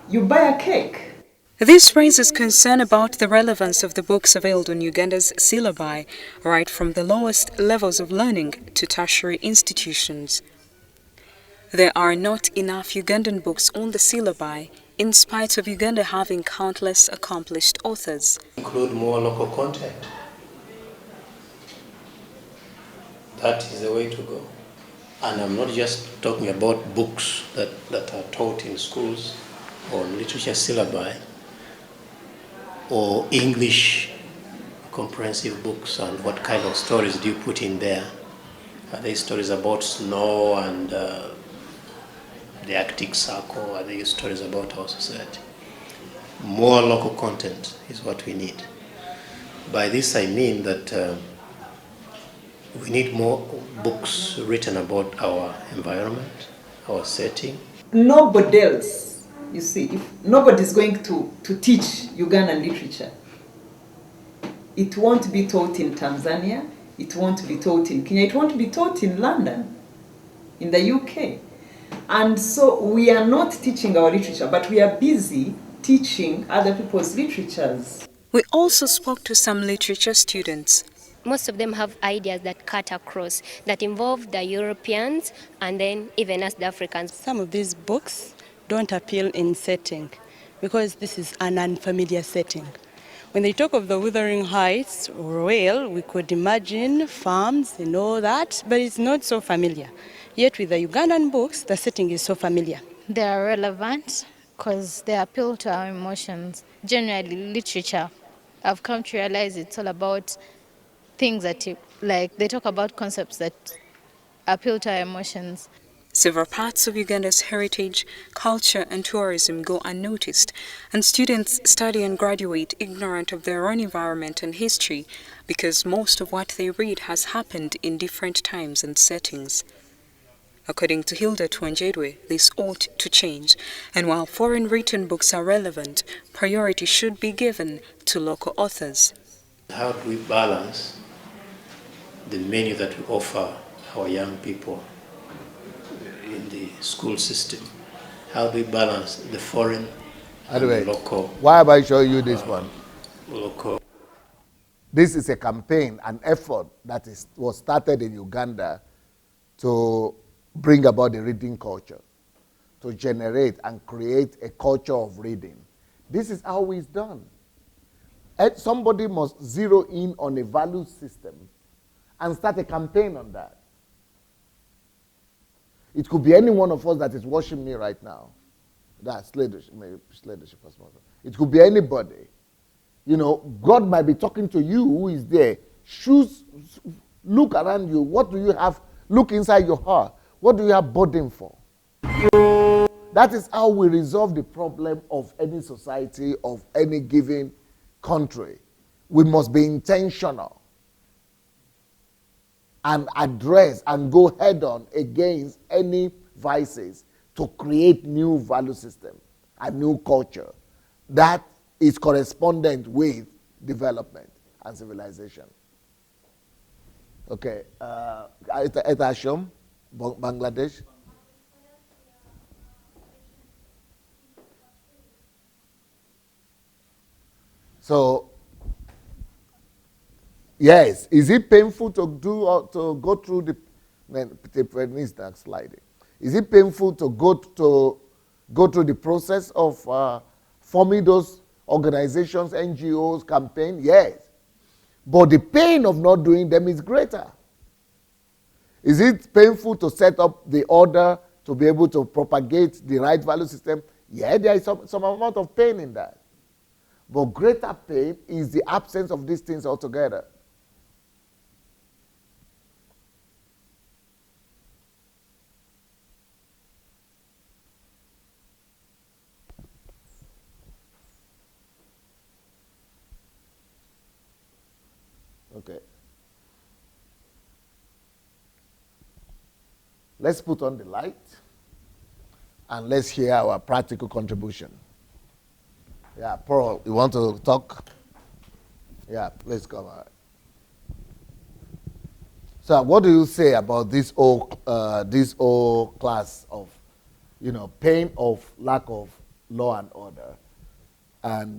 you buy a cake. This raises concern about the relevance of the books available on Uganda's syllabi, right from the lowest levels of learning to tertiary institutions. There are not enough Ugandan books on the syllabi, in spite of Uganda having countless accomplished authors. Include more local content. That is the way to go. And I'm not just talking about books that are taught in schools or literature syllabi or English comprehensive books, and what kind of stories do you put in there? Are they stories about snow and the Arctic Circle? Are they stories about our society? More local content is what we need. By this I mean that we need more books written about our environment, our setting. Nobody else, you see, if nobody is going to teach Ugandan literature, it won't be taught in Tanzania, it won't be taught in Kenya, it won't be taught in London, in the UK. And so we are not teaching our literature, but we are busy teaching other people's literatures. We also spoke to some literature students. Most of them have ideas that cut across, that involve the Europeans and then even us, the Africans. Some of these books don't appeal in setting because this is an unfamiliar setting. When they talk of the Wuthering Heights, well, we could imagine farms and all that, but it's not so familiar. Yet with the Ugandan books, the setting is so familiar. They are relevant because they appeal to our emotions. Generally, literature, I've come to realize it's all about things that, like, they talk about concepts that appeal to our emotions. Several parts of Uganda's heritage, culture, and tourism go unnoticed, and students study and graduate ignorant of their own environment and history because most of what they read has happened in different times and settings. According to Hilda Tuanjedwe, this ought to change, and while foreign written books are relevant, priority should be given to local authors. How do we balance the menu that we offer our young people in the school system? How do we balance the foreign and the local? Why am I showing you this one? Local. This is a campaign, an effort that was started in Uganda to bring about the reading culture, to generate and create a culture of reading. This is how it's done. Somebody must zero in on a value system and start a campaign on that. It could be any one of us that is watching me right now. That's leadership, maybe leadership. It could be anybody. You know, God might be talking to you who is there. Look around you. What do you have? Look inside your heart. What do you have burden for? That is how we resolve the problem of any society, of any given country. We must be intentional and address and go head on against any vices to create new value system, a new culture that is correspondent with development and civilization. Okay, Asham, Bangladesh. So, yes, is it painful to go through the sliding? Is it painful to go through the process of forming those organizations, NGOs, campaign? Yes. But the pain of not doing them is greater. Is it painful to set up the order to be able to propagate the right value system? Yeah, there is some amount of pain in that. But greater pain is the absence of these things altogether. Okay. Let's put on the light and let's hear our practical contribution. Yeah, Pearl, you want to talk? Yeah, please come on. So, what do you say about this whole class of, pain of lack of law and order, and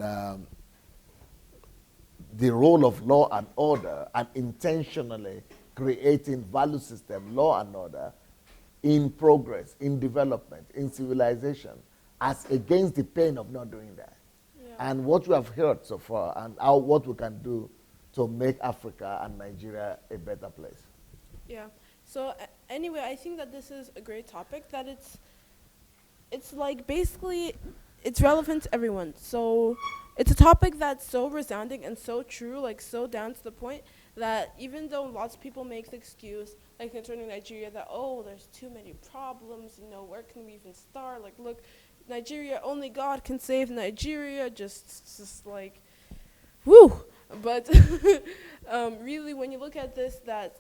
the role of law and order, and intentionally creating value system, law and order, in progress, in development, in civilization, as against the pain of not doing that? And what you have heard so far, and what we can do to make Africa and Nigeria a better place. Yeah. So anyway, I think that this is a great topic. That it's like basically it's relevant to everyone. So it's a topic that's so resounding and so true, like so down to the point that even though lots of people make the excuse, like concerning Nigeria, that there's too many problems. Where can we even start? Like, look. Nigeria, only God can save Nigeria, just like, whoo. But really, when you look at this, that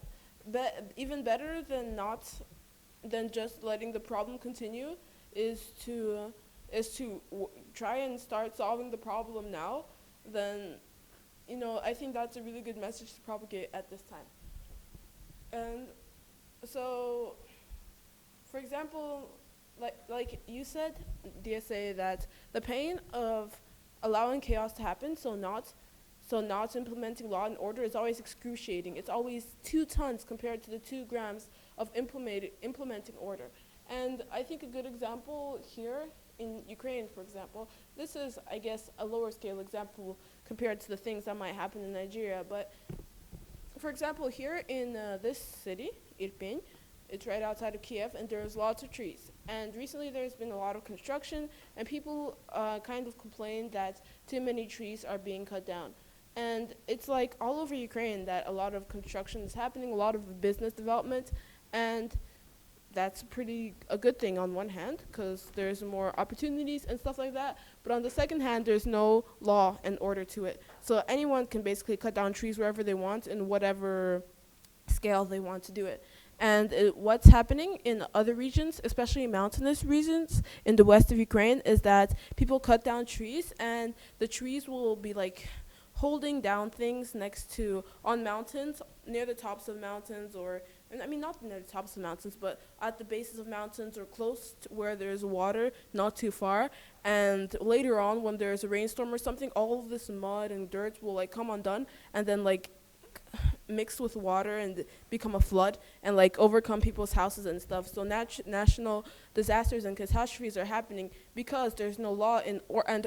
even better than just letting the problem continue is to try and start solving the problem now. Then, I think that's a really good message to propagate at this time. And so, for example, like you said, DSA, that the pain of allowing chaos to happen, so not implementing law and order, is always excruciating. It's always 2 tons compared to the 2 grams of implementing order. And I think a good example here in Ukraine, for example, this is, I guess, a lower scale example compared to the things that might happen in Nigeria. But for example, here in this city, Irpin, it's right outside of Kiev, and there's lots of trees. And recently there's been a lot of construction, and people kind of complain that too many trees are being cut down. And it's like all over Ukraine that a lot of construction is happening, a lot of business development, and that's a good thing on one hand, because there's more opportunities and stuff like that. But on the second hand, there's no law and order to it. So anyone can basically cut down trees wherever they want in whatever scale they want to do it. And what's happening in other regions, especially mountainous regions in the west of Ukraine, is that people cut down trees, and the trees will be like holding down things on mountains, near the tops of mountains, or, I mean, not near the tops of mountains, but at the bases of mountains or close to where there's water, not too far. And later on, when there's a rainstorm or something, all of this mud and dirt will like come undone, and then like mix with water and become a flood and like overcome people's houses and stuff. So national disasters and catastrophes are happening because there's no law and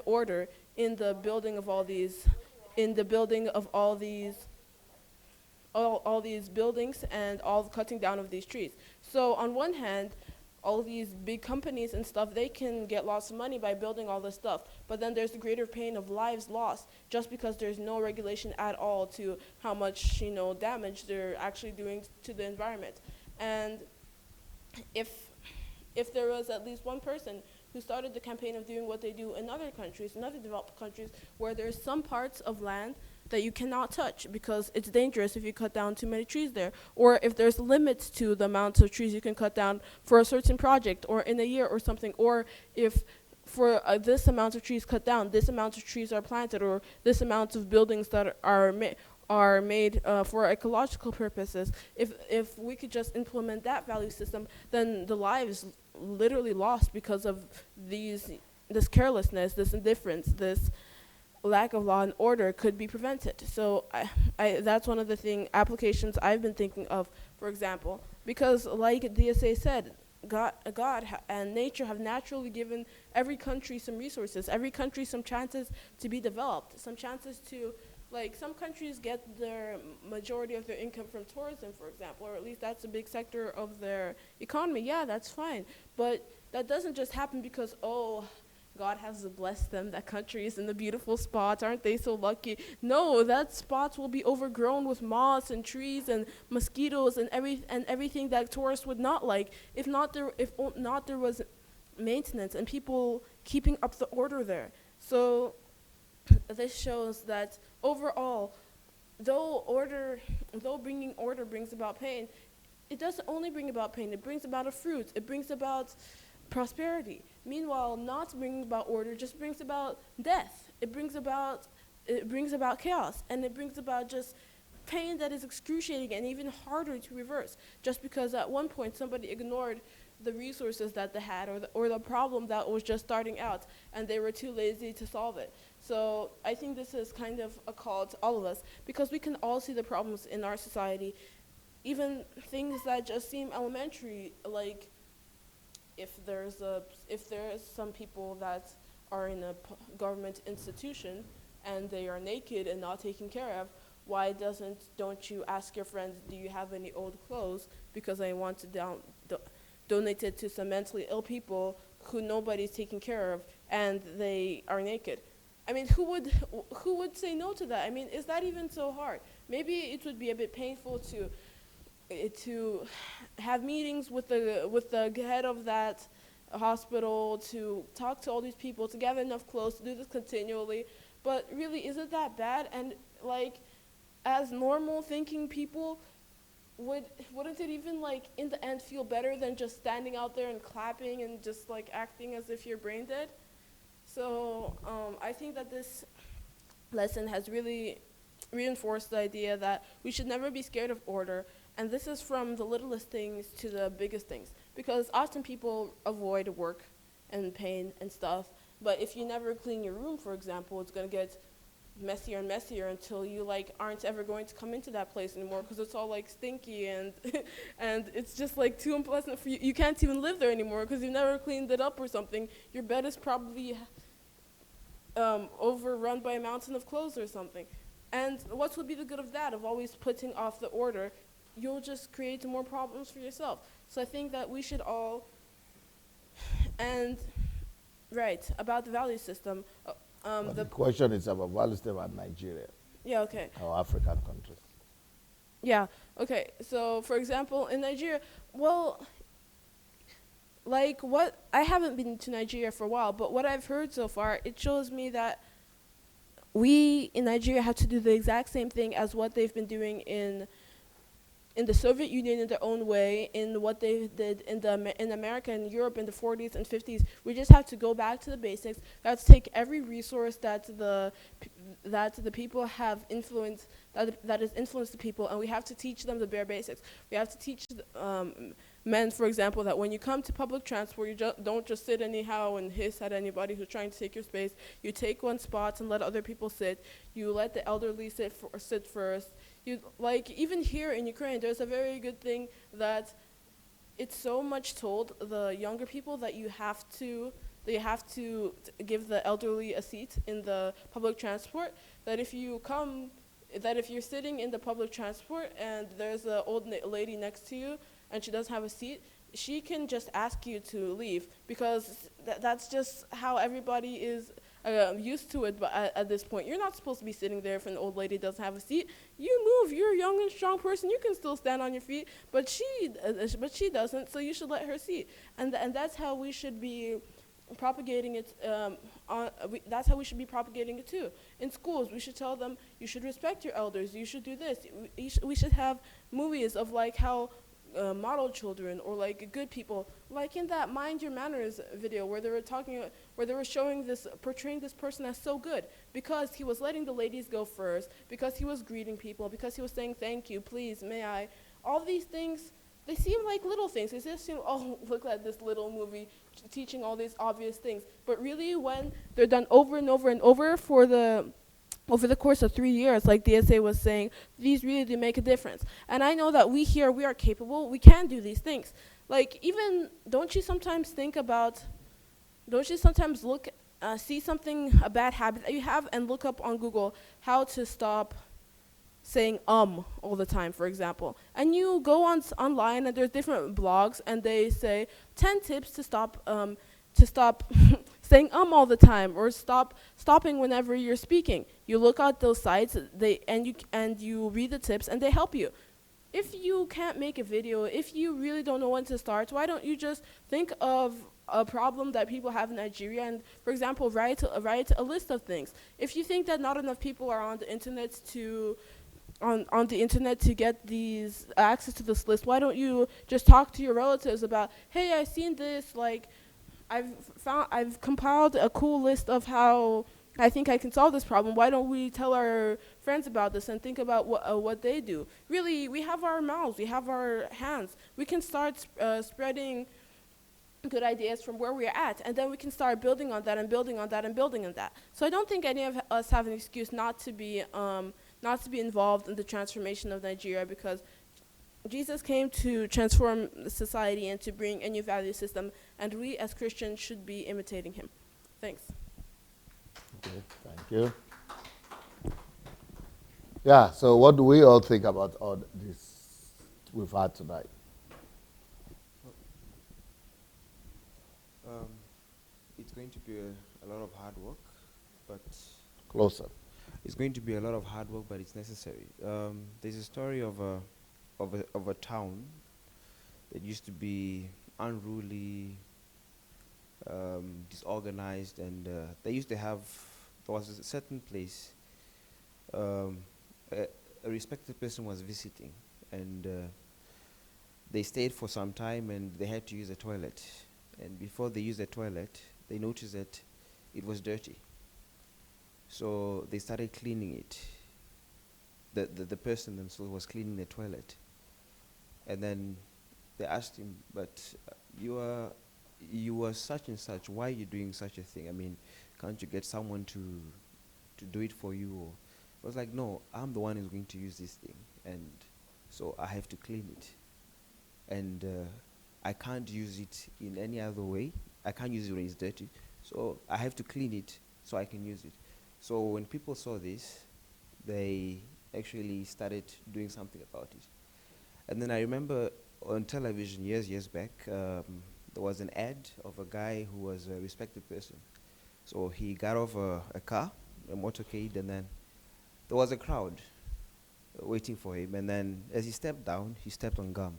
order in the building of all these all these buildings and all the cutting down of these trees. So on one hand, all these big companies and stuff, they can get lots of money by building all this stuff. But then there's the greater pain of lives lost just because there's no regulation at all to how much, damage they're actually doing to the environment. And if there was at least one person who started the campaign of doing what they do in other countries, in other developed countries, where there's some parts of land that you cannot touch because it's dangerous if you cut down too many trees there, or if there's limits to the amount of trees you can cut down for a certain project or in a year or something, or if for this amount of trees cut down, this amount of trees are planted, or this amount of buildings that are made for ecological purposes. If we could just implement that value system, then the lives literally lost because of this carelessness, this indifference, this lack of law and order could be prevented. So that's one of the applications I've been thinking of, for example, because like DSA said, God and nature have naturally given every country some resources, every country some chances to be developed, some chances to, like, some countries get their majority of their income from tourism, for example, or at least that's a big sector of their economy. Yeah, that's fine. But that doesn't just happen because, God has blessed them, that country is in the beautiful spots, aren't they so lucky? No, that spots will be overgrown with moss and trees and mosquitoes and everything that tourists would not like if not there was maintenance and people keeping up the order there. So this shows that overall, though bringing order brings about pain, it doesn't only bring about pain, it brings about a fruit, it brings about prosperity. Meanwhile, not bringing about order just brings about death. It brings about chaos, and it brings about just pain that is excruciating and even harder to reverse, just because at one point somebody ignored the resources that they had, or the problem that was just starting out, and they were too lazy to solve it. So I think this is kind of a call to all of us, because we can all see the problems in our society, even things that just seem elementary, like if there's some people that are in a government institution and they are naked and not taken care of, why don't you ask your friends, do you have any old clothes, because I want to donate it to some mentally ill people who nobody's taking care of and they are naked. I mean, who would say no to that? I mean, is that even so hard? Maybe it would be a bit painful to have meetings with the head of that hospital, to talk to all these people, to gather enough clothes, to do this continually. But really, is it that bad? And like, as normal thinking people, wouldn't it even like in the end feel better than just standing out there and clapping and just like acting as if you're brain dead? So I think that this lesson has really reinforced the idea that we should never be scared of order. And this is from the littlest things to the biggest things. because often people avoid work and pain and stuff. But if you never clean your room, for example, it's going to get messier and messier until you like aren't ever going to come into that place anymore because it's all like stinky and and it's just like too unpleasant for you. You can't even live there anymore because you've never cleaned it up or something. Your bed is probably overrun by a mountain of clothes or something. And what would be the good of that, of always putting off the order? You'll just create more problems for yourself. So I think that we should all, and right, about the value system. The question is about value system at Nigeria. Yeah, okay. Our African countries. Yeah, okay. So, for example, in Nigeria, well, like what, I haven't been to Nigeria for a while, but what I've heard so far, it shows me that we in Nigeria have to do the exact same thing as what they've been doing in the Soviet Union in their own way, in what they did in America and Europe in the 40s and 50s. We just have to go back to the basics. We have to take every resource that the people have influenced, that has influenced the people, and we have to teach them the bare basics. We have to teach men, for example, that when you come to public transport, you don't just sit anyhow and hiss at anybody who's trying to take your space. You take one spot and let other people sit. You let the elderly sit first. You, like, even here in Ukraine, there's a very good thing that it's so much told the younger people that you have to give the elderly a seat in the public transport, that if you're sitting in the public transport and there's an old lady next to you and she doesn't have a seat, she can just ask you to leave, because that's just how everybody is used to it. But at this point, you're not supposed to be sitting there if an old lady doesn't have a seat. You move. You're a young and strong person. You can still stand on your feet. But she doesn't. So you should let her seat. And that's how we should be propagating it. That's how we should be propagating it too. In schools, we should tell them you should respect your elders. You should do this. We should have movies of like how. Model children or like good people, like in that Mind Your Manners video where they were portraying this person as so good because he was letting the ladies go first, because he was greeting people, because he was saying thank you, please, may I. All these things, they seem like little things. They just seem, oh, look at this little movie teaching all these obvious things. But really, when they're done over and over and over over the course of 3 years, like DSA was saying, these really do make a difference. And I know that we are capable, we can do these things. Like, even, don't you sometimes see something, a bad habit that you have, and look up on Google how to stop saying all the time, for example. And you go online and there's different blogs and they say 10 tips to stop saying all the time, or stopping whenever you're speaking. You look at those sites, and you read the tips, and they help you. If you can't make a video, if you really don't know when to start, why don't you just think of a problem that people have in Nigeria and, for example, write a list of things. If you think that not enough people are on the internet to get these access to this list, why don't you just talk to your relatives about, hey, I've seen this, like, I've compiled a cool list of how I think I can solve this problem. Why don't we tell our friends about this and think about what they do? Really, we have our mouths, we have our hands. We can start spreading good ideas from where we're at, and then we can start building on that and building on that and building on that. So I don't think any of us have an excuse not to be involved in the transformation of Nigeria, because Jesus came to transform society and to bring a new value system, and we as Christians should be imitating him. Thanks. Okay, thank you. Yeah, so what do we all think about all this we've had tonight? It's going to be a lot of hard work, but... Closer. It's going to be a lot of hard work, but it's necessary. There's a story of a town that used to be unruly, disorganized, and there was a certain place a respected person was visiting, and they stayed for some time and they had to use a toilet. And before they used the toilet, they noticed that it was dirty. So they started cleaning it. The person themselves was cleaning the toilet. And then they asked him, but you are such and such. Why are you doing such a thing? I mean, can't you get someone to do it for you? Or I was like, no, I'm the one who's going to use this thing, and so I have to clean it, and I can't use it in any other way. I can't use it when it's dirty, so I have to clean it so I can use it. So when people saw this, they actually started doing something about it. And then I remember on television years back, there was an ad of a guy who was a respected person. So he got off a car, a motorcade, and then there was a crowd waiting for him. And then as he stepped down, he stepped on gum.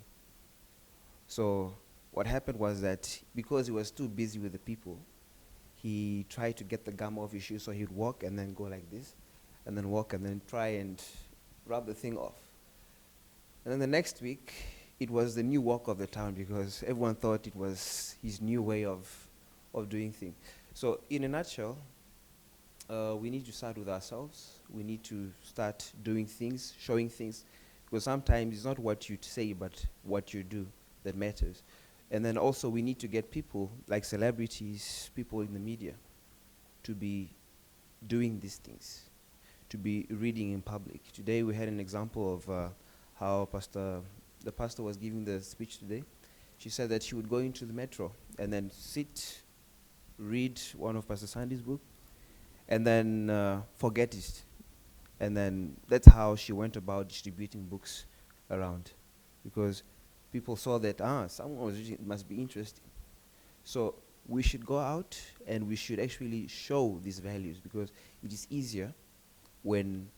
So what happened was that because he was too busy with the people, he tried to get the gum off his shoe, so he'd walk and then go like this, and then walk and then try and rub the thing off. And then the next week, it was the new walk of the town because everyone thought it was his new way of doing things. So in a nutshell, we need to start with ourselves. We need to start doing things, showing things, because sometimes it's not what you say, but what you do that matters. And then also we need to get people like celebrities, people in the media, to be doing these things, to be reading in public. Today we had an example of how the pastor was giving the speech today. She said that she would go into the metro and then sit, read one of Pastor Sandy's book, and then forget it. And then that's how she went about distributing books around, because people saw that, someone was reading, it must be interesting. So we should go out and we should actually show these values, because it is easier when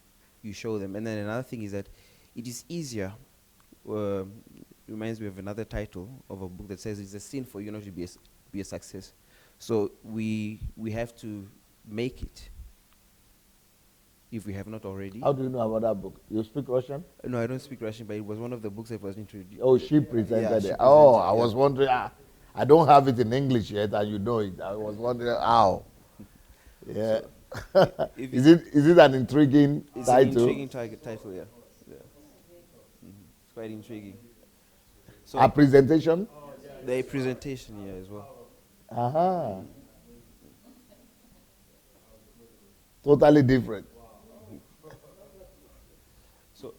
you show them. And then another thing is that it is easier, reminds me of another title of a book that says it's a sin for you not to be a success. So we have to make it, if we have not already. How do you know about that book? You speak Russian? No, I don't speak Russian, but it was one of the books that was introduced. Oh, she presented she it. Oh, presented I was wondering. I don't have it in English yet, and you know it. I was wondering how. Yeah. So is it an intriguing it's title? It's an intriguing title, yeah. It's quite intriguing. So A presentation? The presentation, yeah, as well. Uh-huh. Totally different. So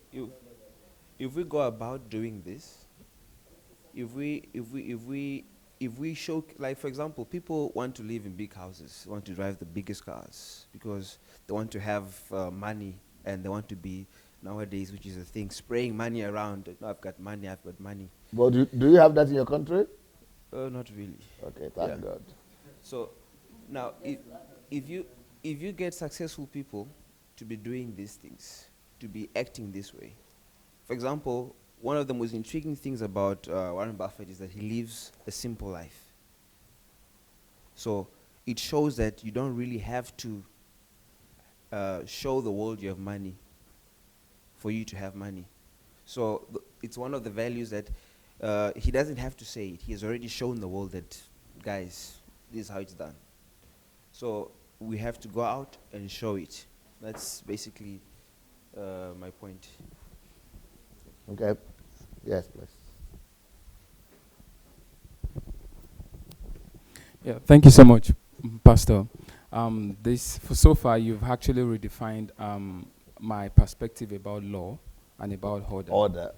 if we go about doing this, if we show, like for example, people want to live in big houses, want to drive the biggest cars because they want to have money, and they want to be nowadays, which is a thing, spraying money around. No, I've got money. But do you have that in your country? Not really. Okay, thank God. So now, if you get successful people to be doing these things, to be acting this way, for example, one of the most intriguing things about Warren Buffett is that he lives a simple life. So it shows that you don't really have to show the world you have money for you to have money. So it's one of the values that he doesn't have to say it. He has already shown the world that, guys, this is how it's done. So we have to go out and show it. That's basically my point. Okay. Yes, please. Yeah, thank you so much, Pastor. So far, you've actually redefined my perspective about law and about order.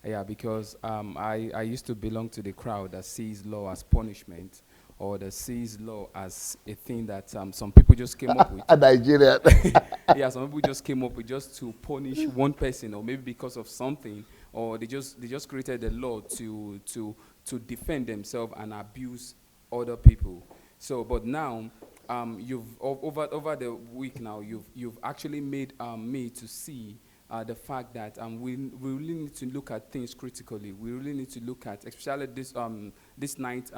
Yeah, because I used to belong to the crowd that sees law as punishment, or that sees law as a thing that some people just came up with. Nigeria. Yeah, some people just came up with just to punish one person, or maybe because of something, or they just created a law to defend themselves and abuse other people. So, but now you've over the week now you've actually made me to see the fact that we really need to look at things critically. We really need to look at, especially this night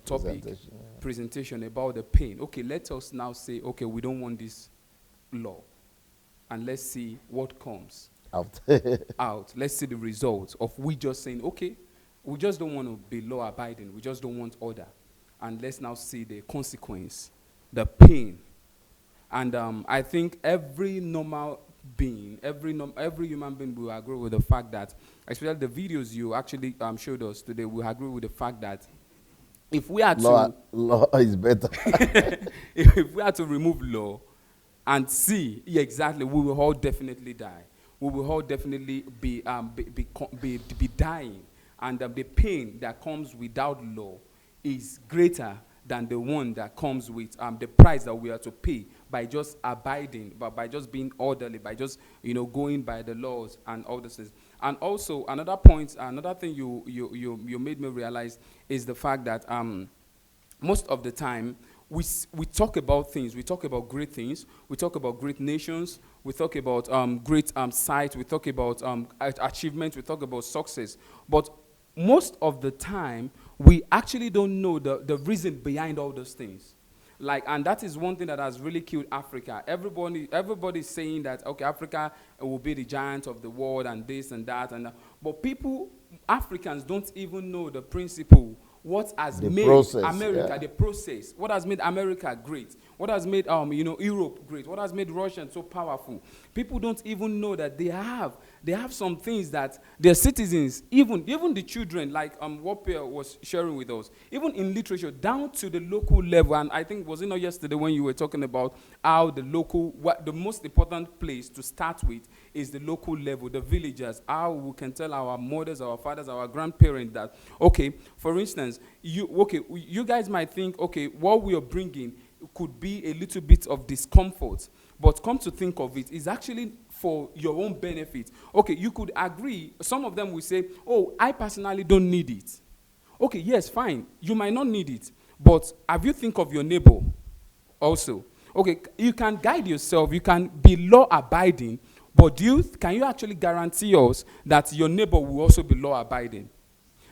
topic presentation about the pain. Okay, let us now say, okay, we don't want this law, and let's see what comes out. Let's see the results of we just saying, okay, we just don't want to be law abiding. We just don't want order, and let's now see the consequence, the pain. And I think every normal being, every human being will agree with the fact that, especially the videos you actually showed us today, will agree with the fact that if we are law is better. if we are to remove law and see, yeah, exactly, we will all definitely die. We will all definitely be dying, and the pain that comes without law is greater than the one that comes with the price that we are to pay by just abiding, by just being orderly, by just going by the laws and all these things. And also another point, another thing you made me realize is the fact that most of the time we talk about things, we talk about great things, we talk about great nations, we talk about great sites, we talk about achievements, we talk about success, but most of the time we actually don't know the reason behind all those things. And that is one thing that has really killed Africa. Everybody's saying that, okay, Africa will be the giant of the world and this and that, but Africans don't even know the principle, what has made America, the process, what has made America great, what has made Europe great, what has made Russia so powerful. People don't even know that they have some things that their citizens, even the children, like what Pierre was sharing with us, even in literature, down to the local level. And I think, was it not yesterday when you were talking about how the most important place to start with is the local level, the villagers, how we can tell our mothers, our fathers, our grandparents that, okay, for instance, you guys might think, okay, what we are bringing could be a little bit of discomfort, but come to think of it, it's actually for your own benefit. Okay, you could agree, some of them will say, oh, I personally don't need it. Okay, yes, fine, you might not need it, but have you think of your neighbor also? Okay, you can guide yourself, you can be law-abiding, but can you actually guarantee us that your neighbor will also be law-abiding?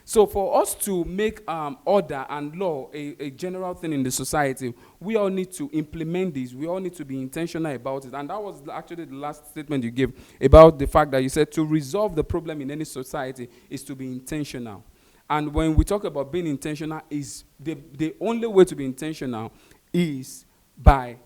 So for us to make order and law a general thing in the society, we all need to implement this. We all need to be intentional about it. And that was actually the last statement you gave about the fact that you said to resolve the problem in any society is to be intentional. And when we talk about being intentional, is the only way to be intentional is by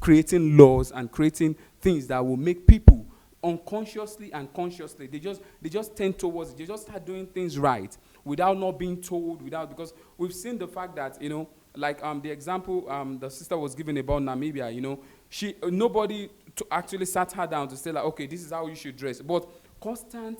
creating laws and creating things that will make people unconsciously and consciously, they just tend towards it. They just start doing things right without not being told, because we've seen the fact that, the example the sister was giving about Namibia, nobody actually sat her down to say, like, okay, this is how you should dress. But constant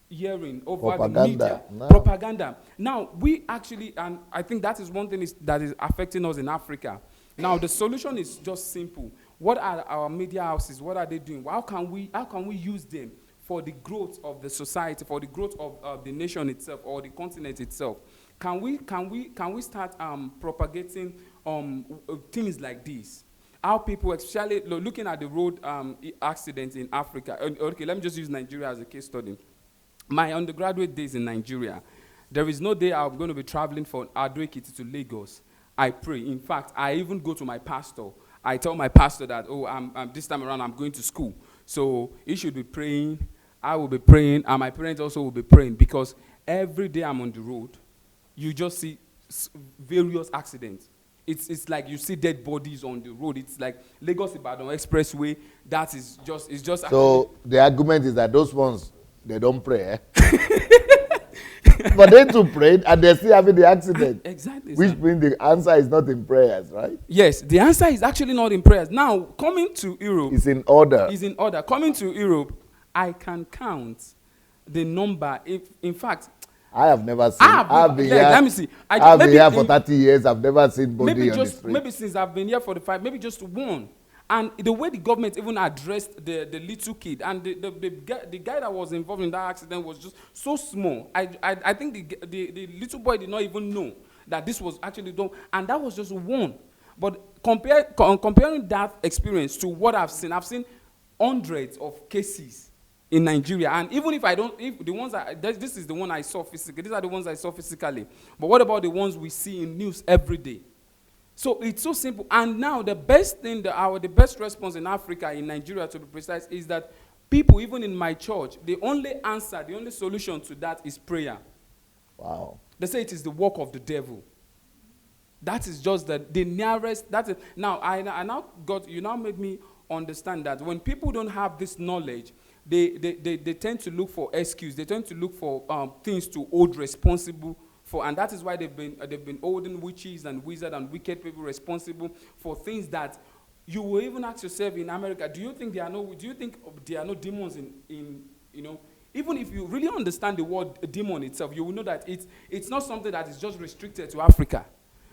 hearing over the media, propaganda. Now, we actually, and I think that is one thing that is affecting us in Africa. Now, the solution is just simple. What are our media houses? What are they doing? How can we use them for the growth of the society, for the growth of the nation itself or the continent itself? Can we start propagating things like this? How people, especially looking at the road accidents in Africa. Okay, let me just use Nigeria as a case study. My undergraduate days in Nigeria, there is no day I'm going to be traveling from Ado-Ekiti to Lagos. I pray. In fact, I even go to my pastor. I tell my pastor that, this time around I'm going to school. So he should be praying, I will be praying, and my parents also will be praying, because every day I'm on the road, you just see various accidents. It's like you see dead bodies on the road. It's like Lagos-Ibadan Expressway. It's just. So the argument is that those ones, they don't pray, but they too prayed and they're still having the accident. Exactly. Which means the answer is not in prayers, right? Yes, the answer is actually not in prayers. Now, coming to Europe. It's in order. It's in order. Coming to Europe, I can count the number. In fact, I have never seen. Let me see. I've been here for 30 years. I've never seen body on the street. Maybe since I've been here for 5, maybe just one. And the way the government even addressed the little kid, and the guy that was involved in that accident was just so small. I think the little boy did not even know that this was actually done, and that was just one. But comparing that experience to what I've seen hundreds of cases in Nigeria. And even if the ones this is the one I saw physically, these are the ones I saw physically. But what about the ones we see in news every day? So it's so simple. And now the best thing, the best response in Africa, in Nigeria to be precise, is that people, even in my church, the only answer, the only solution to that is prayer. Wow. They say it is the work of the devil. That is just the nearest. Now, you now made me understand that when people don't have this knowledge, they tend to look for excuse. They tend to look for things to hold responsible for, and that is why they've been holding witches and wizards and wicked people responsible for things that you will even ask yourself in America, do you think there are no demons in even if you really understand the word demon itself, you will know that it's not something that is just restricted to Africa.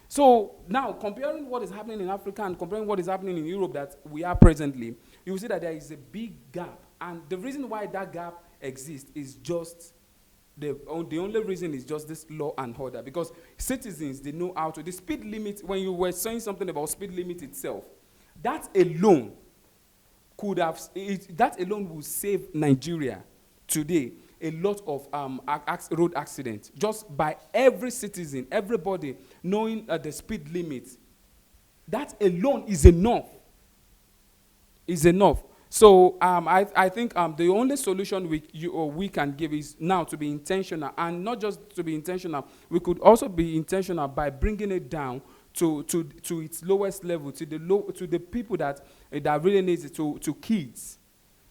So now, comparing what is happening in Africa and comparing what is happening in Europe that we are presently, you will see that there is a big gap. And the reason why that gap exists is just, the only reason is just this law and order. Because citizens, they know how to, the speed limit, when you were saying something about speed limit itself, that alone will save Nigeria today a lot of road accidents, just by every citizen, everybody knowing the speed limit. That alone is enough. So I think the only solution we can give is now to be intentional, and not just to be intentional. We could also be intentional by bringing it down to its lowest level, to the people that really needs it, to kids.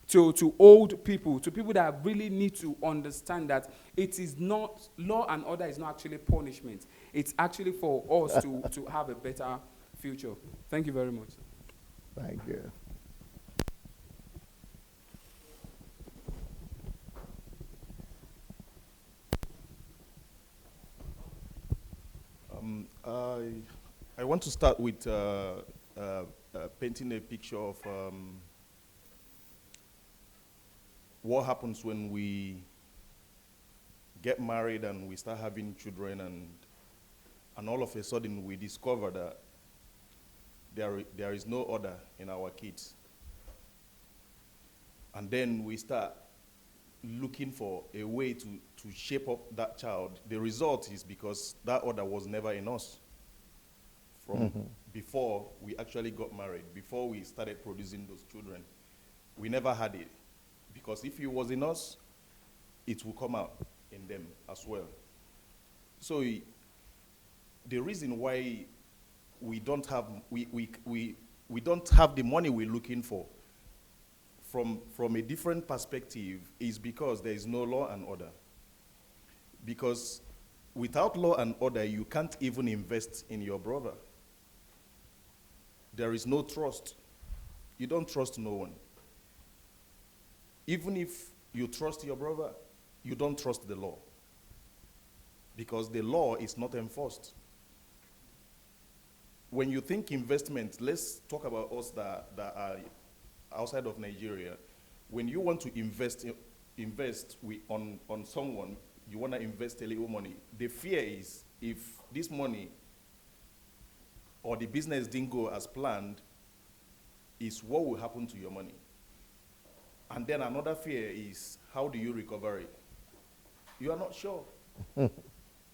To old people, to people that really need to understand that it is not, law and order is not actually punishment. It's actually for us to have a better future. Thank you very much. Thank you. I want to start with painting a picture of what happens when we get married and we start having children, and all of a sudden we discover that there is no order in our kids. And then we start looking for a way to shape up that child. The result is because that order was never in us from before we actually got married, before we started producing those children. We never had it. Because if it was in us, it will come out in them as well. So the reason why we don't have the money we're looking for from a different perspective is because there is no law and order. Because without law and order, you can't even invest in your brother. There is no trust. You don't trust no one. Even if you trust your brother, you don't trust the law. Because the law is not enforced. When you think investment, let's talk about us that are outside of Nigeria. When you want to invest on someone, you want to invest a little money. The fear is if this money or the business didn't go as planned, is what will happen to your money. And then another fear is, how do you recover it? You are not sure.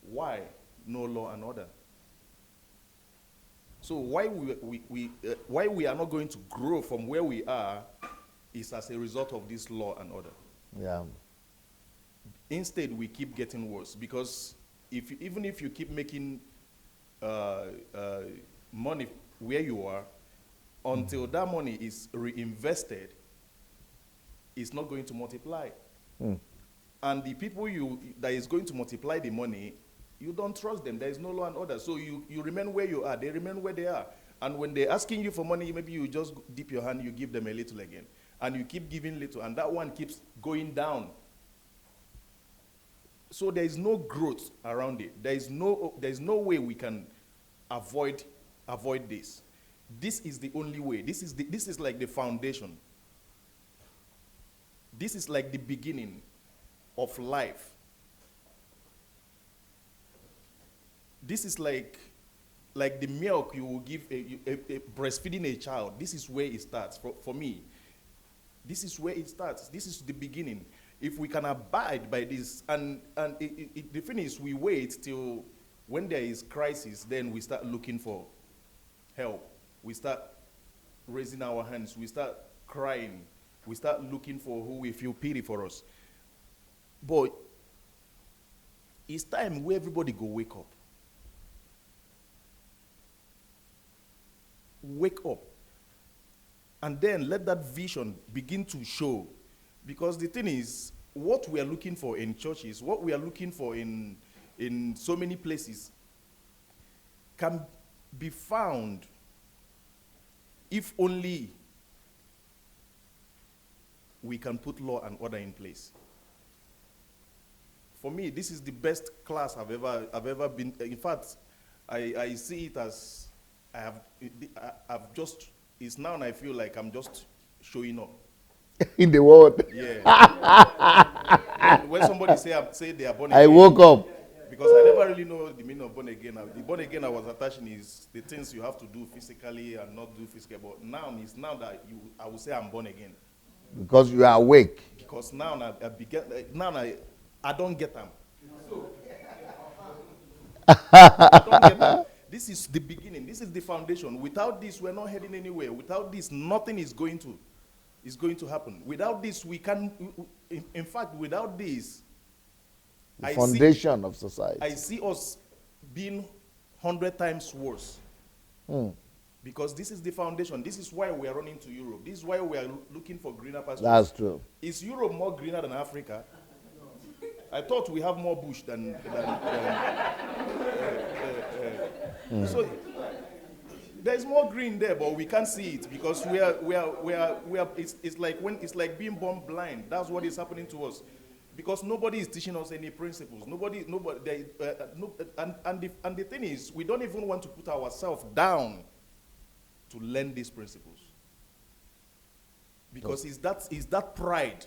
Why? No law and order. So why we are not going to grow from where we are is as a result of this law and order. Yeah. Instead, we keep getting worse, because even if you keep making money where you are, until that money is reinvested, it's not going to multiply. And the people that is going to multiply the money, you don't trust them. There is no law and order. So you remain where you are. They remain where they are. And when they're asking you for money, maybe you just dip your hand, you give them a little again. And you keep giving little, and that one keeps going down. So there is no growth around it. There is no way we can avoid this. This is the only way. This is like the foundation. This is like the beginning of life. This is like the milk you will give breastfeeding a child. This is where it starts. For me, this is where it starts. This is the beginning. If we can abide by this, and the thing is, we wait till when there is crisis, then we start looking for help. We start raising our hands. We start crying. We start looking for who we feel pity for us. But it's time where everybody go wake up. Wake up. And then let that vision begin to show Because the thing is, what we are looking for in churches, what we are looking for in so many places, can be found if only we can put law and order in place. For me, this is the best class I've ever been. In fact, I see it as I've just, it's now and I feel like I'm just showing up. In the world. Yeah. when somebody say they are born again. I woke up. Because I never really know the meaning of born again. The born again I was attaching is the things you have to do physically and not do physically. But now it's now that I will say I'm born again. Because you are awake. Because now I don't get them. I don't get them. This is the beginning. This is the foundation. Without this, we're not heading anywhere. Without this, nothing is going to happen. Without this, we can. In fact, without this, the foundation of society. I see us being 100 times worse. Because this is the foundation. This is why we are running to Europe. This is why we are looking for greener pastures. That's true. Is Europe more greener than Africa? I thought we have more bush than so there's more green there, but we can't see it because we are. It's like being born blind. That's what is happening to us, because nobody is teaching us any principles. Nobody. And the thing is, we don't even want to put ourselves down to learn these principles, because it's that pride,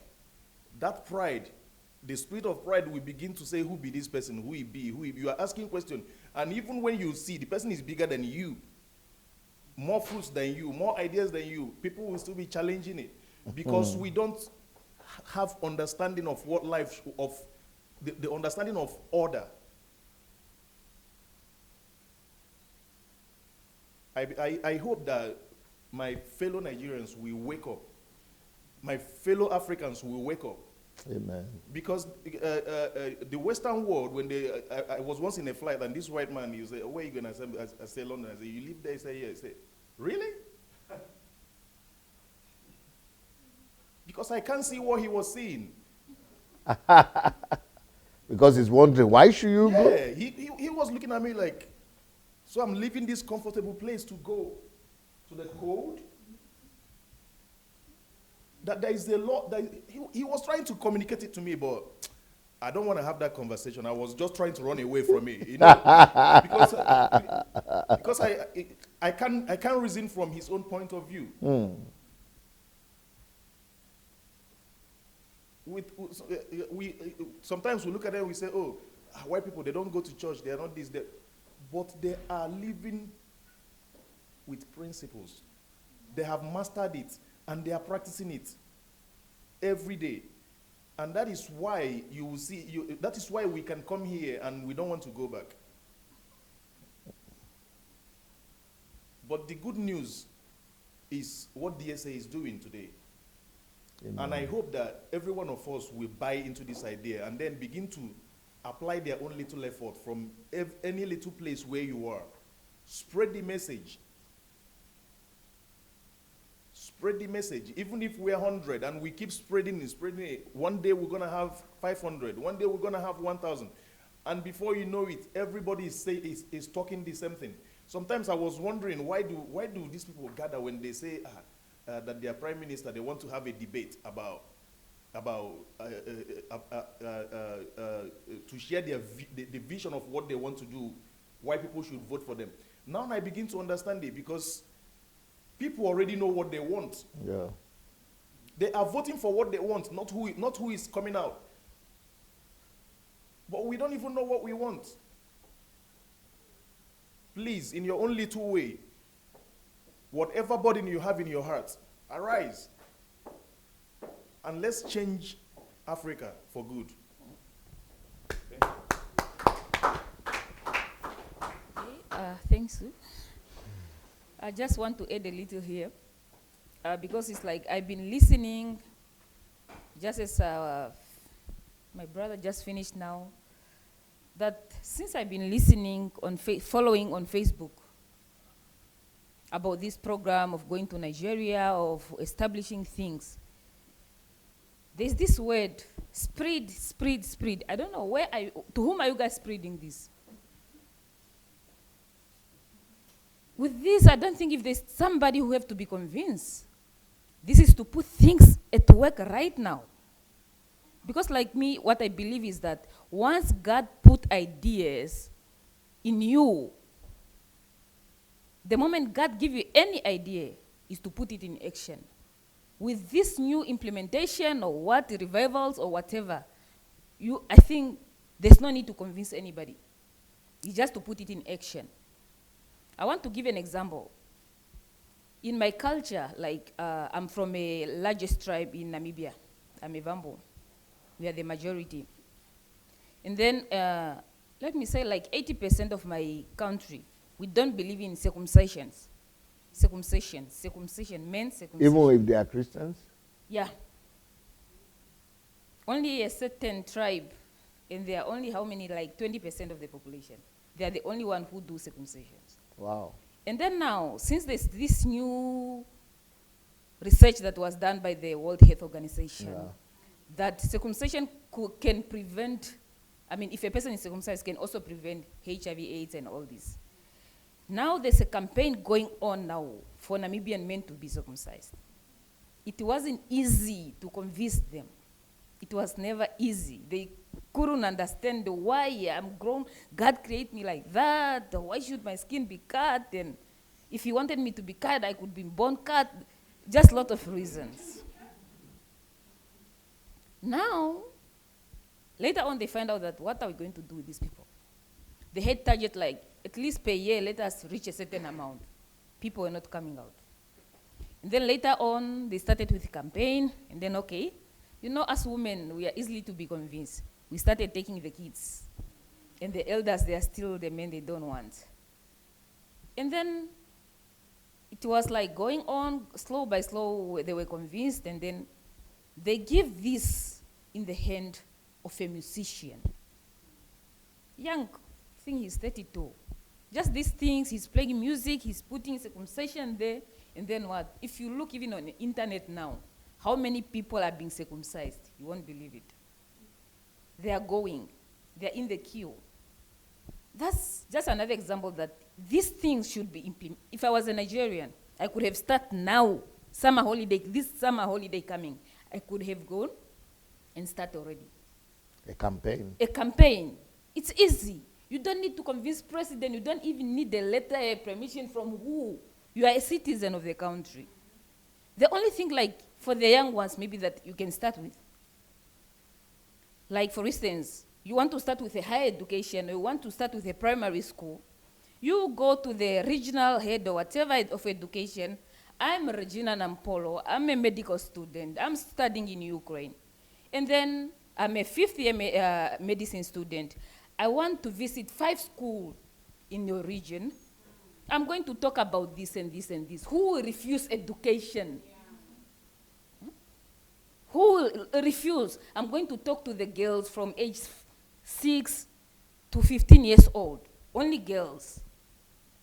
the spirit of pride. We begin to say, who be this person? Who he be? You are asking questions, and even when you see the person is bigger than you, more fruits than you, more ideas than you, people will still be challenging it, because we don't have understanding of what life, of the understanding of order. I hope that my fellow Nigerians will wake up. My fellow Africans will wake up. Amen. Because the Western world, when I was once in a flight, and this white man, he said, where are you going? I say, London. I say, you live there? He said, yeah. I said, really? Because I can't see what he was seeing. Because he's wondering, why should you go? Yeah, he was looking at me like, so I'm leaving this comfortable place to go to the cold? That there is a lot, that he was trying to communicate it to me, but I don't want to have that conversation. I was just trying to run away from it, you know, because I can't reason from his own point of view. We sometimes we look at them and we say, oh, white people, they don't go to church, they are not this, that, but they are living with principles. They have mastered it, and they are practicing it every day. And that is why you will see, that is why we can come here and we don't want to go back. But the good news is what DSA is doing today. Amen. And I hope that every one of us will buy into this idea and then begin to apply their own little effort from any little place where you are. Spread the message. Spread the message. Even if we're 100 and we keep spreading it, one day we're going to have 500. One day we're going to have 1,000. And before you know it, everybody is talking the same thing. Sometimes I was wondering, why do these people gather when they say that their prime minister, they want to have a debate about to share the vision of what they want to do, why people should vote for them. Now I begin to understand it, because people already know what they want. Yeah. They are voting for what they want, not who is coming out. But we don't even know what we want. Please, in your own little way, whatever burden you have in your heart, arise. And let's change Africa for good. Thanks. I just want to add a little here, because it's like I've been listening, just as my brother just finished now, that since I've been listening, following on Facebook about this program of going to Nigeria, of establishing things, There's this word, spread. I don't know, to whom are you guys spreading this? With this, I don't think if there's somebody who have to be convinced. This is to put things at work right now. Because like me, what I believe is that once God put ideas in you, the moment God give you any idea is to put it in action. With this new implementation or what, revivals or whatever, I think there's no need to convince anybody. It's just to put it in action. I want to give an example. In my culture, like I'm from a largest tribe in Namibia. I'm a Vambo. We are the majority. And then, let me say like 80% of my country, we don't believe in circumcisions. Circumcision, men circumcision. Even if they are Christians? Yeah. Only a certain tribe, and they are only how many, like 20% of the population. They are the only one who do circumcisions. Wow. And then now, since there's this new research that was done by the World Health Organization, that circumcision can prevent, I mean, if a person is circumcised, can also prevent HIV/AIDS and all this. Now there's a campaign going on now for Namibian men to be circumcised. It wasn't easy to convince them. It was never easy. They couldn't understand why I'm grown. God created me like that. Why should my skin be cut? And if he wanted me to be cut, I could be born cut. Just a lot of reasons. Now, later on, they find out that what are we going to do with these people? They had target like, at least per year, let us reach a certain amount. People were not coming out. And then later on, they started with a campaign, and then, okay, you know, as women, we are easily to be convinced. We started taking the kids. And the elders, they are still the men they don't want. And then it was like going on, slow by slow, they were convinced, and then they give this in the hand of a musician. Young, I think he's 32. Just these things, he's playing music, he's putting circumcision there, and then what? If you look even on the internet now, how many people are being circumcised? You won't believe it. They are going. They are in the queue. That's just another example that these things should be implemented. If I was a Nigerian, I could have started now, summer holiday, this summer holiday coming. I could have gone and start already. A campaign. A campaign. It's easy. You don't need to convince president. You don't even need a letter, a permission from who. You are a citizen of the country. The only thing, like, for the young ones, maybe that you can start with. Like, for instance, you want to start with a higher education, or you want to start with a primary school. You go to the regional head or whatever of education. I'm Regina Nampolo. I'm a medical student. I'm studying in Ukraine. And then I'm a fifth-year medicine student. I want to visit 5 schools in your region. I'm going to talk about this and this and this. Who will refuse education? Who will refuse? I'm going to talk to the girls from age 6 to 15 years old. Only girls.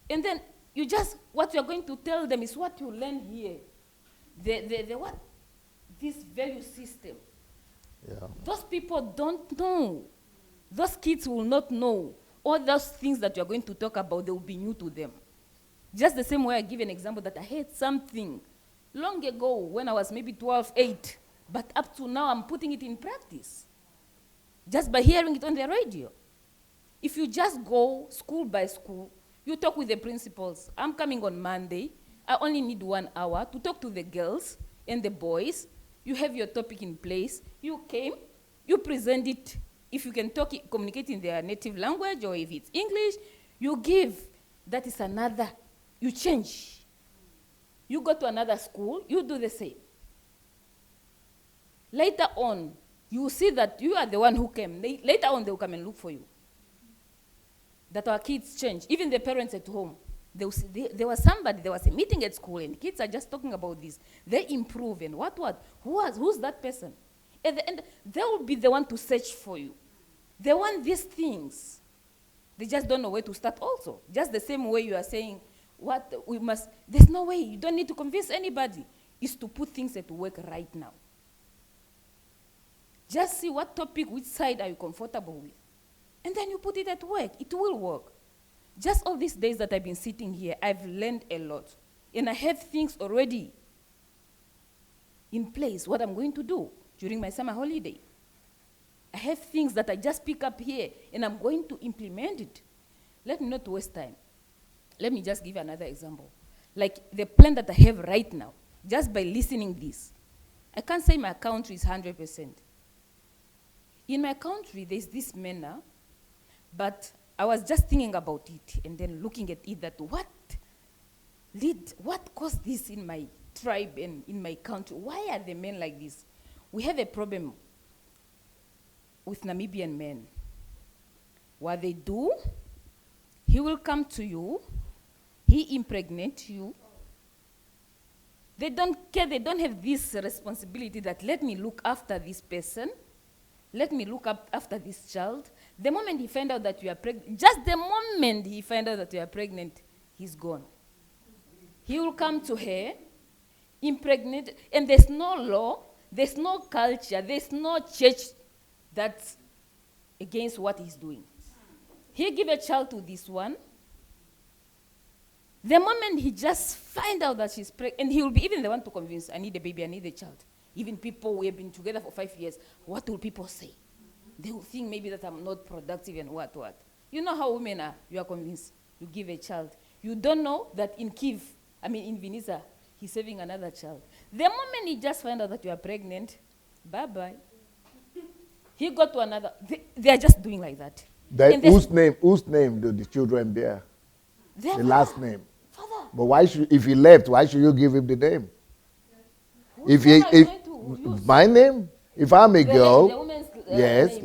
And then you just, what you're going to tell them is what you learn here. The what? This value system. Yeah. Those people don't know. Those kids will not know. All those things that you're going to talk about, they will be new to them. Just the same way I give an example that I heard something long ago when I was maybe 12, 8. But up to now, I'm putting it in practice. Just by hearing it on the radio. If you just go school by school, you talk with the principals. I'm coming on Monday. I only need 1 hour to talk to the girls and the boys. You have your topic in place. You came, you present it. If you can talk, communicate in their native language, or if it's English, you give. That is another. You change. You go to another school, you do the same. Later on, you will see that you are the one who came. Later on, they will come and look for you. That our kids change. Even the parents at home. There was somebody, there was a meeting at school, and kids are just talking about this. They improve, and what? Who's that person? At the end, they will be the one to search for you. They want these things. They just don't know where to start also. Just the same way you are saying, there's no way, you don't need to convince anybody. It's to put things at work right now. Just see what topic, which side are you comfortable with. And then you put it at work. It will work. Just all these days that I've been sitting here, I've learned a lot. And I have things already in place, what I'm going to do during my summer holiday. I have things that I just pick up here, and I'm going to implement it. Let me not waste time. Let me just give another example. Like the plan that I have right now, just by listening this, I can't say my country is 100%. In my country, there's this manner, but I was just thinking about it and then looking at it that what caused this in my tribe and in my country? Why are the men like this? We have a problem with Namibian men. What they do, he will come to you, he impregnates you. They don't care, they don't have this responsibility that let me look after this person, let me look after this child. The moment he finds out that you are pregnant, just the moment he finds out that you are pregnant, he's gone. He will come to her, impregnate, and there's no law, there's no culture, there's no church that's against what he's doing. He give a child to this one. The moment he just find out that she's pregnant, and he will be even the one to convince, I need a baby, I need a child. Even people who have been together for 5 years, what will people say? They will think maybe that I'm not productive and what. You know how women are. You are convinced. You give a child. You don't know that in Vinisa, he's having another child. The moment he just find out that you are pregnant, bye-bye. He got to another. They are just doing like that. Whose name do the children bear? The last name. Father. But why should, if he left, why should you give him the name? My name? If I'm a girl, yes.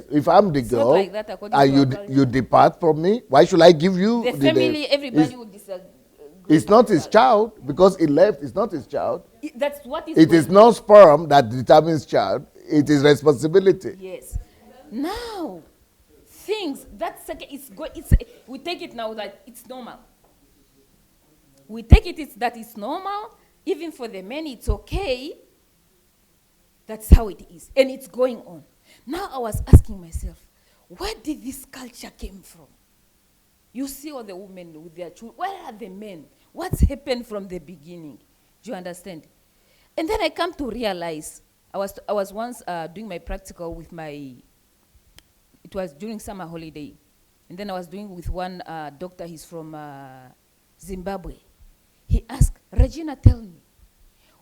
If I'm the girl, like that, and you depart from me, why should I give you the family? Name? Everybody would disagree. It's not his child because he left. It's not his child. That's what it is not sperm that determines child. It is responsibility. Yes. Now, things that's we take it now that it's normal. We take it that it's normal. Even for the men, it's okay. That's how it is, and it's going on. Now I was asking myself, where did this culture came from? You see all the women with their children. Where are the men? What's happened from the beginning? Do you understand? And then I come to realize, I was once doing my practical with it was during summer holiday. And then I was doing with one doctor, he's from Zimbabwe. He asked, Regina, tell me,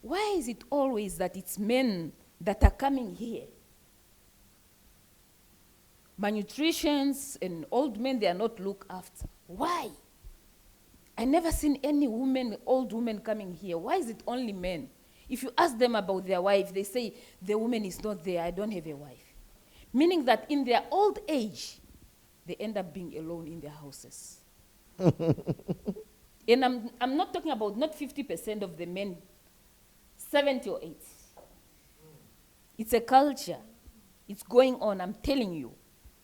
why is it always that it's men that are coming here? Malnutritions and old men, they are not looked after. Why? I never seen any woman, old woman coming here. Why is it only men? If you ask them about their wife, they say, the woman is not there, I don't have a wife. Meaning that in their old age, they end up being alone in their houses. And I'm not talking about not 50% of the men, 70 or 80. It's a culture. It's going on, I'm telling you.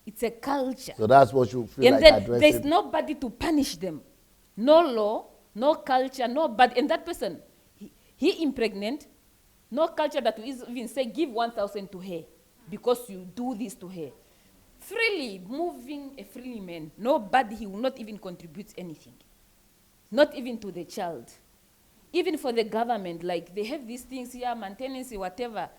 It's a culture. So that's what you feel and like then addressing. There's nobody to punish them. No law, no culture, and that person, he impregnant, no culture that will even say give 1,000 to her because you do this to her. Freely, moving a free man, nobody, he will not even contribute anything. Not even to the child. Even for the government, like they have these things here, maintenance, whatever.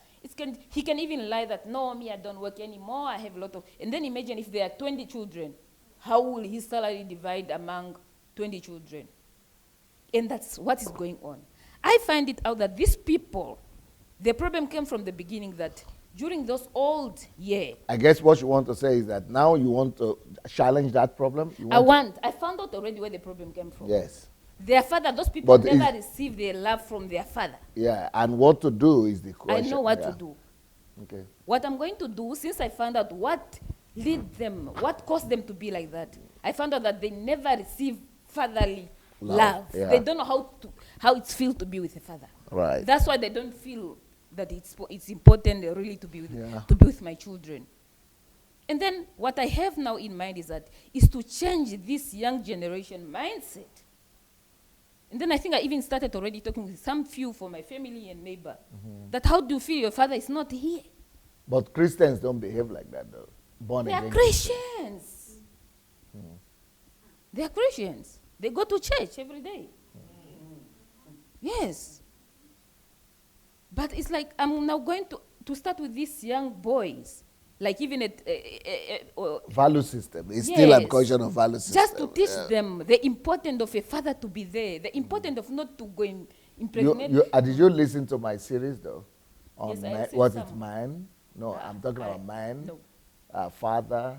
He can even lie that, no, me, I don't work anymore, I have a lot of, and then imagine if there are 20 children, how will his salary divide among 20 children? And that's what is going on. I find it out that these people, the problem came from the beginning that during those old years. I guess what you want to say is that now you want to challenge that problem? I found out already where the problem came from. Yes. Their father, those people never received their love from their father. Yeah, and what to do is the question. I know what to do. Okay. What I'm going to do, since I found out what led them, what caused them to be like that, I found out that they never received fatherly love. Yeah. They don't know how it feels to be with a father. Right. That's why they don't feel that it's important really to be with my children. And then what I have now in mind is to change this young generation mindset. And then I think I even started already talking with some few for my family and neighbor. Mm-hmm. That how do you feel your father is not here? But Christians don't behave like that, though. Born They are again Christians. They are Christians. They go to church every day. Yes. But it's like I'm now going to start with these young boys. Like even at... value system. It's still a question of value system. Just to teach them the importance of a father to be there. The importance of not to go and impregnate. Did you listen to my series, though? On Yes, what is man? No, I'm talking about man, no. father.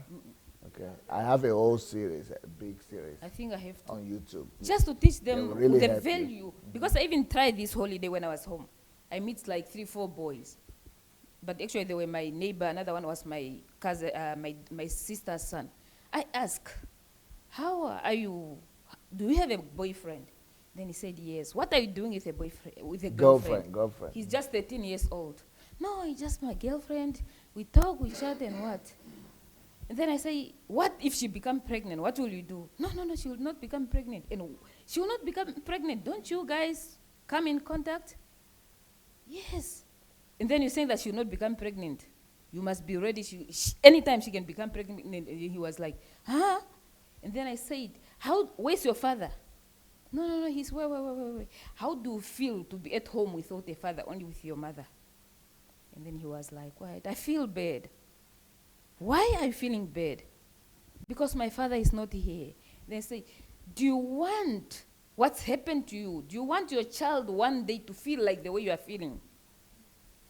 Okay. I have a whole series, a big series. I think I have to. On YouTube. Just to teach them really the help value. you. Because I even tried this holiday when I was home. I meet like 3, 4 boys. But actually they were my neighbor. Another one was my cousin, my sister's son. I asked, how are you? Do you have a boyfriend? Then he said, yes. What are you doing with a boyfriend? With a girlfriend? Girlfriend. He's just 13 years old. No, he's just my girlfriend. We talk, we chat, and what? And then I say, what if she becomes pregnant? What will you do? No, she will not become pregnant. And she will not become pregnant. Don't you guys come in contact? Yes. And then you're saying that she will not become pregnant. You must be ready. Anytime she can become pregnant. And he was like, huh? And then I said, where's your father? No, he's, wait. How do you feel to be at home without a father, only with your mother? And then he was like, what? I feel bad. Why are you feeling bad? Because my father is not here. They say, do you want what's happened to you? Do you want your child one day to feel like the way you are feeling?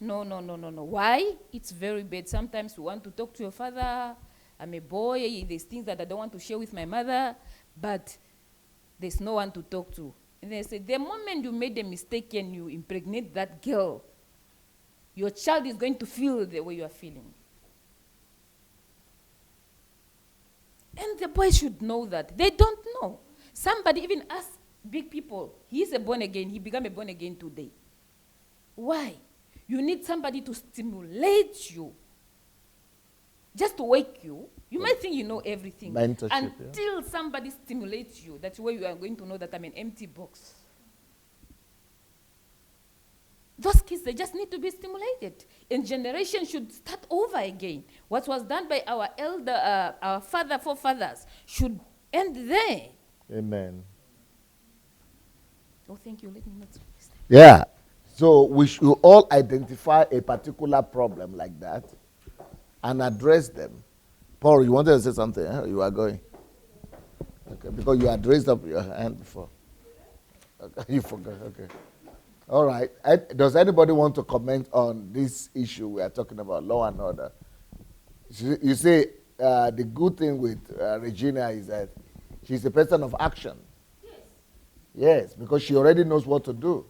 No. Why? It's very bad. Sometimes you want to talk to your father. I'm a boy. There's things that I don't want to share with my mother, but there's no one to talk to. And they say, the moment you made a mistake and you impregnate that girl, your child is going to feel the way you are feeling. And the boys should know that. They don't know. Somebody even asked big people, he's a born again, he became a born again today. Why? You need somebody to stimulate you. Just to wake you. You might think you know everything. Mentorship, until somebody stimulates you. That's where you are going to know that I'm an empty box. Those kids, they just need to be stimulated. And generation should start over again. What was done by our our forefathers should end there. Amen. Oh, thank you. Let me not. Yeah. So we should all identify a particular problem like that and address them. Paul, you wanted to say something? Huh? You are going. Okay, because you had raised up your hand before. Okay, you forgot. Okay. All right. Does anybody want to comment on this issue we are talking about, law and order? You say the good thing with Regina is that she's a person of action. Yes, because she already knows what to do.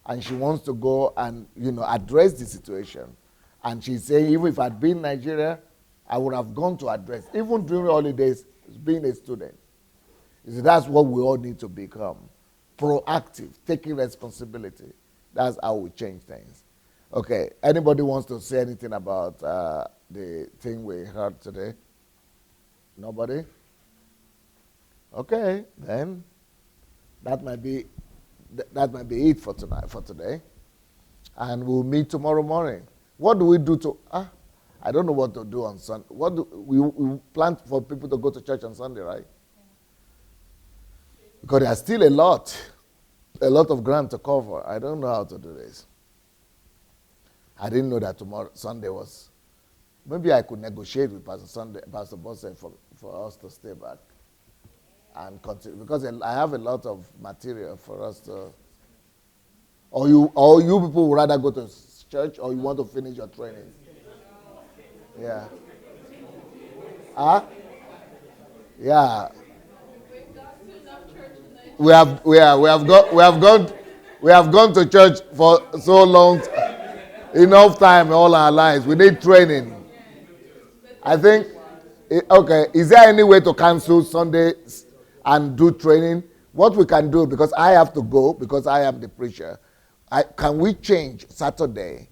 And she wants to go and, address the situation. And she's saying, even if I'd been in Nigeria, I would have gone to address, even during holidays, being a student. You see, that's what we all need to become. Proactive, taking responsibility. That's how we change things. Okay, anybody wants to say anything about the thing we heard today? Nobody? Okay, then that might be it for today. And we'll meet tomorrow morning. What do we do I don't know what to do on Sunday. We plan for people to go to church on Sunday, right? Because there's still a lot of ground to cover. I don't know how to do this. I didn't know that Sunday was. Maybe I could negotiate with Pastor Bosse for us to stay back and continue, because I have a lot of material for us to. Or you people would rather go to church, or you want to finish your training? Yeah. Yeah. We have gone to church for so long, enough time all our lives. We need training. I think. Okay. Is there any way to cancel Sundays and do training? What we can do, because I have to go because I am the preacher. Can we change Saturday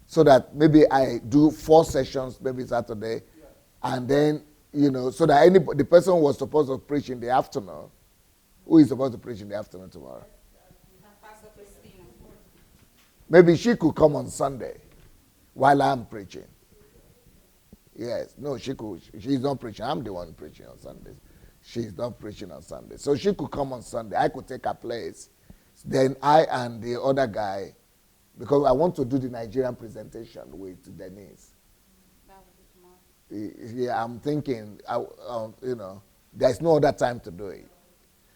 so that maybe I do 4 sessions maybe Saturday, and then so that the person who was supposed to preach in the afternoon, who is supposed to preach in the afternoon tomorrow, maybe she could come on Sunday while I'm preaching. Yes, no, she could. She's not preaching. I'm the one preaching on Sundays. She's not preaching on Sundays. So she could come on Sunday. I could take her place. Then I and the other guy, because I want to do the Nigerian presentation with Denise. Yeah, I'm thinking, there's no other time to do it.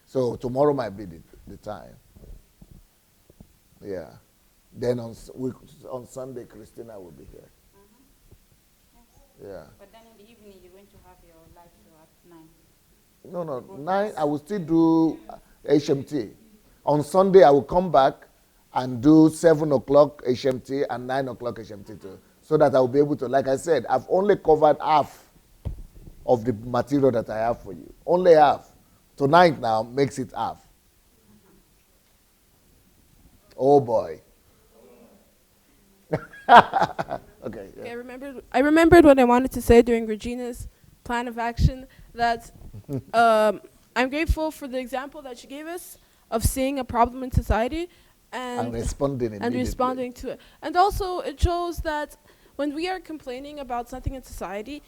So tomorrow might be the time. Yeah. Then on Sunday, Christina will be here. Yeah. But then in the evening, you're going to have your live show at 9. No, 9, I will still do HMT. On Sunday, I will come back and do 7 o'clock HMT and 9 o'clock HMT too. So that I will be able to, like I said, I've only covered half of the material that I have for you. Only half. Tonight now makes it half. Oh boy. Okay. Yeah. I remembered what I wanted to say during Regina's plan of action, that I'm grateful for the example that she gave us of seeing a problem in society and responding to it. And also it shows that when we are complaining about something in society,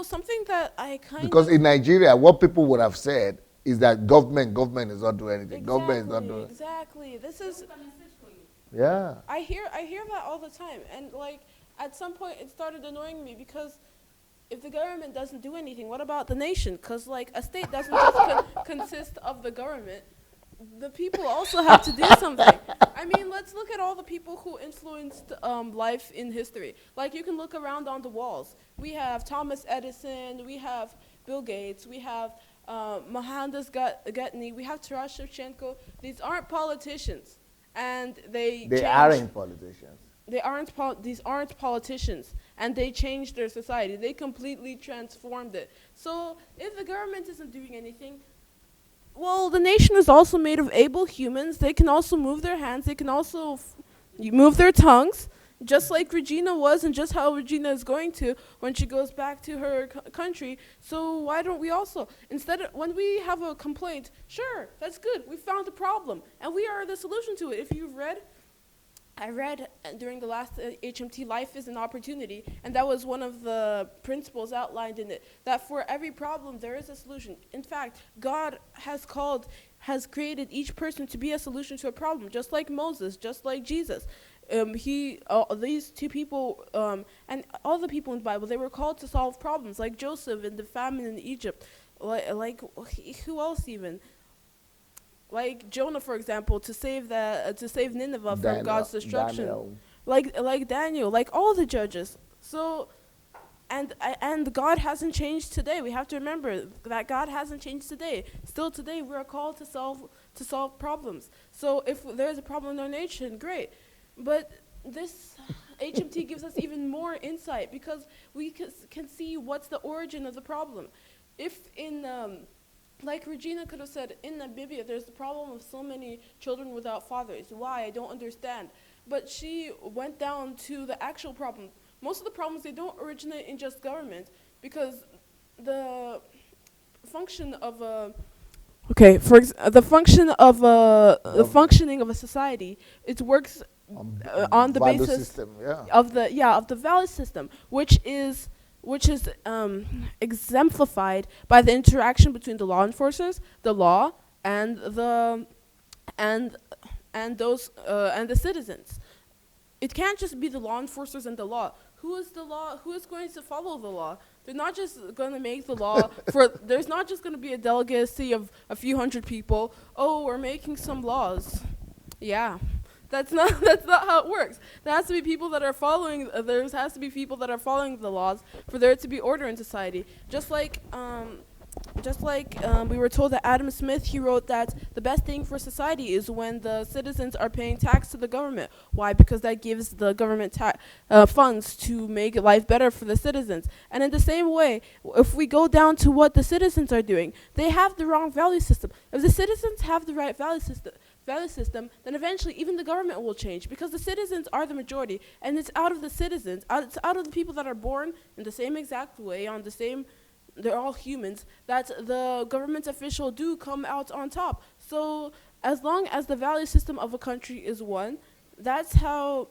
something that I Because in Nigeria, what people would have said is that government is not doing anything. Government is not doing. Exactly. This is. Yeah. I hear that all the time, and at some point it started annoying me, because if the government doesn't do anything, what about the nation? Because a state doesn't just consist of the government. The people also have to do something. I mean, let's look at all the people who influenced life in history. You can look around on the walls. We have Thomas Edison, we have Bill Gates, we have Mohandas Gandhi, we have Taras Shevchenko. These aren't politicians, and they aren't politicians. These aren't politicians, and they changed their society. They completely transformed it. So if the government isn't doing anything, well, the nation is also made of able humans. They can also move their hands. They can also move their tongues, just like Regina was, and just how Regina is going to when she goes back to her country. So why don't we also, when we have a complaint, sure, that's good. We found the problem, and we are the solution to it. If you've read, I read during the last HMT, Life is an Opportunity, and that was one of the principles outlined in it, that for every problem there is a solution. In fact, God has created each person to be a solution to a problem, just like Moses, just like Jesus. These two people, and all the people in the Bible, they were called to solve problems, like Joseph in the famine in Egypt, like who else even? Like Jonah, for example, to save Nineveh from God's destruction. Daniel. Like Daniel, like all the judges. So, and God hasn't changed today. We have to remember that God hasn't changed today. Still today, we are called to solve problems. So if there's a problem in our nation, great. But this HMT gives us even more insight, because we can see what's the origin of the problem. If like Regina could have said, in Namibia, there's the problem of so many children without fathers. Why? I don't understand. But she went down to the actual problem. Most of the problems, they don't originate in just government, because the function of a the functioning of a society, it works on the basis of the value system, which is exemplified by the interaction between the law enforcers, the law, and the citizens. It can't just be the law enforcers and the law. Who is the law? Who is going to follow the law? They're not just going to make the law there's not just going to be a delegacy of a few hundred people. Oh, we're making some laws. Yeah. That's not how it works. There has to be people that are following. There has to be people that are following the laws for there to be order in society. Just like we were told that Adam Smith, he wrote that the best thing for society is when the citizens are paying tax to the government. Why? Because that gives the government funds to make life better for the citizens. And in the same way, if we go down to what the citizens are doing, they have the wrong value system. If the citizens have the right value system, then eventually even the government will change, because the citizens are the majority, and it's out of the citizens, it's out of the people that are born in the same exact way, they're all humans, that the government official do come out on top. So as long as the value system of a country is one, that's how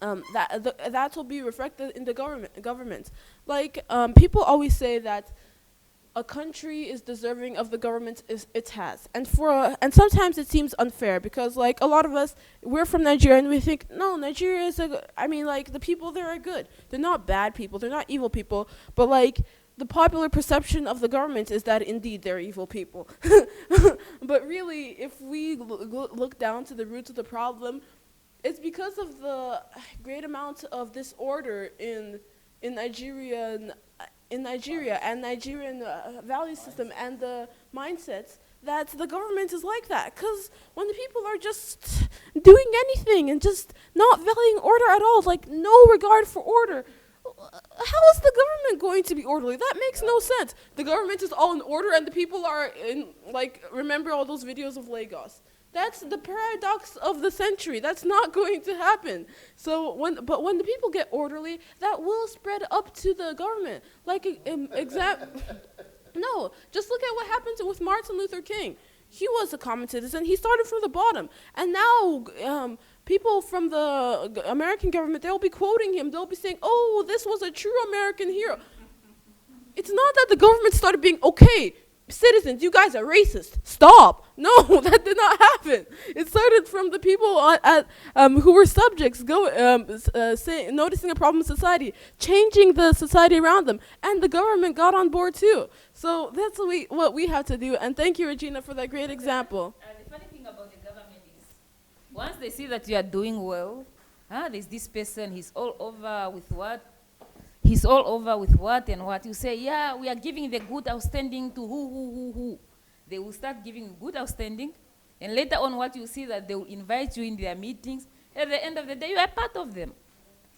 that will be reflected in the government. Like people always say that a country is deserving of the government it has, and sometimes it seems unfair because like a lot of us, we're from Nigeria and we think no, Nigeria is like the people there are good. They're not bad people. They're not evil people. But like the popular perception of the government is that indeed they're evil people. But really, if we look down to the roots of the problem, it's because of the great amount of disorder in Nigeria and Nigerian value system and the mindsets that the government is like that. Because when the people are just doing anything and just not valuing order at all, like no regard for order, how is the government going to be orderly? That makes no sense. The government is all in order and the people are in, like, remember all those videos of Lagos? That's the paradox of the century. That's not going to happen. So when the people get orderly, that will spread up to the government. Like no, just look at what happened with Martin Luther King. He was a common citizen. He started from the bottom, and now people from the American government, they'll be quoting him. They'll be saying, "Oh, this was a true American hero." It's not that the government started being okay. Citizens, you guys are racist. Stop. No, that did not happen. It started from the people who were subjects, noticing a problem in society, changing the society around them, and the government got on board too. So that's what we have to do. And thank you, Regina, for that great example. The funny thing about the government is, once they see that you are doing well, there's this person, he's all over with what? He's all over with what and what. You say, yeah, we are giving the good outstanding to who. They will start giving good outstanding. And later on what you see that they will invite you in their meetings. At the end of the day, you are part of them.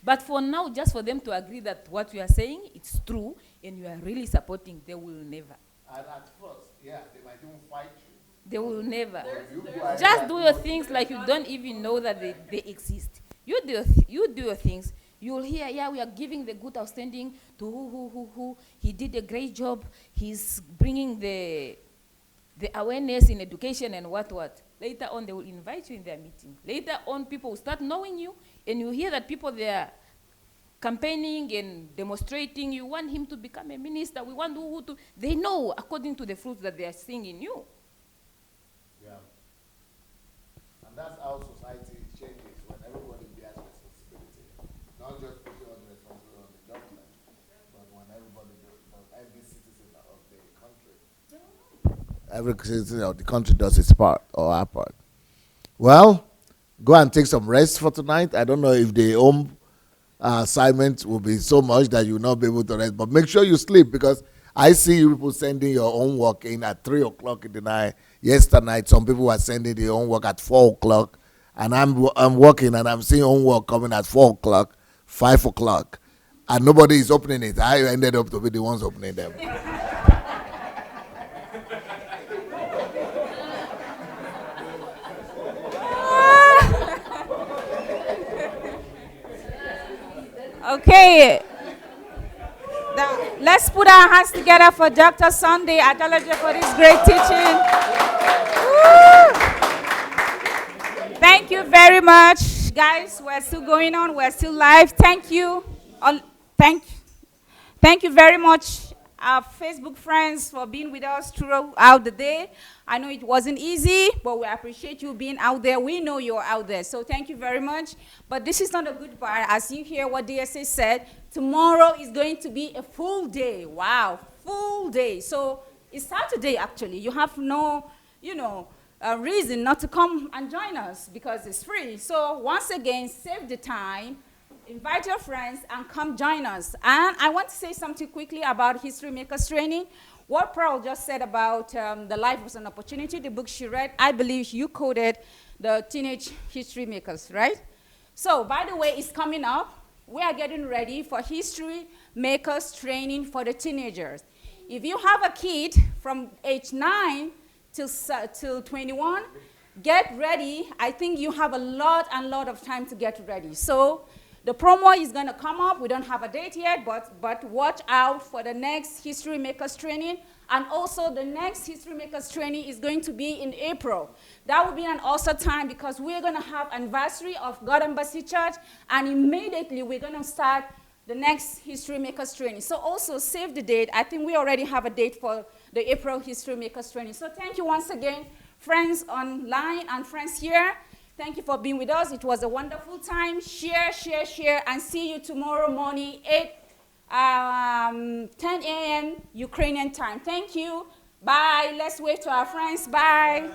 But for now, just for them to agree that what you are saying, it's true, and you are really supporting, they will never. And at first, yeah, they might even fight you. They will never. Just do your things like you don't even know that they exist. You do your things. You'll hear, yeah, we are giving the good outstanding to who. He did a great job. He's bringing the awareness in education and what. Later on, they will invite you in their meeting. Later on, people will start knowing you, and you hear that people, they are campaigning and demonstrating. You want him to become a minister. We want who to. They know according to the fruits that they are seeing in you. Yeah. And that's how society changes when everybody bears responsibility. Not just putting all the responsibility on the government, but when every citizen of the country. Every citizen of the country does its part or our part. Well, go and take some rest for tonight. I don't know if the home assignment will be so much that you will not be able to rest, but make sure you sleep, because I see you people sending your homework in at 3 o'clock in the night. Yesterday night, some people were sending the homework at 4 o'clock, and I'm working and I'm seeing homework coming at 4 o'clock, 5 o'clock, and nobody is opening it. I ended up to be the ones opening them. Okay. Let's put our hands together for Dr. Sunday Adelaja for this great teaching. Woo! Thank you very much, guys. We're still going on. We're still live. Thank you. Thank you very much, our Facebook friends, for being with us throughout the day. I know it wasn't easy, but we appreciate you being out there. We know you're out there, so thank you very much. But this is not a good part. As you hear what DSA said, tomorrow is going to be a full day. Wow, full day. So it's Saturday, actually. You have no, reason not to come and join us because it's free. So once again, save the time. Invite your friends and come join us. And I want to say something quickly about History Makers Training. What Pearl just said about the life was an opportunity, the book she read, I believe you quoted the Teenage History Makers, right? So, by the way, it's coming up. We are getting ready for History Makers Training for the teenagers. If you have a kid from age 9 till 21, get ready. I think you have a lot of time to get ready. So, The promo is going to come up. We don't have a date yet, but watch out for the next History Makers training. And also the next History Makers training is going to be in April. That will be an awesome time because we're going to have anniversary of God Embassy Church, and immediately we're going to start the next History Makers training. So also save the date. I think we already have a date for the April History Makers training. So thank you once again, friends online and friends here. Thank you for being with us. It was a wonderful time. Share, share, share, and see you tomorrow morning, 10 a.m. Ukrainian time. Thank you. Bye. Let's wave to our friends. Bye.